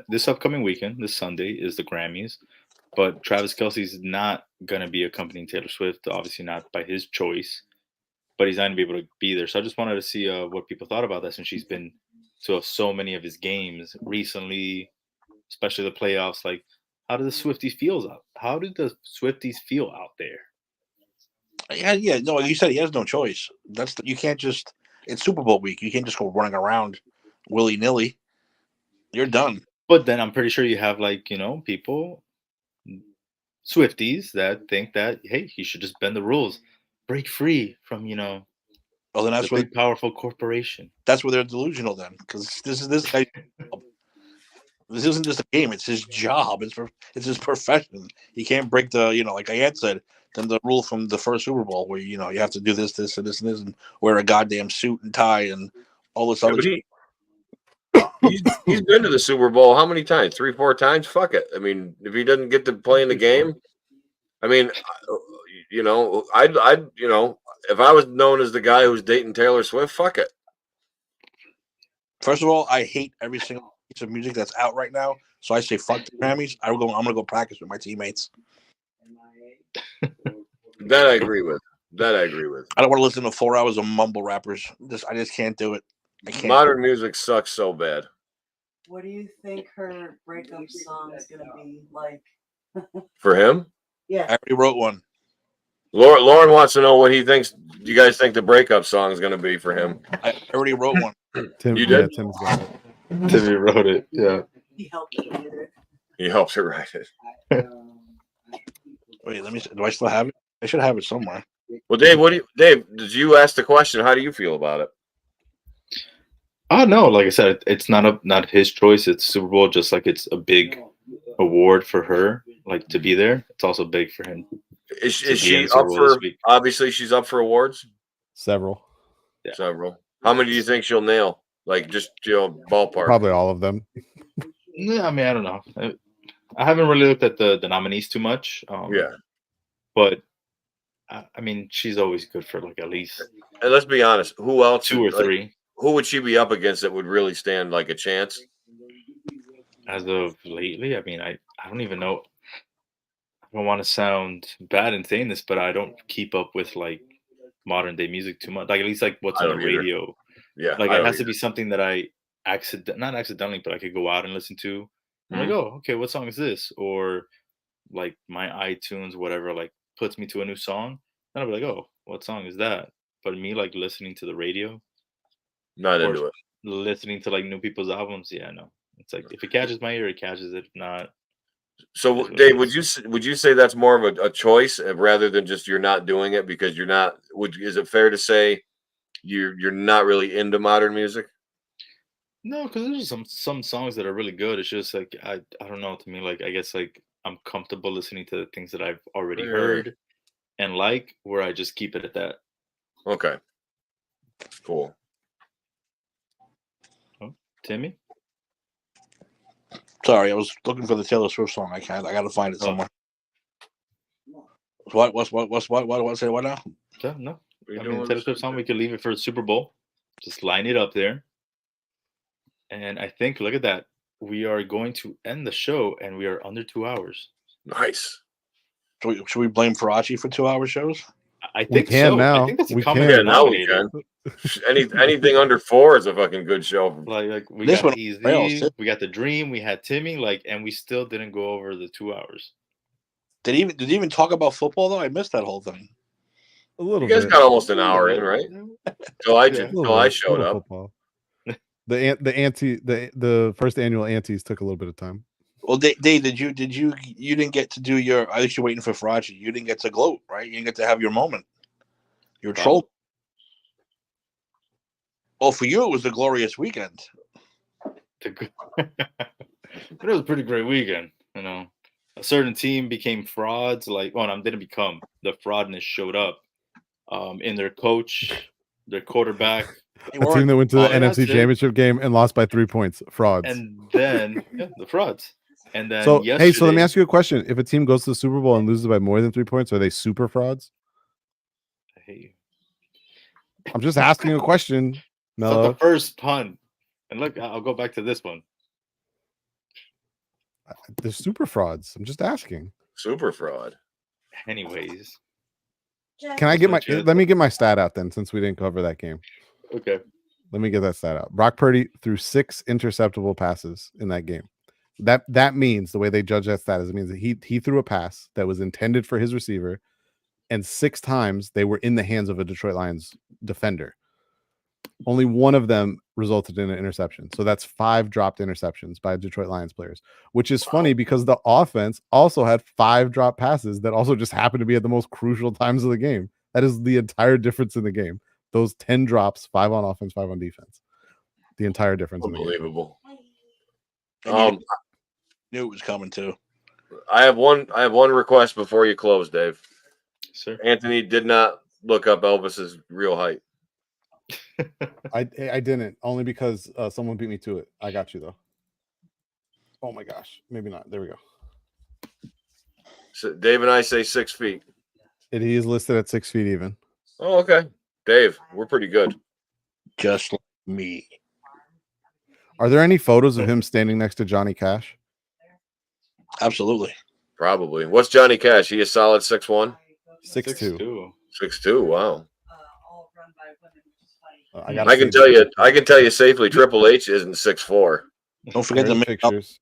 This upcoming weekend, this Sunday, is the Grammys, but Travis Kelce's not going to be accompanying Taylor Swift, obviously not by his choice, but he's not going to be able to be there. So I just wanted to see what people thought about that since she's been to so many of his games recently, especially the playoffs. Like, how do the Swifties feel out? How do the Swifties feel out there? Yeah. No, you said he has no choice. You can't just. It's Super Bowl week. You can't just go running around willy nilly. You're done. But then I'm pretty sure you have people Swifties that think that hey, he should just bend the rules, break free from Well, then the big powerful corporation. that's where they're delusional then, because this guy. This isn't just a game; it's his job. It's his profession. He can't break the like Ayat said, then the rule from the first Super Bowl where you have to do this, this, and this, and this, and wear a goddamn suit and tie and all this Yeah, other. but he's been to the Super Bowl how many times? 3, 4 times? Fuck it. I mean, if he doesn't get to play in the game, I mean, I'd if I was known as the guy who's dating Taylor Swift, fuck it. First of all, I hate every single piece of music that's out right now. So I say fuck the Grammys. I'm gonna go practice with my teammates. That I agree with. I don't want to listen to 4 hours of mumble rappers. I just can't do it. I can't. Modern music sucks so bad. What do you think her breakup song is gonna be like? For him? Yeah. I already wrote one. Lauren wants to know what he thinks. Do you guys think the breakup song is going to be for him? I already wrote one. Tim, You did? Yeah, Tim's got it. Timmy wrote it. Yeah. He helped her with it. He helps her write it. Wait, let me see. Do I still have it? I should have it somewhere. Well, Dave, Dave, did you ask the question? How do you feel about it? Oh no, like I said, it's not his choice. It's Super Bowl, just like it's a big award for her, like to be there. It's also big for him. Is to be she in the Super up Bowl for? this week. Obviously, she's up for awards. Several. Yeah. Several. How many do you think she'll nail? Like just ballpark. Probably all of them. Yeah, I mean, I don't know. I haven't really looked at the nominees too much. Yeah. But I mean, she's always good for like at least And let's be honest. Who else? 2 or 3. Who would she be up against that would really stand like a chance? As of lately, I mean, I don't even know. I don't want to sound bad in saying this, but I don't keep up with like modern day music too much. Like at least like what's I on the don't either. radio. Yeah. Like I it don't has to either. be something that I not accidentally, but I could go out and listen to. I'm like, oh, okay, what song is this? Or like my iTunes, whatever, like puts me to a new song. Then I'll be like, oh, what song is that? But me like listening to the radio, Not or into it. listening to like new people's albums, yeah, no. It's like if it catches my ear, it catches it. If not, So, That's what Dave, it would you say that's more of a choice rather than just you're not doing it because you're not? Is it fair to say you're not really into modern music? no, because there's some songs that are really good. It's just like I don't know. To me, like I guess like I'm comfortable listening to the things that I've already Yeah. heard and like, where I just keep it at that. Okay, cool. Timmy, Sorry, I was looking for the Taylor Swift song. I gotta find it somewhere. What? Say what now? yeah, no. What are you I doing mean, with Taylor this? Swift song, we could leave it for the Super Bowl. Just line it up there. And I think, look at that. We are going to end the show, and we are under 2 hours. Nice. Should we blame Farachi for 2-hour shows? I think can so. now. I think that's a We common can. Yeah, now we denominator. can. Anything under 4 is a fucking good show. Like we This got one rails, Easy, too. we got the Dream, we had Timmy, like, and we still didn't go over the 2 hours. Did he even talk about football though? I missed that whole thing. A little You guys bit. got almost an hour in, right? Till I Yeah. Little till I bit. showed Little up. football. The first annual antes took a little bit of time. Well, Dave, you didn't get to do your? At least you're waiting for Farachi. You didn't get to gloat, right? You didn't get to have your moment. Your troll. Oh, for you it was a glorious weekend. But it was a pretty great weekend. You know, a certain team became frauds. Like, didn't become. The fraudness showed up in their coach, their quarterback, A team that went to the Oh, that's NFC it. Championship game and lost by 3 points. Frauds. and then the frauds. And then So yesterday, hey, so let me ask you a question: if a team goes to the Super Bowl and loses by more than 3 points, are they super frauds? I hate you. I'm just asking a question. It's not Mello. the first pun. And look, I'll go back to this one. They're super frauds. I'm just asking. Super fraud. Anyways, Can I get my? That's what you- Let me get my stat out then, since we didn't cover that game. okay. Let me get that stat out. Brock Purdy threw 6 interceptable passes in that game. That means the way they judge that stat is it means that he threw a pass that was intended for his receiver, and 6 times they were in the hands of a Detroit Lions defender. Only one of them resulted in an interception. So that's 5 dropped interceptions by Detroit Lions players, which is funny because the offense also had 5 drop passes that also just happened to be at the most crucial times of the game. That is the entire difference in the game. Those 10 drops, 5 on offense, 5 on defense. The entire difference in the game. Unbelievable. And you knew it was coming too. I have one request before you close, Dave. Sir. Anthony did not look up Elvis's real height. I didn't, only because someone beat me to it. I got you though. Oh my gosh, maybe not. There we go. So Dave and I say 6 feet. He is listed at 6 feet even. Oh, okay. Dave, we're pretty good. Just like me. Are there any photos of him standing next to Johnny Cash? Absolutely. Probably. What's Johnny Cash? He a solid 6'1"? 6'2". 6'2". Wow. gotta I can see tell the you. picture. I can tell you safely. Triple H isn't 6'4". Don't forget There to is make pictures.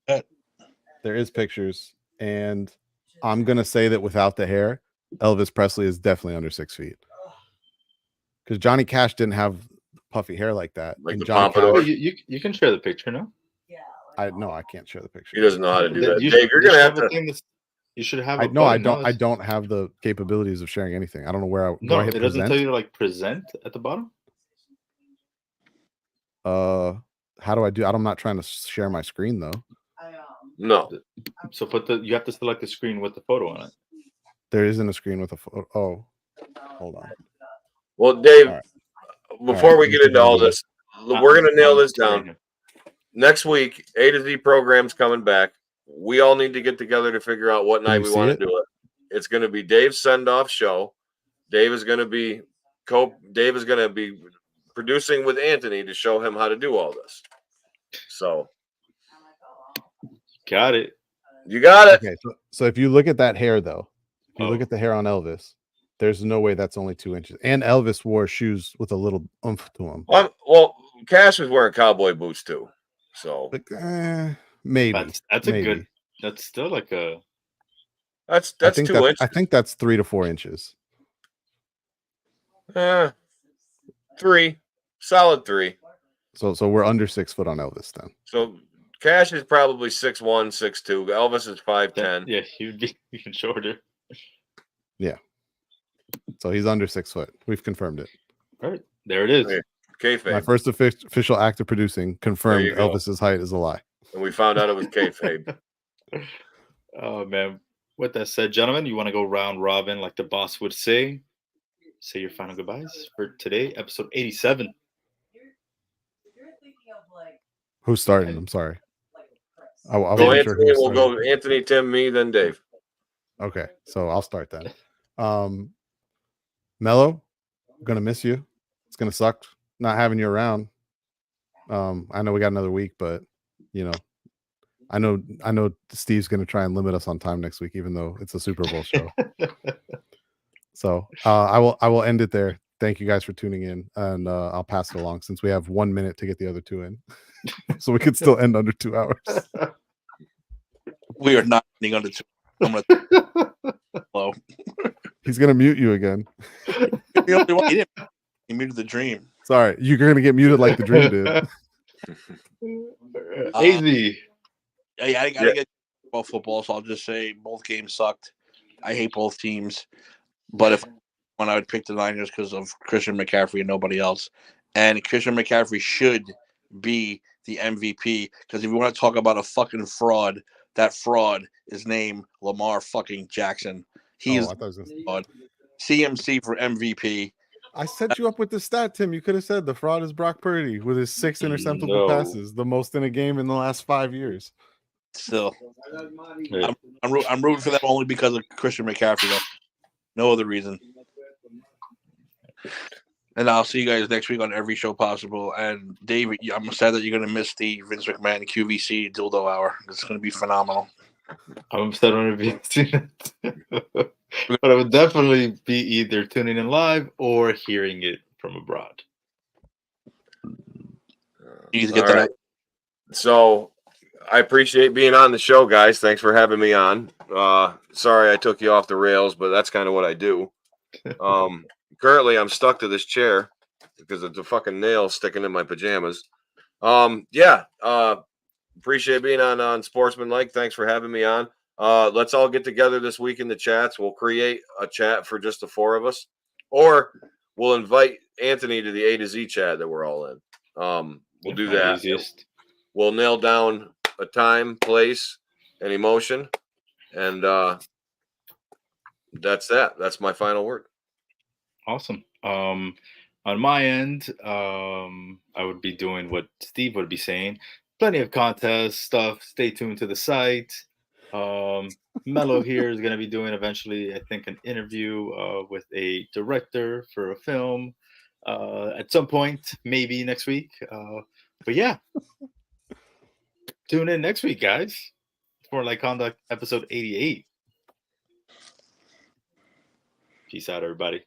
There is pictures, and I'm gonna say that without the hair, Elvis Presley is definitely under 6 feet. Because Johnny Cash didn't have puffy hair like that. Like and the Johnny pompadour? Cash, You can share the picture, no? I can't share the picture. He doesn't know how to do that. You Dave, you're should gonna have a to. thing you should have. I don't have the capabilities of sharing anything. I don't know where do No, I hit it doesn't present? tell you to like present at the bottom. How do I do? I'm not trying to share my screen though. No. So you have to select the screen with the photo on it. There isn't a screen with a photo. Oh, hold on. Well, Dave, All right. before All right, we get into all this, we're gonna nail this down. Next week, A to Z program's coming back. We all need to get together to figure out what night we want to do it. It's going to be Dave's send-off show. Dave is going to be producing with Anthony to show him how to do all this. So, got it. You got it. Okay, so if you look at that hair though, if you look at the hair on Elvis, there's no way that's only 2 inches. And Elvis wore shoes with a little oomph to them. Well, Cash was wearing cowboy boots too. So maybe that's a good. That's still like a. That's 2 inches. I think that's 3 to 4 inches. 3, solid 3. So we're under 6 foot on Elvis then. So Cash is probably 6'1", 6'2". Elvis is 5'10". Yeah, he would be even shorter. Yeah. So he's under 6 foot. We've confirmed it. All right, there it is. Kayfabe. My first official act of producing confirmed Elvis's height is a lie. And we found out it was kayfabe. Oh man! With that said, gentlemen, you want to go round robin like the boss would say? Say your final goodbyes for today, episode 87. Who's starting? I'm sorry. Go Anthony. We'll go Anthony, Tim, me, then Dave. Okay, so I'll start then. Mello, I'm gonna miss you. It's gonna suck not having you around. I know we got another week, but you know, I know Steve's gonna try and limit us on time next week, even though it's a Super Bowl show. So I will end it there. Thank you guys for tuning in, and I'll pass it along since we have 1 minute to get the other 2 in, so we could still end under 2 hours. We are not ending under 2. I'm gonna. Hello. He's gonna mute you again. He muted the dream. Sorry, you're gonna get muted like the dream did. Easy. I gotta get about football, so I'll just say both games sucked. I hate both teams, but when I would pick the Niners because of Christian McCaffrey and nobody else, and Christian McCaffrey should be the MVP because if you want to talk about a fucking fraud, that fraud is named Lamar fucking Jackson. He's fraud. CMC for MVP. I set you up with the stat, Tim. You could have said the fraud is Brock Purdy with his 6 interceptable passes, the most in a game in the last 5 years. Still, I'm rooting for them only because of Christian McCaffrey. Though. No other reason. And I'll see you guys next week on every show possible. And David, I'm sad that you're going to miss the Vince McMahon QVC dildo hour. It's going to be phenomenal. I'm sad on it, but I would definitely be either tuning in live or hearing it from abroad. You need to get that out. So I appreciate being on the show, guys. Thanks for having me on. Sorry I took you off the rails, but that's kind of what I do. Currently, I'm stuck to this chair. because it's a fucking nail sticking in my pajamas. Yeah. Appreciate being on Unsportsmanlike. Thanks for having me on. Let's all get together this week in the chats. We'll create a chat for just the four of us, or we'll invite Anthony to the A to Z chat that we're all in. We'll do Probably that. easiest. We'll nail down a time, place, and emotion, and that's that. That's my final word. Awesome. On my end, I would be doing what Steve would be saying. Plenty of contest stuff. Stay tuned to the site. Mello here is going to be doing eventually, I think, an interview with a director for a film at some point, maybe next week. But yeah, tune in next week, guys, for Like Conduct episode 88. Peace out, everybody.